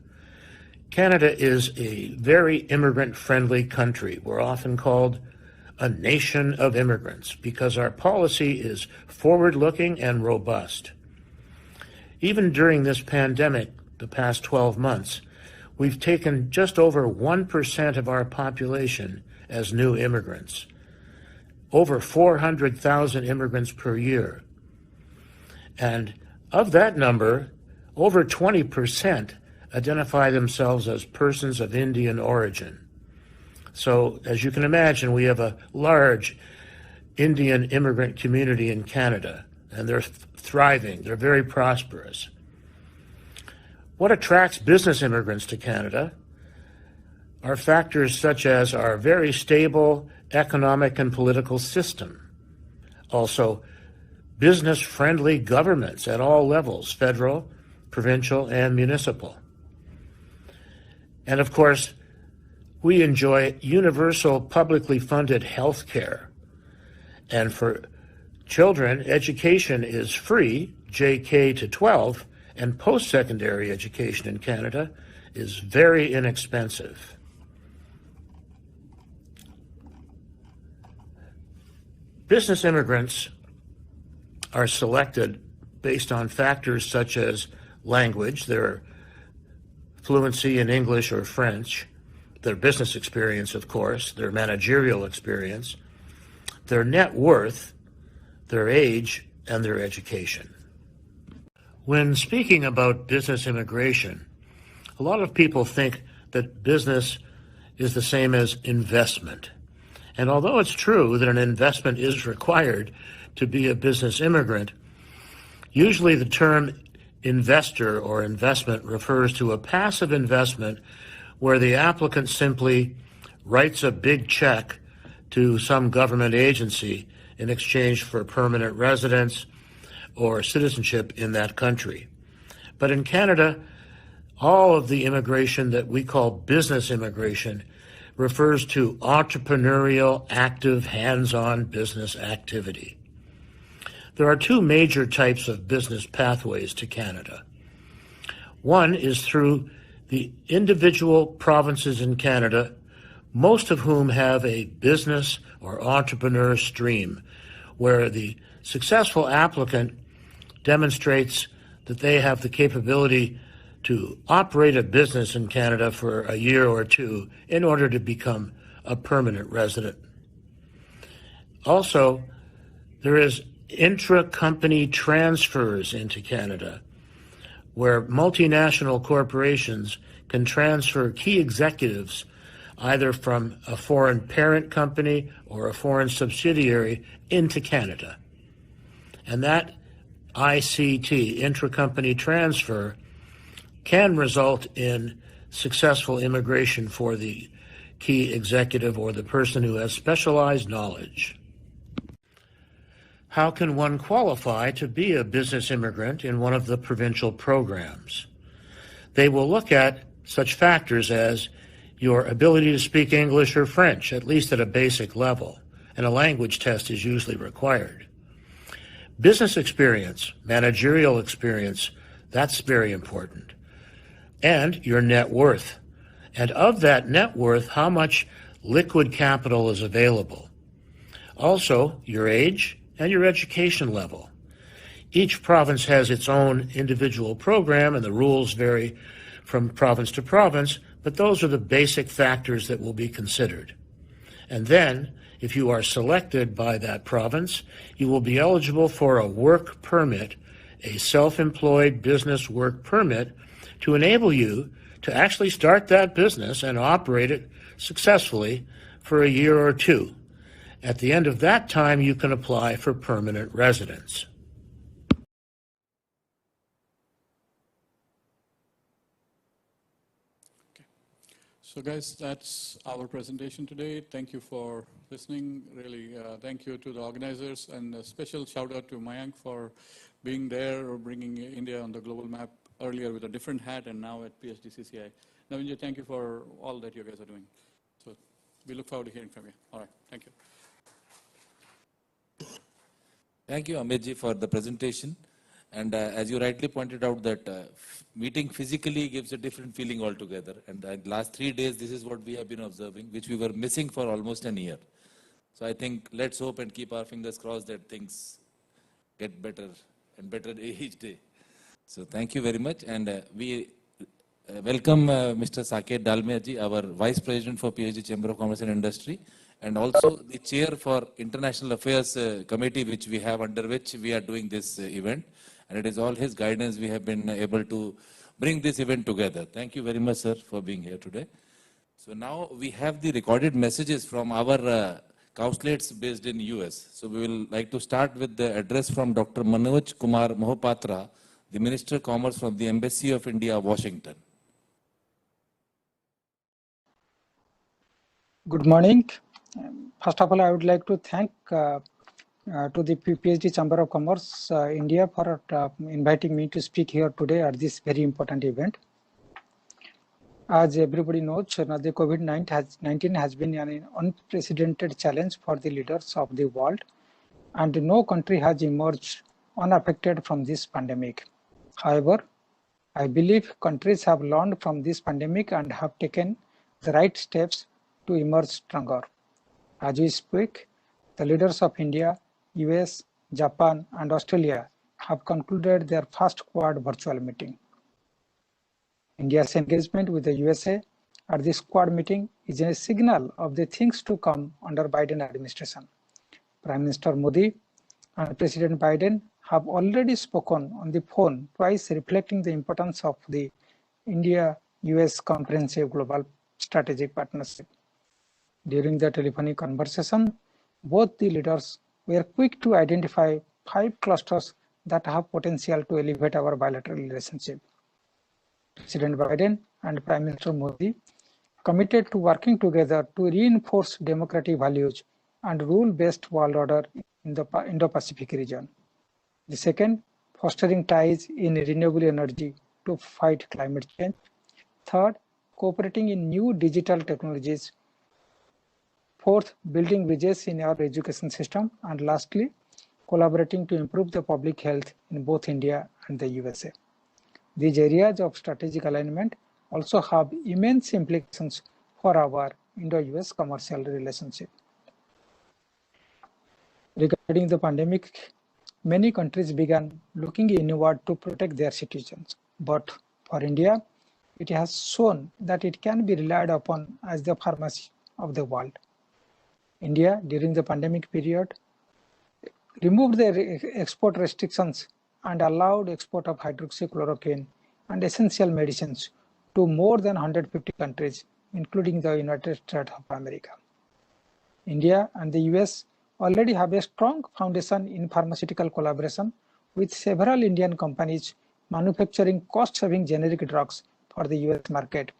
Speaker 9: Canada is a very immigrant-friendly country. We're often called a nation of immigrants because our policy is forward-looking and robust. Even during this pandemic, the past 12 months, we've taken just over 1% of our population as new immigrants. Over 400,000 immigrants per year. And of that number, over 20% identify themselves as persons of Indian origin. So, as you can imagine, we have a large Indian immigrant community in Canada, and they're thriving, they're very prosperous. What attracts business immigrants to Canada are factors such as our very stable economic and political system. Also, business-friendly governments at all levels, federal, provincial, and municipal. And of course, we enjoy universal publicly funded health care. And for children, education is free, JK to 12, and post-secondary education in Canada is very inexpensive. Business immigrants are selected based on factors such as language, their fluency in English or French, their business experience, of course, their managerial experience, their net worth, their age, and their education. When speaking about business immigration, a lot of people think that business is the same as investment. And although it's true that an investment is required to be a business immigrant, usually the term investor or investment refers to a passive investment where the applicant simply writes a big check to some government agency in exchange for permanent residence or citizenship in that country. But in Canada, all of the immigration that we call business immigration refers to entrepreneurial, active, hands-on business activity. There are two major types of business pathways to Canada. One is through the individual provinces in Canada, most of whom have a business or entrepreneur stream, where the successful applicant demonstrates that they have the capability to operate a business in Canada for a year or two in order to become a permanent resident. Also, there is intra-company transfers into Canada, where multinational corporations can transfer key executives either from a foreign parent company or a foreign subsidiary into Canada. And that ICT, intra-company transfer, can result in successful immigration for the key executive or the person who has specialized knowledge. How can one qualify to be a business immigrant in one of the provincial programs? They will look at such factors as your ability to speak English or French, at least at a basic level, and a language test is usually required. Business experience, managerial experience, that's very important. And your net worth. And of that net worth, how much liquid capital is available. Also, your age and your education level. Each province has its own individual program, and the rules vary from province to province, but those are the basic factors that will be considered. And then, if you are selected by that province, you will be eligible for a work permit, a self-employed business work permit, to enable you to actually start that business and operate it successfully for a year or two. At the end of that time, you can apply for permanent residence.
Speaker 8: So guys, that's our presentation today. Thank you for listening. Really, thank you to the organizers, and a special shout out to Mayank for being there or bringing India on the global map earlier with a different hat and now at PHDCCI. Navinja, thank you for all that you guys are doing. So we look forward to hearing from you. All right, thank you.
Speaker 7: Thank you, Amitji, for the presentation. And as you rightly pointed out, that meeting physically gives a different feeling altogether. And the last 3 days, this is what we have been observing, which we were missing for almost a year. So I think let's hope and keep our fingers crossed that things get better and better each day. So thank you very much. And we welcome Mr. Saket Dalmiaji, our Vice President for PhD Chamber of Commerce and Industry, and also the Chair for International Affairs Committee, which we have, under which we are doing this event. And it is all his guidance we have been able to bring this event together. Thank you very much, sir, for being here today. So now we have the recorded messages from our consulates based in US. So we will like to start with the address from Dr. Manoj Kumar Mohapatra, the Minister of Commerce from the Embassy of India, Washington.
Speaker 11: Good morning. First of all, I would like to thank to the PhD Chamber of Commerce India for inviting me to speak here today at this very important event. As everybody knows, the COVID-19 has been an unprecedented challenge for the leaders of the world, and no country has emerged unaffected from this pandemic. However, I believe countries have learned from this pandemic and have taken the right steps to emerge stronger. As we speak, the leaders of India, US, Japan, and Australia have concluded their first Quad virtual meeting. India's engagement with the USA at this Quad meeting is a signal of the things to come under Biden administration. Prime Minister Modi and President Biden have already spoken on the phone twice, reflecting the importance of the India-US Comprehensive Global Strategic Partnership. During the telephonic conversation, both the leaders were quick to identify 5 clusters that have potential to elevate our bilateral relationship. President Biden and Prime Minister Modi committed to working together to reinforce democratic values and rule-based world order in the Indo-Pacific region. The second, fostering ties in renewable energy to fight climate change. Third, cooperating in new digital technologies. Fourth, building bridges in our education system. And lastly, collaborating to improve the public health in both India and the USA. These areas of strategic alignment also have immense implications for our Indo-US commercial relationship. Regarding the pandemic, many countries began looking inward to protect their citizens. But for India, it has shown that it can be relied upon as the pharmacy of the world. India, during the pandemic period, removed the export restrictions and allowed export of hydroxychloroquine and essential medicines to more than 150 countries, including the United States of America. India and the US already have a strong foundation in pharmaceutical collaboration with several Indian companies manufacturing cost-saving generic drugs for the US market.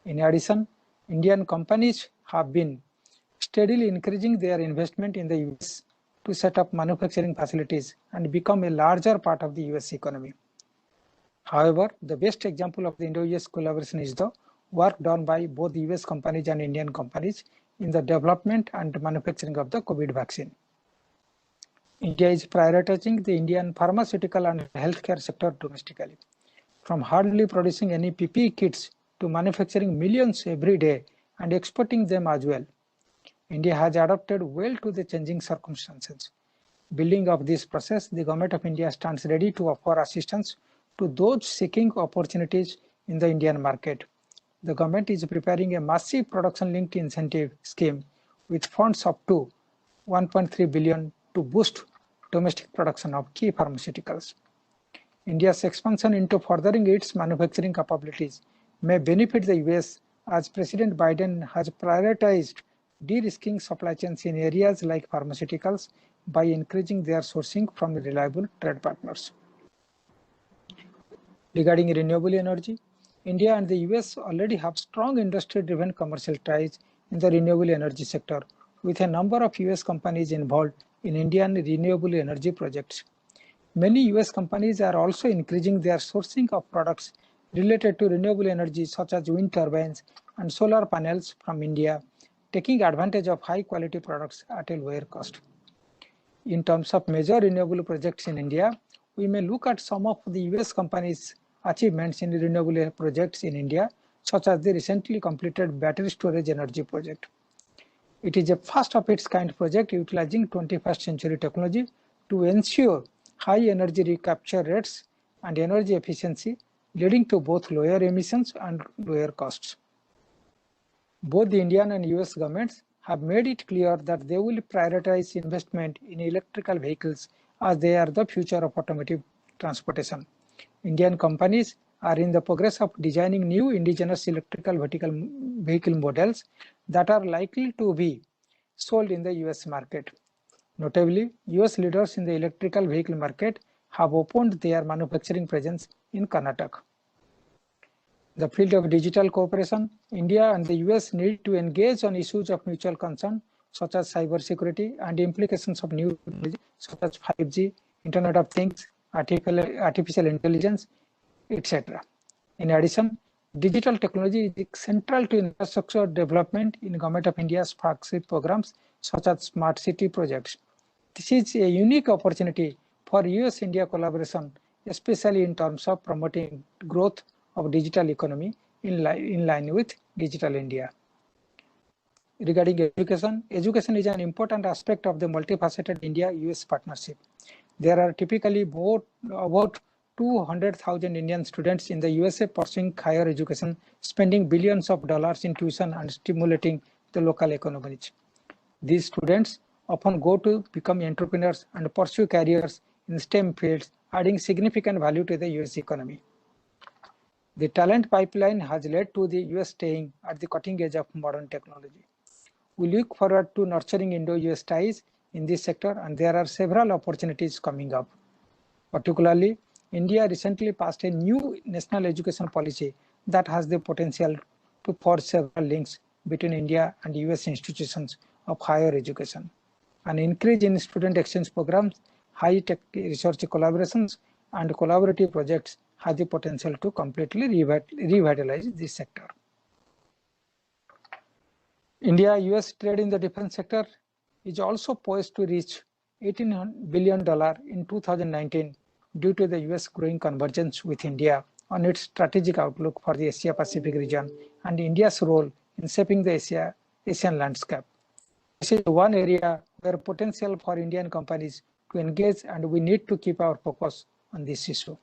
Speaker 11: In addition, Indian companies have been steadily increasing their investment in the US to set up manufacturing facilities and become a larger part of the US economy. However, the best example of the Indo-US collaboration is the work done by both US companies and Indian companies in the development and manufacturing of the COVID vaccine. India is prioritizing the Indian pharmaceutical and healthcare sector domestically. From hardly producing any PPE kits to manufacturing millions every day and exporting them as well. India has adapted well to the changing circumstances. Building of this process, the Government of India stands ready to offer assistance to those seeking opportunities in the Indian market. The government is preparing a massive production-linked incentive scheme with funds up to 1.3 billion to boost domestic production of key pharmaceuticals. India's expansion into furthering its manufacturing capabilities may benefit the US as President Biden has prioritized de-risking supply chains in areas like pharmaceuticals by increasing their sourcing from reliable trade partners. Regarding renewable energy, India and the US already have strong industry-driven commercial ties in the renewable energy sector, with a number of US companies involved in Indian renewable energy projects. Many US companies are also increasing their sourcing of products related to renewable energy such as wind turbines and solar panels from India, taking advantage of high-quality products at a lower cost. In terms of major renewable projects in India, we may look at some of the US companies' achievements in renewable projects in India, such as the recently completed battery storage energy project. It is a first of its kind project utilizing 21st century technology to ensure high energy recapture rates and energy efficiency, leading to both lower emissions and lower costs. Both the Indian and US governments have made it clear that they will prioritize investment in electrical vehicles as they are the future of automotive transportation. Indian companies are in the progress of designing new indigenous electrical vehicle models that are likely to be sold in the US market. Notably, US leaders in the electrical vehicle market have opened their manufacturing presence in Karnataka. The field of digital cooperation, India and the US need to engage on issues of mutual concern such as cybersecurity and implications of new technology such as 5G, Internet of Things, artificial intelligence, etc. In addition, digital technology is central to infrastructure development in Government of India's flagship programs such as smart city projects. This is a unique opportunity for US-India collaboration, especially in terms of promoting growth of digital economy in line with Digital India. Regarding education, education is an important aspect of the multifaceted India-US partnership. There are typically about 200,000 Indian students in the USA pursuing higher education, spending billions of dollars in tuition and stimulating the local economies. These students often go to become entrepreneurs and pursue careers in STEM fields, adding significant value to the US economy. The talent pipeline has led to the US staying at the cutting edge of modern technology. We look forward to nurturing Indo-US ties in this sector, and there are several opportunities coming up. Particularly, India recently passed a new national education policy that has the potential to forge several links between India and US institutions of higher education. An increase in student exchange programs, high-tech research collaborations, and collaborative projects have the potential to completely revitalize this sector. India-US trade in the defense sector is also poised to reach $18 billion in 2019 due to the US growing convergence with India on its strategic outlook for the Asia-Pacific region and India's role in shaping the Asian landscape. This is one area where potential for Indian companies to engage, and we need to keep our focus on this issue.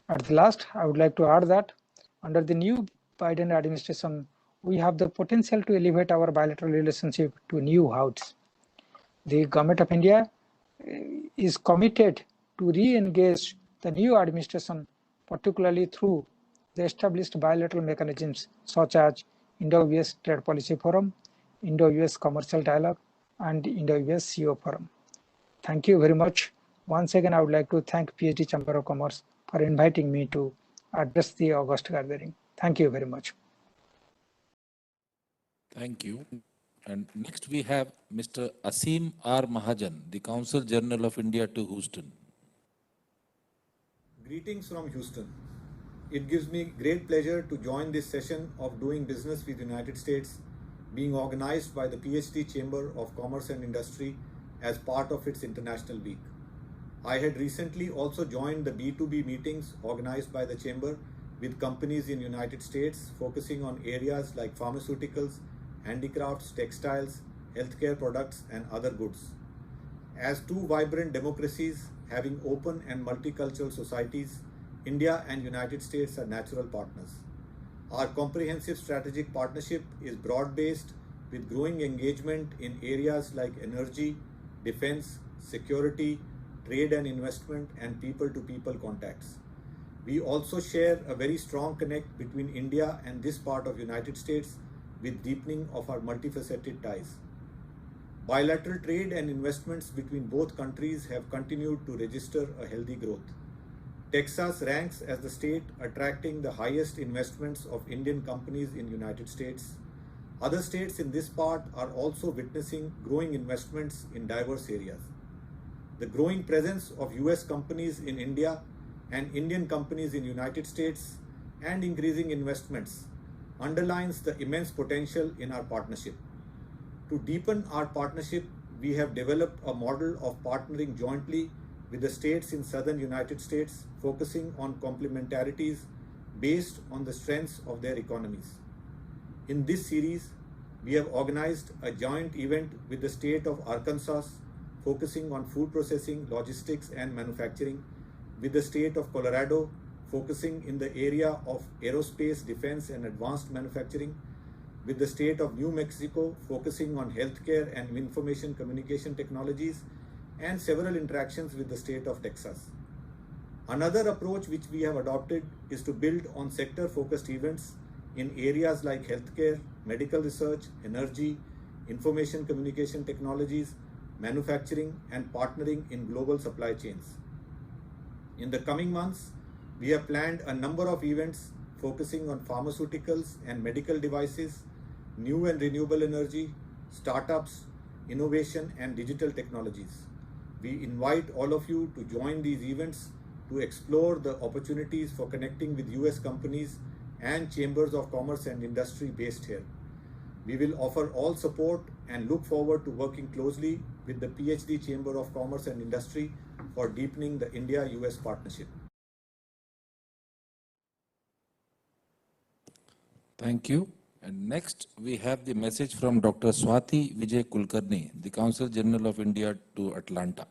Speaker 11: At the last, I would like to add that under the new Biden administration, we have the potential to elevate our bilateral relationship to new heights. The Government of India is committed to re-engage the new administration, particularly through the established bilateral mechanisms such as Indo-US Trade Policy Forum, Indo-US Commercial Dialogue, and Indo-US CEO Forum. Thank you very much. Once again, I would like to thank PhD Chamber of Commerce for inviting me to address the August gathering. Thank you very much.
Speaker 7: Thank you. And next we have Mr. Asim R. Mahajan, the Consul General of India to Houston.
Speaker 12: Greetings from Houston. It gives me great pleasure to join this session of Doing Business with the United States, being organized by the PhD Chamber of Commerce and Industry as part of its International Week. I had recently also joined the B2B meetings organized by the Chamber with companies in United States focusing on areas like pharmaceuticals, handicrafts, textiles, healthcare products, and other goods. As two vibrant democracies having open and multicultural societies, India and United States are natural partners. Our comprehensive strategic partnership is broad-based with growing engagement in areas like energy, defense, security, trade and investment, and people-to-people contacts. We also share a very strong connect between India and this part of United States with deepening of our multifaceted ties. Bilateral trade and investments between both countries have continued to register a healthy growth. Texas ranks as the state attracting the highest investments of Indian companies in United States. Other states in this part are also witnessing growing investments in diverse areas. The growing presence of US companies in India and Indian companies in United States and increasing investments underlines the immense potential in our partnership. To deepen our partnership, we have developed a model of partnering jointly with the states in southern United States, focusing on complementarities based on the strengths of their economies. In this series, we have organized a joint event with the state of Arkansas, focusing on food processing, logistics, and manufacturing, with the state of Colorado, focusing in the area of aerospace, defense, and advanced manufacturing, with the state of New Mexico, focusing on healthcare and information communication technologies, and several interactions with the state of Texas. Another approach which we have adopted is to build on sector-focused events in areas like healthcare, medical research, energy, information communication technologies, manufacturing, and partnering in global supply chains. In the coming months, we have planned a number of events focusing on pharmaceuticals and medical devices, new and renewable energy, startups, innovation, and digital technologies. We invite all of you to join these events to explore the opportunities for connecting with US companies and chambers of commerce and industry based here. We will offer all support and look forward to working closely with the PhD Chamber of Commerce and Industry for deepening the India-US partnership.
Speaker 7: Thank you. And next, we have the message from Dr. Swati Vijay Kulkarni, the Consul General of India to Atlanta.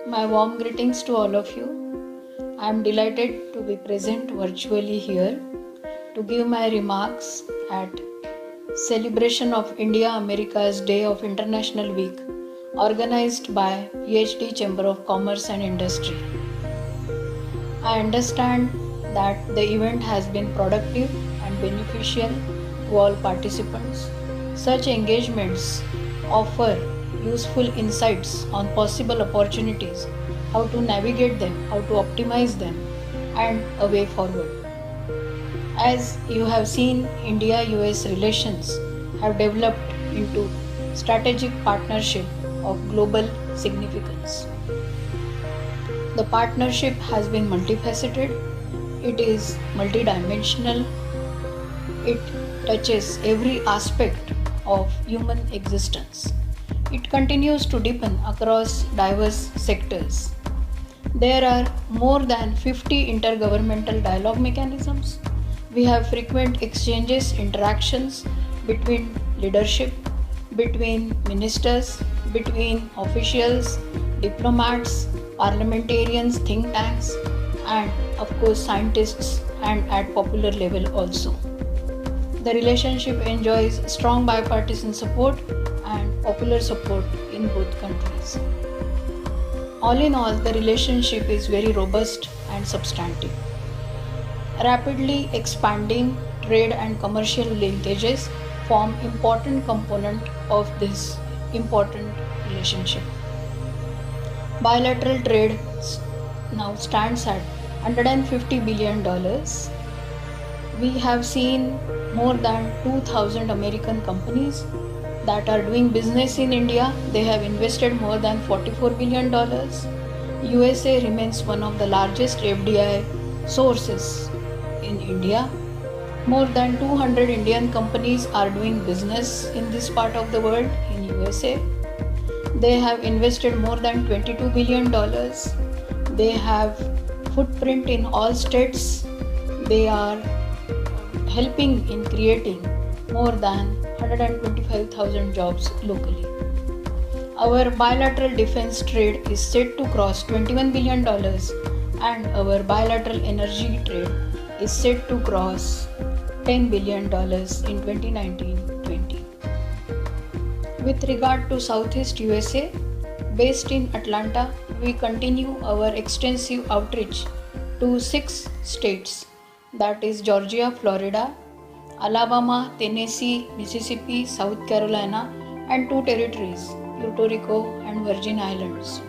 Speaker 13: My warm greetings to all of you. I am delighted to be present virtually here to give my remarks at celebration of India-America's Day of International Week, organized by PhD Chamber of Commerce and Industry. I understand that the event has been productive and beneficial to all participants. Such engagements offer useful insights on possible opportunities, how to navigate them, how to optimize them, and a way forward. As you have seen, India-US relations have developed into strategic partnership of global significance. The partnership has been multifaceted, it is multidimensional, it touches every aspect of human existence. It continues to deepen across diverse sectors. There are more than 50 intergovernmental dialogue mechanisms. We have frequent exchanges, interactions between leadership, between ministers, between officials, diplomats, parliamentarians, think tanks, and of course scientists, and at popular level also. The relationship enjoys strong bipartisan support and popular support in both countries. All in all, the relationship is very robust and substantive. Rapidly expanding trade and commercial linkages form important component of this important relationship. Bilateral trade now stands at $150 billion. We have seen more than 2,000 American companies that are doing business in India. They have invested more than $44 billion. USA remains one of the largest FDI sources in India. More than 200 Indian companies are doing business in this part of the world in USA. They have invested more than $22 billion. They have footprint in all states. They are helping in creating more than 125,000 jobs locally. Our bilateral defense trade is set to cross $21 billion and our bilateral energy trade is set to cross $10 billion in 2019-20. With regard to Southeast USA, based in Atlanta, we continue our extensive outreach to 6 states, that is Georgia, Florida, Alabama, Tennessee, Mississippi, South Carolina, and 2 territories, Puerto Rico and Virgin Islands.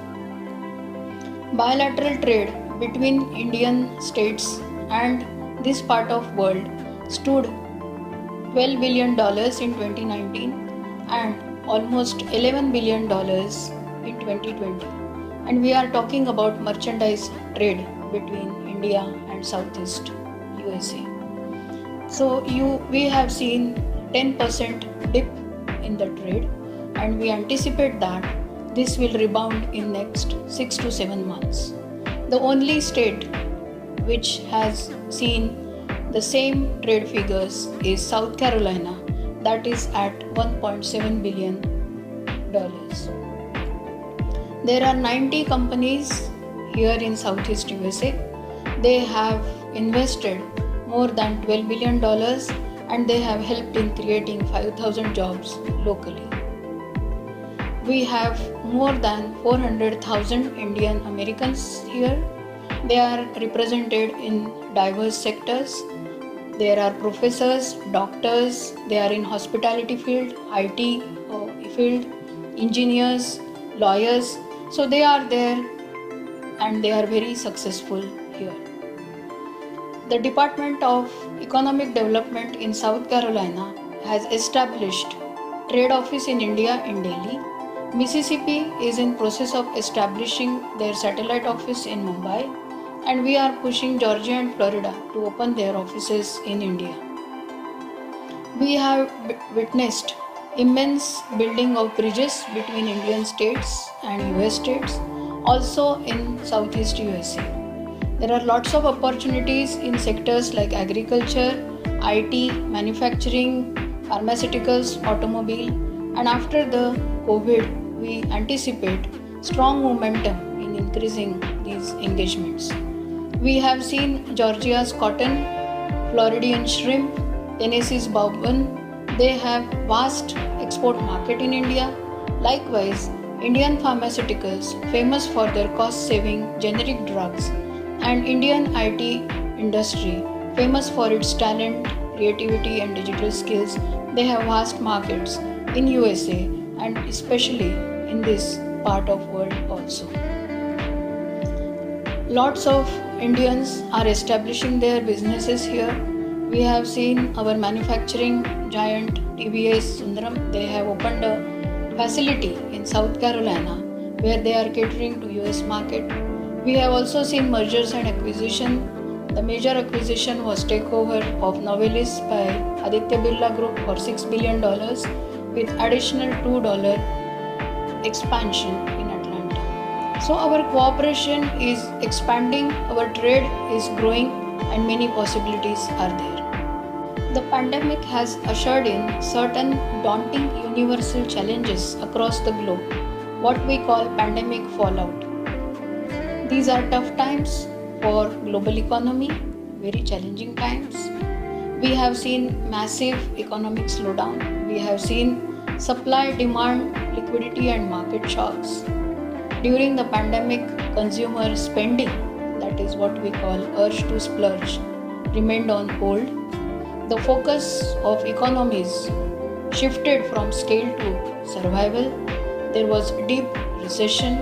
Speaker 13: Bilateral trade between Indian states and this part of world stood $12 billion in 2019 and almost $11 billion in 2020. And we are talking about merchandise trade between India and Southeast USA. So we have seen 10% dip in the trade, and we anticipate that this will rebound in next 6 to 7 months. The only state which has seen the same trade figures is South Carolina, that is at $1.7 billion. There are 90 companies here in Southeast USA. They have invested more than $12 billion and they have helped in creating 5,000 jobs locally. We have more than 400,000 Indian Americans here. They are represented in diverse sectors. There are professors, doctors, they are in hospitality field, IT field, engineers, lawyers. So they are there and they are very successful here. The Department of Economic Development in South Carolina has established trade office in India in Delhi. Mississippi is in process of establishing their satellite office in Mumbai, and we are pushing Georgia and Florida to open their offices in India. We have witnessed immense building of bridges between Indian states and US states, also in Southeast USA. There are lots of opportunities in sectors like agriculture, IT, manufacturing, pharmaceuticals, automobile, and after the COVID, we anticipate strong momentum in increasing these engagements. We have seen Georgia's cotton, Floridian shrimp, Tennessee's bourbon. They have vast export market in India. Likewise, Indian pharmaceuticals, famous for their cost-saving generic drugs, and Indian IT industry, famous for its talent, creativity and digital skills, they have vast markets in USA and especially in this part of world also. Lots of Indians are establishing their businesses here. We have seen our manufacturing giant TVS Sundaram. They have opened a facility in South Carolina where they are catering to US market. We have also seen mergers and acquisition. The major acquisition was takeover of Novelis by Aditya Birla Group for $6 billion with additional $2 expansion in Atlanta. So our cooperation is expanding, our trade is growing, and many possibilities are there. The pandemic has ushered in certain daunting universal challenges across the globe, what we call pandemic fallout. These are tough times for global economy, very challenging times. We have seen massive economic slowdown. We have seen supply, demand, liquidity and market shocks. During the pandemic, consumer spending, that is what we call urge to splurge, remained on hold. The focus of economies shifted from scale to survival. There was deep recession.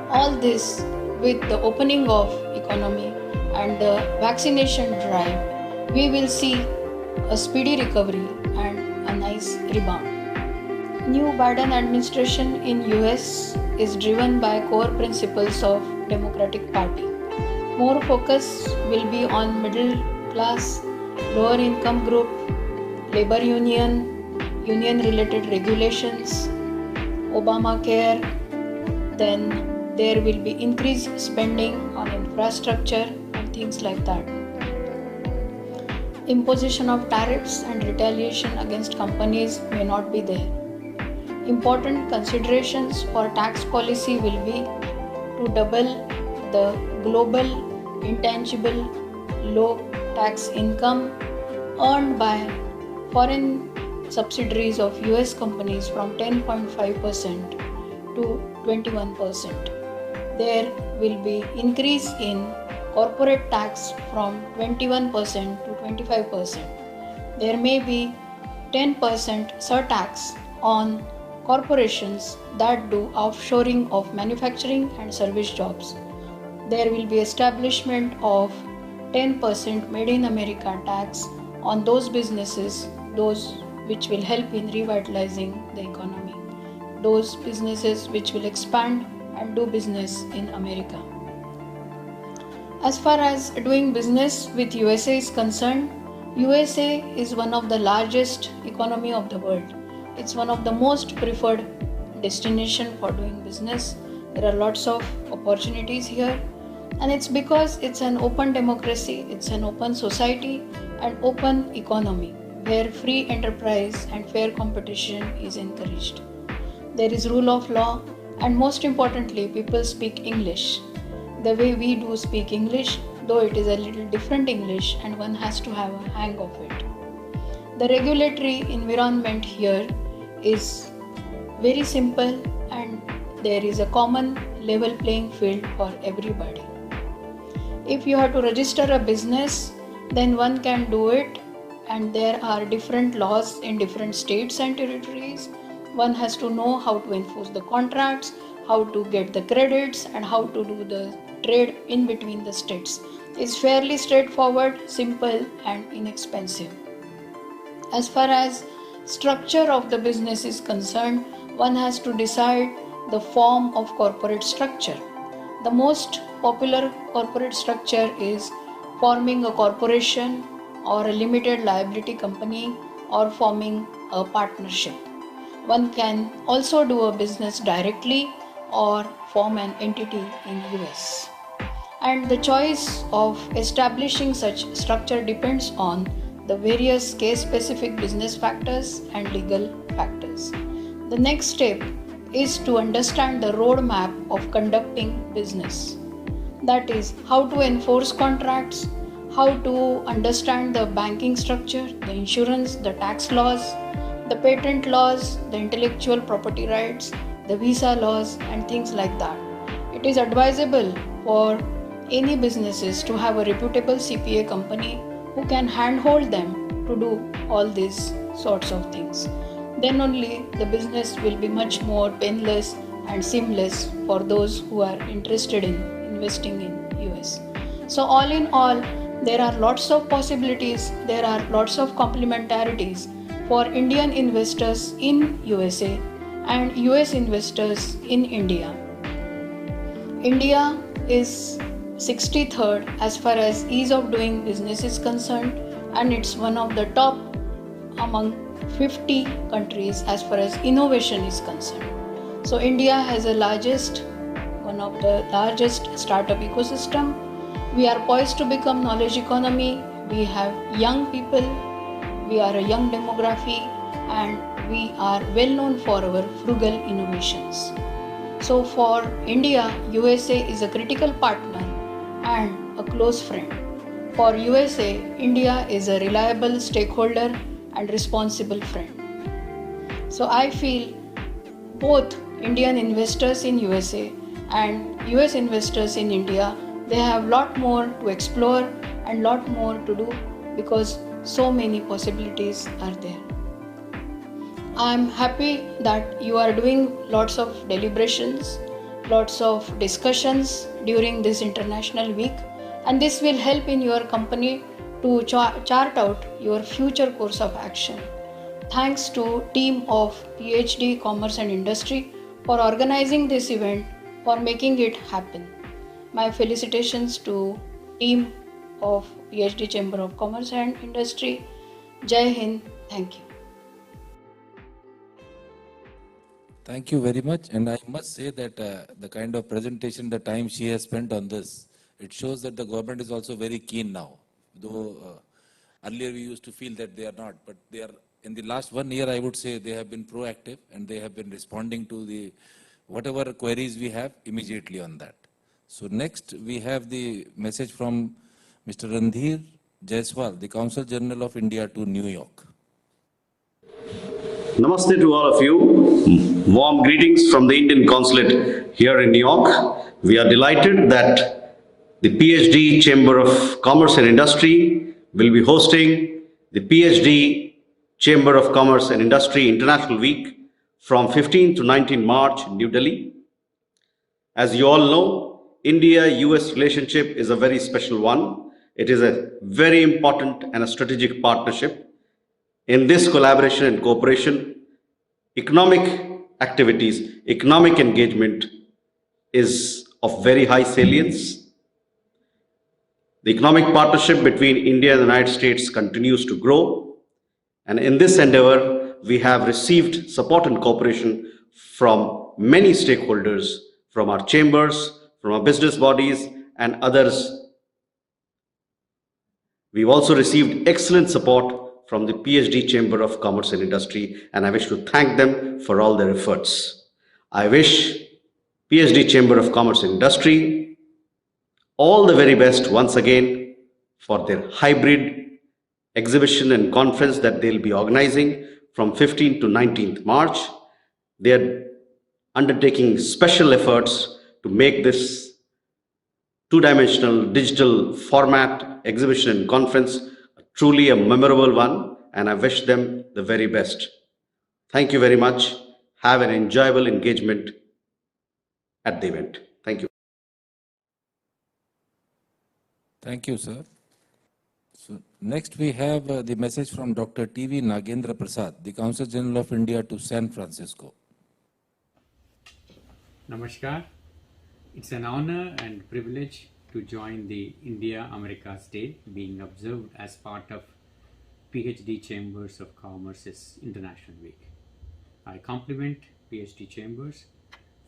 Speaker 13: All this with the opening of economy and the vaccination drive, we will see a speedy recovery and a nice rebound. New Biden administration in US is driven by core principles of Democratic Party. More focus will be on middle class, lower income group, labor union related regulations, Obamacare, then there will be increased spending on infrastructure and things like that. Imposition of tariffs and retaliation against companies may not be there. Important considerations for tax policy will be to double the global intangible low tax income earned by foreign subsidiaries of US companies from 10.5% to 21%. There will be increase in corporate tax from 21% to 25%. There may be 10% surtax on corporations that do offshoring of manufacturing and service jobs. There will be establishment of 10% Made in America tax on those businesses, those which will help in revitalizing the economy, those businesses which will expand and do business in America. As far as doing business with USA is concerned, USA is one of the largest economy of the world. It's one of the most preferred destination for doing business. There are lots of opportunities here, and it's because it's an open democracy, it's an open society and open economy where free enterprise and fair competition is encouraged. There is rule of law, and most importantly, people speak English. The way we do speak English, though it is a little different English and one has to have a hang of it. The regulatory environment here is very simple and there is a common level playing field for everybody. If you have to register a business, then one can do it, and there are different laws in different states and territories. One has to know how to enforce the contracts, how to get the credits, and how to do the trade in between the states. It's fairly straightforward, simple, and inexpensive. As far as structure of the business is concerned, one has to decide the form of corporate structure. The most popular corporate structure is forming a corporation or a limited liability company or forming a partnership. One can also do a business directly or form an entity in US. And the choice of establishing such structure depends on the various case-specific business factors and legal factors. The next step is to understand the roadmap of conducting business. That is, how to enforce contracts, how to understand the banking structure, the insurance, the tax laws, the patent laws, the intellectual property rights, the visa laws, and things like that. It is advisable for any businesses to have a reputable CPA company who can handhold them to do all these sorts of things. Then only the business will be much more painless and seamless for those who are interested in investing in US. So all in all, there are lots of possibilities, there are lots of complementarities for Indian investors in USA and US investors in India. India is 63rd as far as ease of doing business is concerned, and it's one of the top among 50 countries as far as innovation is concerned. So India has one of the largest startup ecosystem. We are poised to become knowledge economy. We have young people, we are a young demography, and we are well known for our frugal innovations. So for India, USA is a critical partner and a close friend. For USA, India is a reliable stakeholder and responsible friend. So I feel both Indian investors in USA and US investors in India, they have lot more to explore and lot more to do because so many possibilities are there. I'm happy that you are doing lots of deliberations, lots of discussions during this international week, and this will help in your company to chart out your future course of action. Thanks to team of PhD Commerce and Industry for organizing this event, for making it happen. My felicitations to team of PhD Chamber of Commerce and Industry. Jai Hind. Thank you.
Speaker 7: Thank you very much. And I must say that the kind of presentation, the time she has spent on this, it shows that the government is also very keen now. Though earlier we used to feel that they are not, but they are, in the last 1 year, I would say they have been proactive and they have been responding to the whatever queries we have immediately on that. So next we have the message from Mr. Randhir Jaiswal, the Consul General of India to New York.
Speaker 14: Namaste to all of you. Warm greetings from the Indian Consulate here in New York. We are delighted that the PhD Chamber of Commerce and Industry will be hosting the PhD Chamber of Commerce and Industry International Week from 15 to 19 March in New Delhi. As you all know, India-US relationship is a very special one. It is a very important and a strategic partnership. In this collaboration and cooperation, economic activities, economic engagement is of very high salience. The economic partnership between India and the United States continues to grow. And in this endeavor, we have received support and cooperation from many stakeholders, from our chambers, from our business bodies and others. We've also received excellent support from the PhD Chamber of Commerce and Industry, and I wish to thank them for all their efforts. I wish PhD Chamber of Commerce and Industry all the very best once again for their hybrid exhibition and conference that they'll be organizing from 15th to 19th March. They're undertaking special efforts to make this two-dimensional digital format exhibition and conference truly a memorable one, and I wish them the very best. Thank you very much. Have an enjoyable engagement at the event. Thank you.
Speaker 7: Thank you, sir. So next we have the message from Dr. T.V. Nagendra Prasad, the Consul General of India to San Francisco.
Speaker 15: Namaskar. It's an honor and privilege to join the India-Americas Day being observed as part of PhD Chambers of Commerce's International Week. I compliment PhD Chambers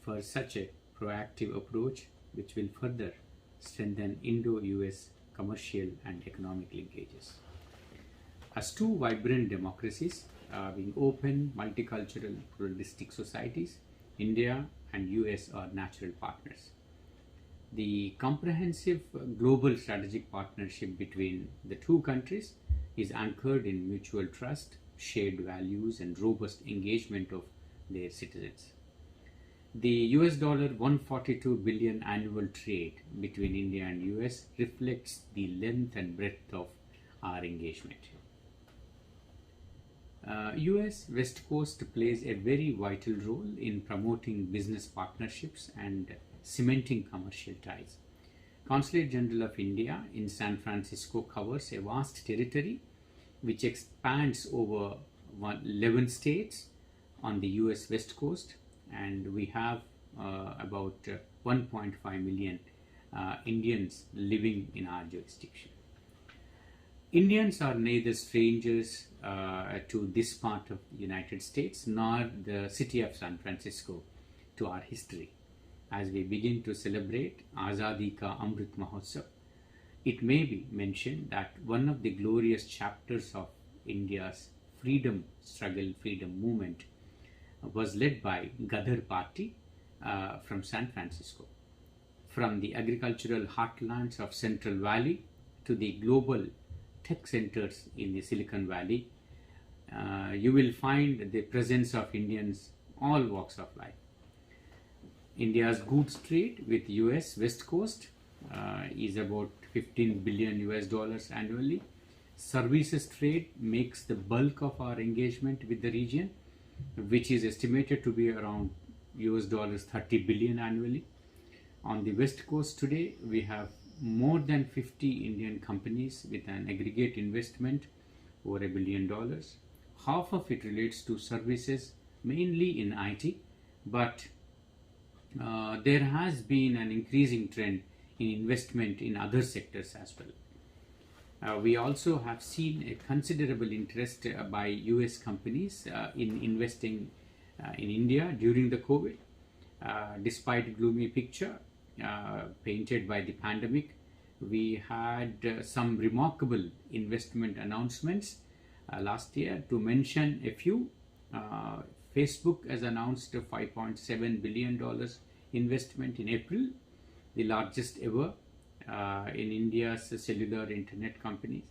Speaker 15: for such a proactive approach which will further strengthen Indo-US commercial and economic linkages. As two vibrant democracies, being open, multicultural, pluralistic societies, India and US are natural partners. The comprehensive global strategic partnership between the two countries is anchored in mutual trust, shared values, and robust engagement of their citizens. The $142 billion annual trade between India and US reflects the length and breadth of our engagement. US West Coast plays a very vital role in promoting business partnerships and cementing commercial ties. Consulate General of India in San Francisco covers a vast territory which expands over 11 states on the US West Coast, and we have about 1.5 million Indians living in our jurisdiction. Indians are neither strangers to this part of the United States nor the city of San Francisco to our history. As we begin to celebrate Azadi Ka Amrit Mahotsav, it may be mentioned that one of the glorious chapters of India's freedom struggle, freedom movement was led by Gadar Party from San Francisco. From the agricultural heartlands of Central Valley to the global tech centers in the Silicon Valley, you will find the presence of Indians all walks of life. India's goods trade with US West Coast is about 15 billion US dollars annually. Services trade makes the bulk of our engagement with the region, which is estimated to be around US dollars 30 billion annually. On the West Coast today, we have more than 50 Indian companies with an aggregate investment over $1 billion. Half of it relates to services, mainly in IT, but there has been an increasing trend in investment in other sectors as well. We also have seen a considerable interest by US companies in investing in India during the COVID. Despite gloomy picture painted by the pandemic, we had some remarkable investment announcements last year. To mention a few, Facebook has announced a $5.7 billion investment in April, the largest ever in India's cellular internet companies.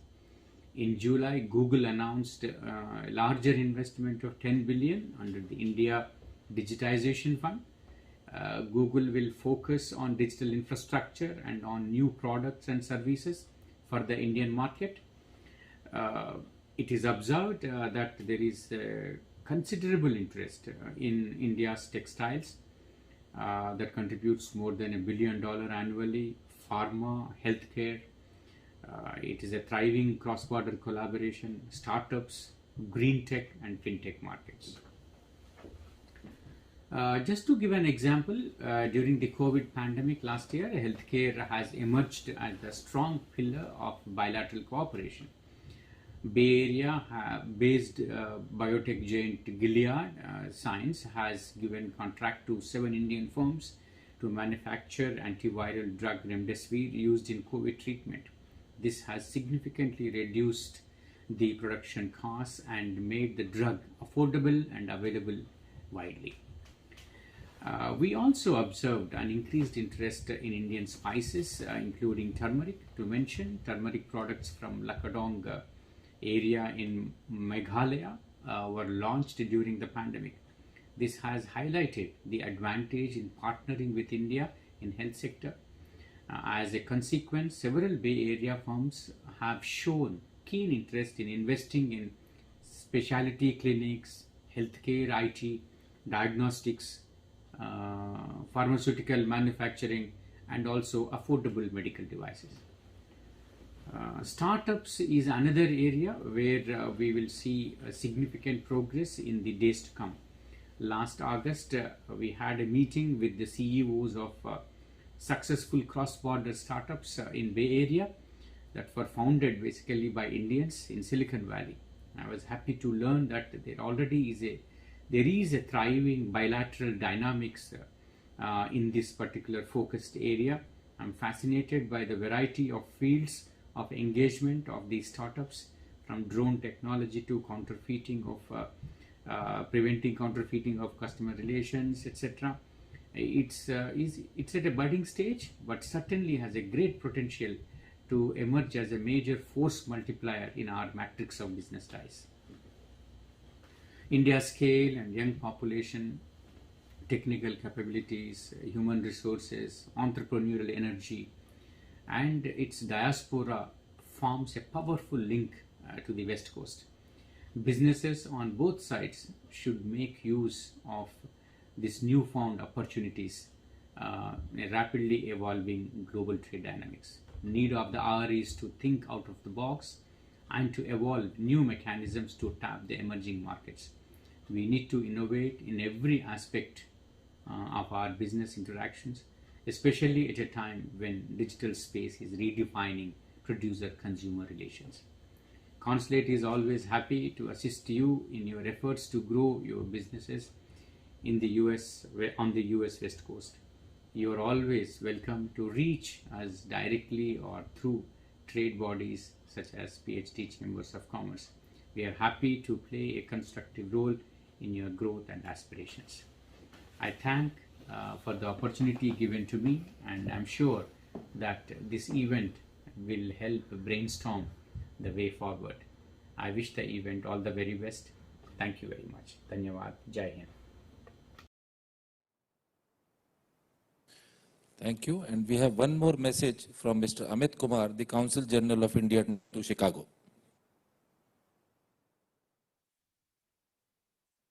Speaker 15: In July, Google announced a larger investment of 10 billion under the India Digitization Fund. Google will focus on digital infrastructure and on new products and services for the Indian market. It is observed that there is considerable interest in India's textiles that contributes more than $1 billion annually, pharma, healthcare. It is a thriving cross-border collaboration, startups, green tech and fintech markets. Just to give an example, during the COVID pandemic last year, healthcare has emerged as a strong pillar of bilateral cooperation. Bay Area based biotech giant Gilead Science has given contract to 7 Indian firms to manufacture antiviral drug remdesivir used in COVID treatment. This has significantly reduced the production costs and made the drug affordable and available widely. We also observed an increased interest in Indian spices, including turmeric. To mention, turmeric products from Lakadong area in Meghalaya were launched during the pandemic. This has highlighted the advantage in partnering with India in health sector. As a consequence, several Bay Area firms have shown keen interest in investing in specialty clinics, healthcare, IT, diagnostics, pharmaceutical manufacturing, and also affordable medical devices. Startups is another area where we will see significant progress in the days to come. Last August, we had a meeting with the CEOs of successful cross-border startups in Bay Area that were founded basically by Indians in Silicon Valley. I was happy to learn that there is a thriving bilateral dynamics in this particular focused area. I'm fascinated by the variety of fields of engagement of these startups, from drone technology to counterfeiting of preventing counterfeiting of customer relations, etc. It's at a budding stage, but certainly has a great potential to emerge as a major force multiplier in our matrix of business ties. India's scale and young population, technical capabilities, human resources, entrepreneurial energy, and its diaspora forms a powerful link to the West Coast. Businesses on both sides should make use of these newfound opportunities a rapidly evolving global trade dynamics. Need of the hour is to think out of the box and to evolve new mechanisms to tap the emerging markets. We need to innovate in every aspect of our business interactions, especially at a time when digital space is redefining producer-consumer relations. Consulate is always happy to assist you in your efforts to grow your businesses in the US, on the US West Coast. You are always welcome to reach us directly or through trade bodies such as PhD Chambers of Commerce. We are happy to play a constructive role in your growth and aspirations. I thank for the opportunity given to me, and I'm sure that this event will help brainstorm the way forward. I wish the event all the very best. Thank you very much. Dhanyawad. Jai Hind.
Speaker 7: Thank you. And we have one more message from Mr. Amit Kumar, the Consul General of India to Chicago.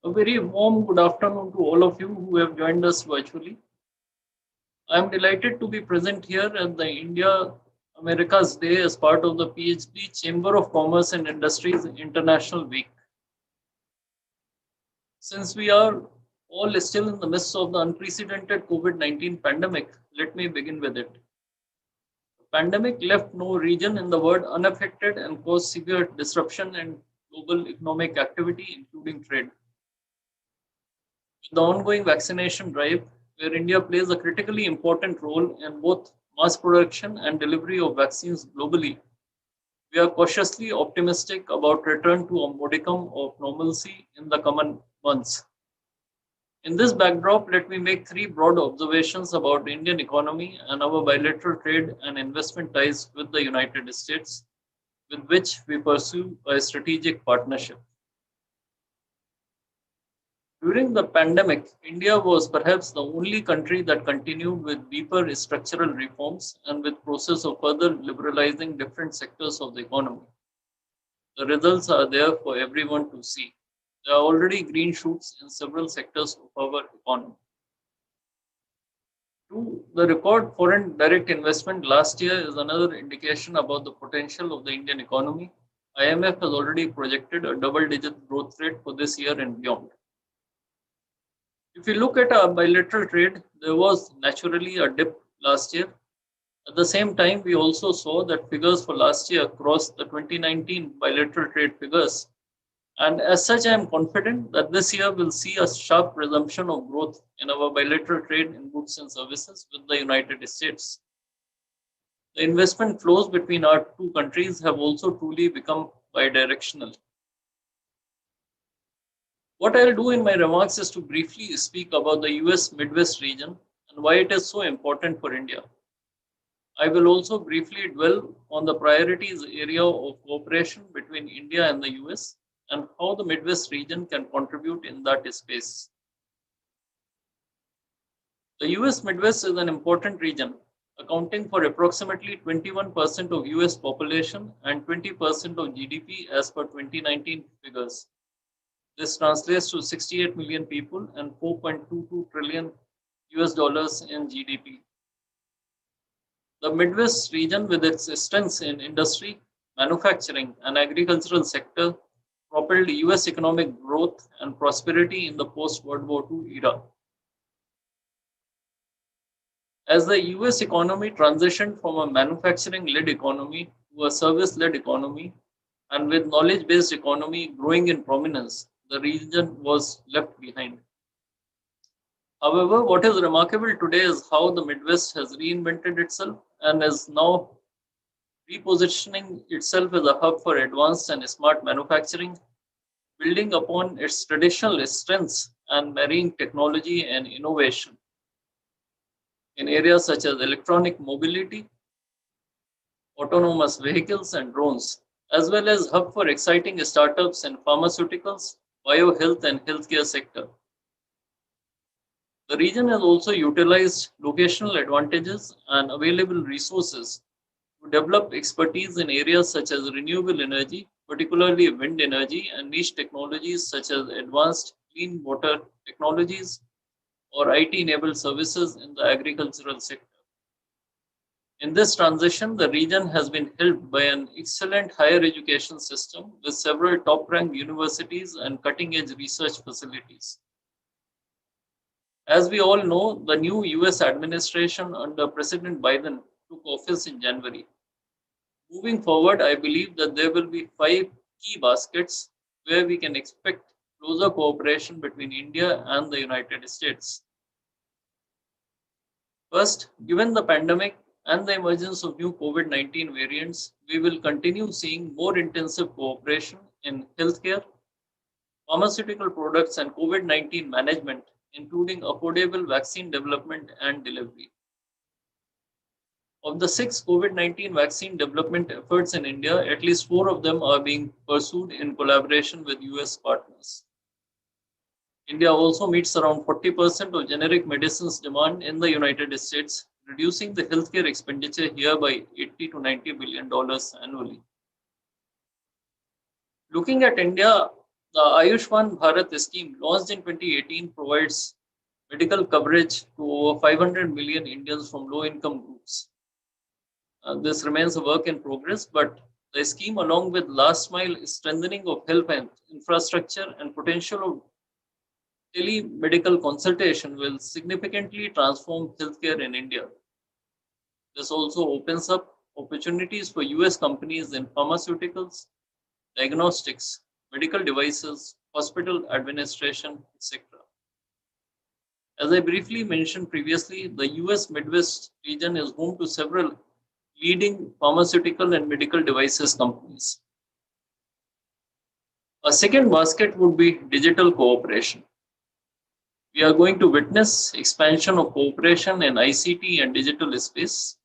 Speaker 16: A very warm good afternoon to all of you who have joined us virtually. I am delighted to be present here at the India America's Day as part of the PhD Chamber of Commerce and Industries International Week. Since we are all still in the midst of the unprecedented COVID-19 pandemic, let me begin with it. The pandemic left no region in the world unaffected and caused severe disruption in global economic activity, including trade. With the ongoing vaccination drive, where India plays a critically important role in both mass production and delivery of vaccines globally, we are cautiously optimistic about return to a modicum of normalcy in the coming months. In this backdrop, let me make three broad observations about the Indian economy and our bilateral trade and investment ties with the United States, with which we pursue a strategic partnership. During the pandemic, India was perhaps the only country that continued with deeper structural reforms and with process of further liberalizing different sectors of the economy. The results are there for everyone to see. There are already green shoots in several sectors of our economy. 2. The record foreign direct investment last year is another indication about the potential of the Indian economy. IMF has already projected a double-digit growth rate for this year and beyond. If you look at our bilateral trade, there was naturally a dip last year. At the same time, we also saw that figures for last year crossed the 2019 bilateral trade figures. And as such, I am confident that this year will see a sharp resumption of growth in our bilateral trade in goods and services with the United States. The investment flows between our two countries have also truly become bidirectional. What I'll do in my remarks is to briefly speak about the US Midwest region and why it is so important for India. I will also briefly dwell on the priorities area of cooperation between India and the US and how the Midwest region can contribute in that space. The US Midwest is an important region, accounting for approximately 21% of US population and 20% of GDP as per 2019 figures. This translates to 68 million people and $4.22 trillion in GDP. The Midwest region, with its strengths in industry, manufacturing, and agricultural sector, propelled US economic growth and prosperity in the post-World War II era. As the US economy transitioned from a manufacturing-led economy to a service-led economy, and with knowledge-based economy growing in prominence, the region was left behind. However, what is remarkable today is how the Midwest has reinvented itself and is now repositioning itself as a hub for advanced and smart manufacturing, building upon its traditional strengths and marrying technology and innovation in areas such as electronic mobility, autonomous vehicles, and drones, as well as hub for exciting startups in pharmaceuticals, biohealth, and healthcare sector. The region has also utilized locational advantages and available resources to develop expertise in areas such as renewable energy, particularly wind energy, and niche technologies such as advanced clean water technologies, or IT-enabled services in the agricultural sector. In this transition, the region has been helped by an excellent higher education system with several top-ranked universities and cutting-edge research facilities. As we all know, the new US administration under President Biden took office in January. Moving forward, I believe that there will be 5 key baskets where we can expect closer cooperation between India and the United States. First, given the pandemic and the emergence of new COVID-19 variants, we will continue seeing more intensive cooperation in healthcare, pharmaceutical products, and COVID-19 management, including affordable vaccine development and delivery. Of the 6 COVID-19 vaccine development efforts in India, at least 4 of them are being pursued in collaboration with US partners. India also meets around 40% of generic medicines demand in the United States, reducing the healthcare expenditure here by $80 to $90 billion annually. Looking at India, the Ayushman Bharat scheme launched in 2018 provides medical coverage to over 500 million Indians from low-income groups. This remains a work in progress, but the scheme, along with last mile strengthening of health and infrastructure and potential of telemedical consultation, will significantly transform healthcare in India. This also opens up opportunities for US companies in pharmaceuticals, diagnostics, medical devices, hospital administration, etc. As I briefly mentioned previously, the US Midwest region is home to several leading pharmaceutical and medical devices companies. A second basket would be digital cooperation. We are going to witness expansion of cooperation in ICT and digital space.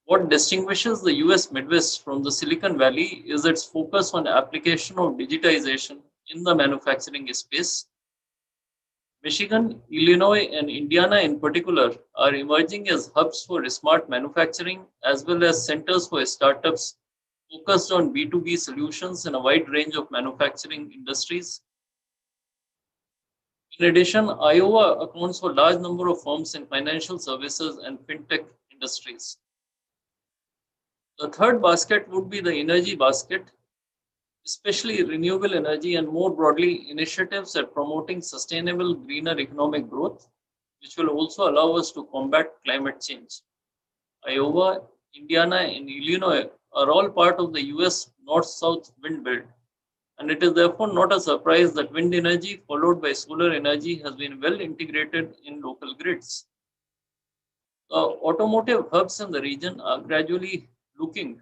Speaker 16: What distinguishes the US Midwest from the Silicon Valley is its focus on application of digitization in the manufacturing space. Michigan, Illinois, and Indiana in particular are emerging as hubs for smart manufacturing as well as centers for startups focused on B2B solutions in a wide range of manufacturing industries. In addition, Iowa accounts for a large number of firms in financial services and fintech industries. The third basket would be the energy basket, especially renewable energy and more broadly initiatives at promoting sustainable greener economic growth, which will also allow us to combat climate change. Iowa, Indiana, and Illinois are all part of the US North-South wind belt, and it is therefore not a surprise that wind energy followed by solar energy has been well integrated in local grids. The automotive hubs in the region are gradually looking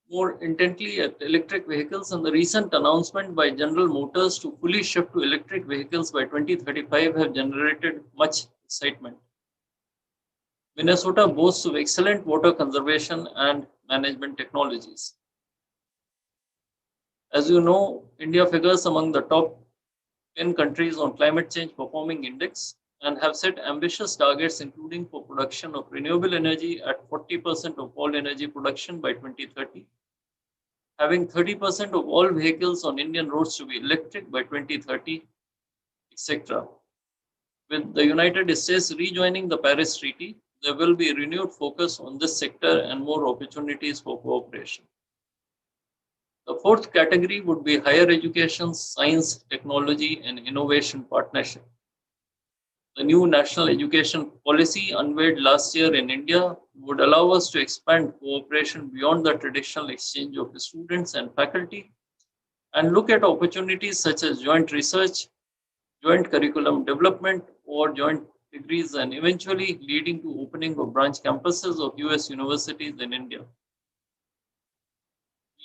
Speaker 16: more intently at electric vehicles, and the recent announcement by General Motors to fully shift to electric vehicles by 2035 have generated much excitement. Minnesota boasts of excellent water conservation and management technologies. As you know, India figures among the top 10 countries on climate change performing index and have set ambitious targets, including for production of renewable energy at 40% of all energy production by 2030. Having 30% of all vehicles on Indian roads to be electric by 2030, etc. With the United States rejoining the Paris Treaty, there will be a renewed focus on this sector and more opportunities for cooperation. The fourth category would be higher education, science, technology, and innovation partnership. The new national education policy unveiled last year in India would allow us to expand cooperation beyond the traditional exchange of students and faculty and look at opportunities such as joint research, joint curriculum development, or joint degrees, and eventually leading to opening of branch campuses of US universities in India.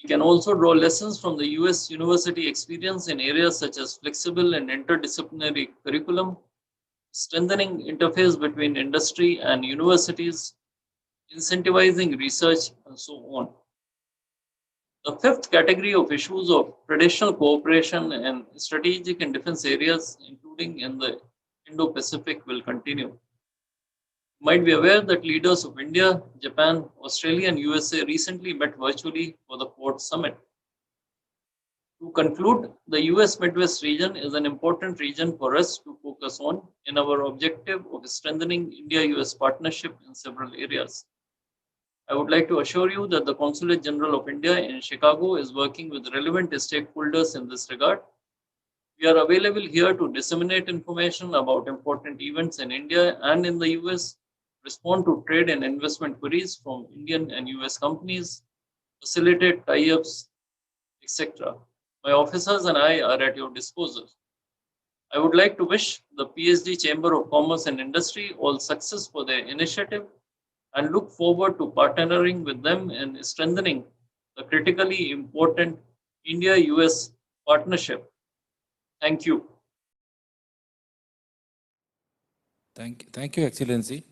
Speaker 16: We can also draw lessons from the US university experience in areas such as flexible and interdisciplinary curriculum, strengthening interface between industry and universities, incentivizing research, and so on. The fifth category of issues of traditional cooperation in strategic and defense areas, including in the Indo-Pacific, will continue. You might be aware that leaders of India, Japan, Australia, and USA recently met virtually for the Quad Summit. To conclude, the US Midwest region is an important region for us to focus on in our objective of strengthening India-US partnership in several areas. I would like to assure you that the Consulate General of India in Chicago is working with relevant stakeholders in this regard. We are available here to disseminate information about important events in India and in the US, respond to trade and investment queries from Indian and US companies, facilitate tie-ups, etc. My officers and I are at your disposal. I would like to wish the PhD Chamber of Commerce and Industry all success for their initiative and look forward to partnering with them in strengthening the critically important India-US partnership. Thank you.
Speaker 7: Thank you, Excellency.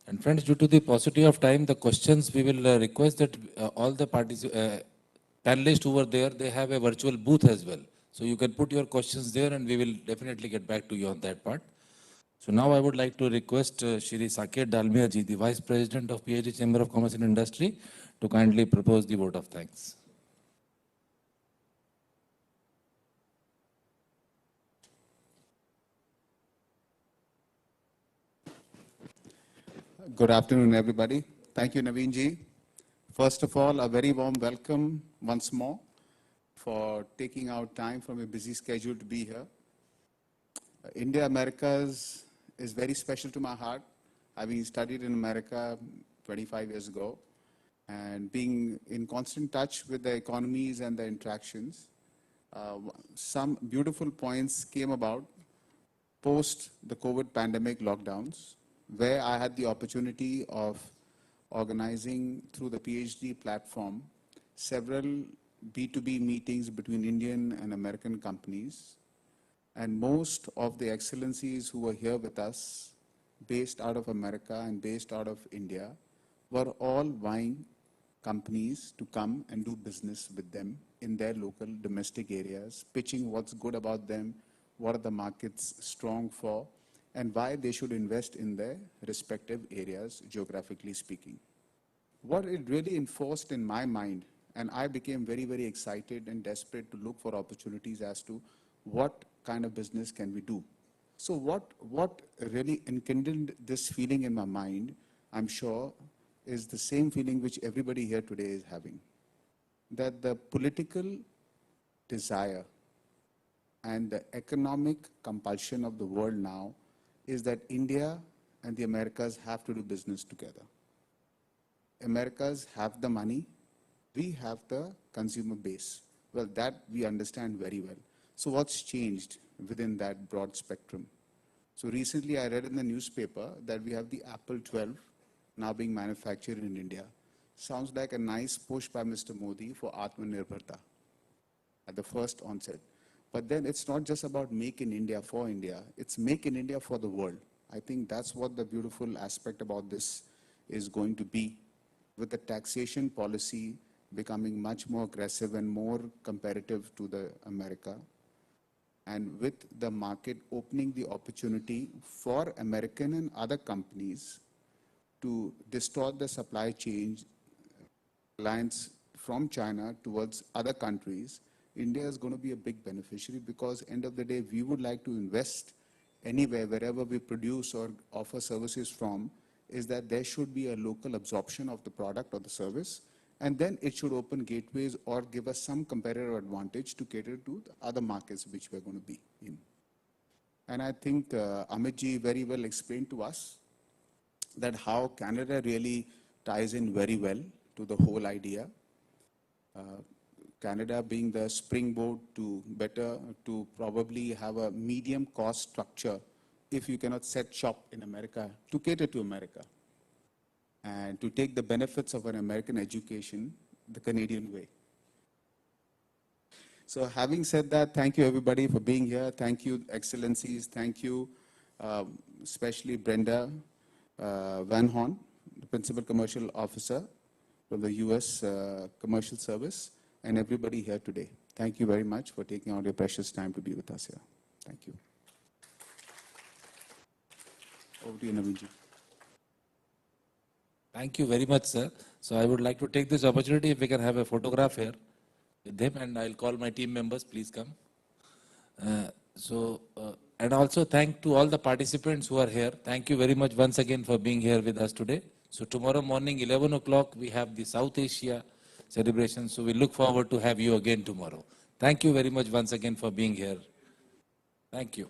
Speaker 7: And friends, due to the paucity of time, the questions we will request that all the panelists over there, they have a virtual booth as well. So you can put your questions there and we will definitely get back to you on that part. So now I would like to request Shri Saket Dalmia ji, the Vice President of PhD Chamber of Commerce and Industry, to kindly propose the vote of thanks.
Speaker 17: Good afternoon, everybody. Thank you, Naveen ji. First of all, a very warm welcome once more for taking out time from a busy schedule to be here. India Americas is very special to my heart. Having studied in America 25 years ago and being in constant touch with the economies and the interactions, some beautiful points came about post the COVID pandemic lockdowns, where I had the opportunity of organizing through the PhD platform several B2B meetings between Indian and American companies. And most of the excellencies who were here with us, based out of America and based out of India, were all vying companies to come and do business with them in their local domestic areas, pitching what's good about them, what are the markets strong for, and why they should invest in their respective areas, geographically speaking. What it really enforced in my mind, and I became very, very excited and desperate to look for opportunities as to what kind of business can we do. So what really enkindled this feeling in my mind, I'm sure, is the same feeling which everybody here today is having. That the political desire and the economic compulsion of the world now is that India and the Americas have to do business together. Americas have the money, we have the consumer base. Well, that we understand very well. So what's changed within that broad spectrum? So recently I read in the newspaper that we have the Apple 12 now being manufactured in India. Sounds like a nice push by Mr. Modi for Atmanirbharta at the first onset. But then it's not just about make in India for India, it's make in India for the world. I think that's what the beautiful aspect about this is going to be, with the taxation policy becoming much more aggressive and more competitive to the America, and with the market opening the opportunity for American and other companies to distort the supply chain lines from China towards other countries. India is going to be a big beneficiary, because end of the day, we would like to invest anywhere, wherever we produce or offer services from, is that there should be a local absorption of the product or the service, and then it should open gateways or give us some competitive advantage to cater to the other markets which we're going to be in. And I think Amit ji very well explained to us that how Canada really ties in very well to the whole idea. Canada being the springboard to probably have a medium cost structure if you cannot set shop in America to cater to America and to take the benefits of an American education the Canadian way. So having said that, thank you everybody for being here. Thank you, Excellencies. Thank you, especially Brenda Van Horn, the Principal Commercial Officer from the US Commercial Service, and everybody here today. Thank you very much for taking out your precious time to be with us here. Thank you. Over to you, Naveen ji.
Speaker 7: Thank you very much, sir. So I would like to take this opportunity if we can have a photograph here. with them, and I'll call my team members, please come. And also thank to all the participants who are here. Thank you very much once again for being here with us today. So tomorrow morning, 11 o'clock, we have the South Asia celebration. So we look forward to have you again tomorrow. Thank you very much once again for being here. Thank you.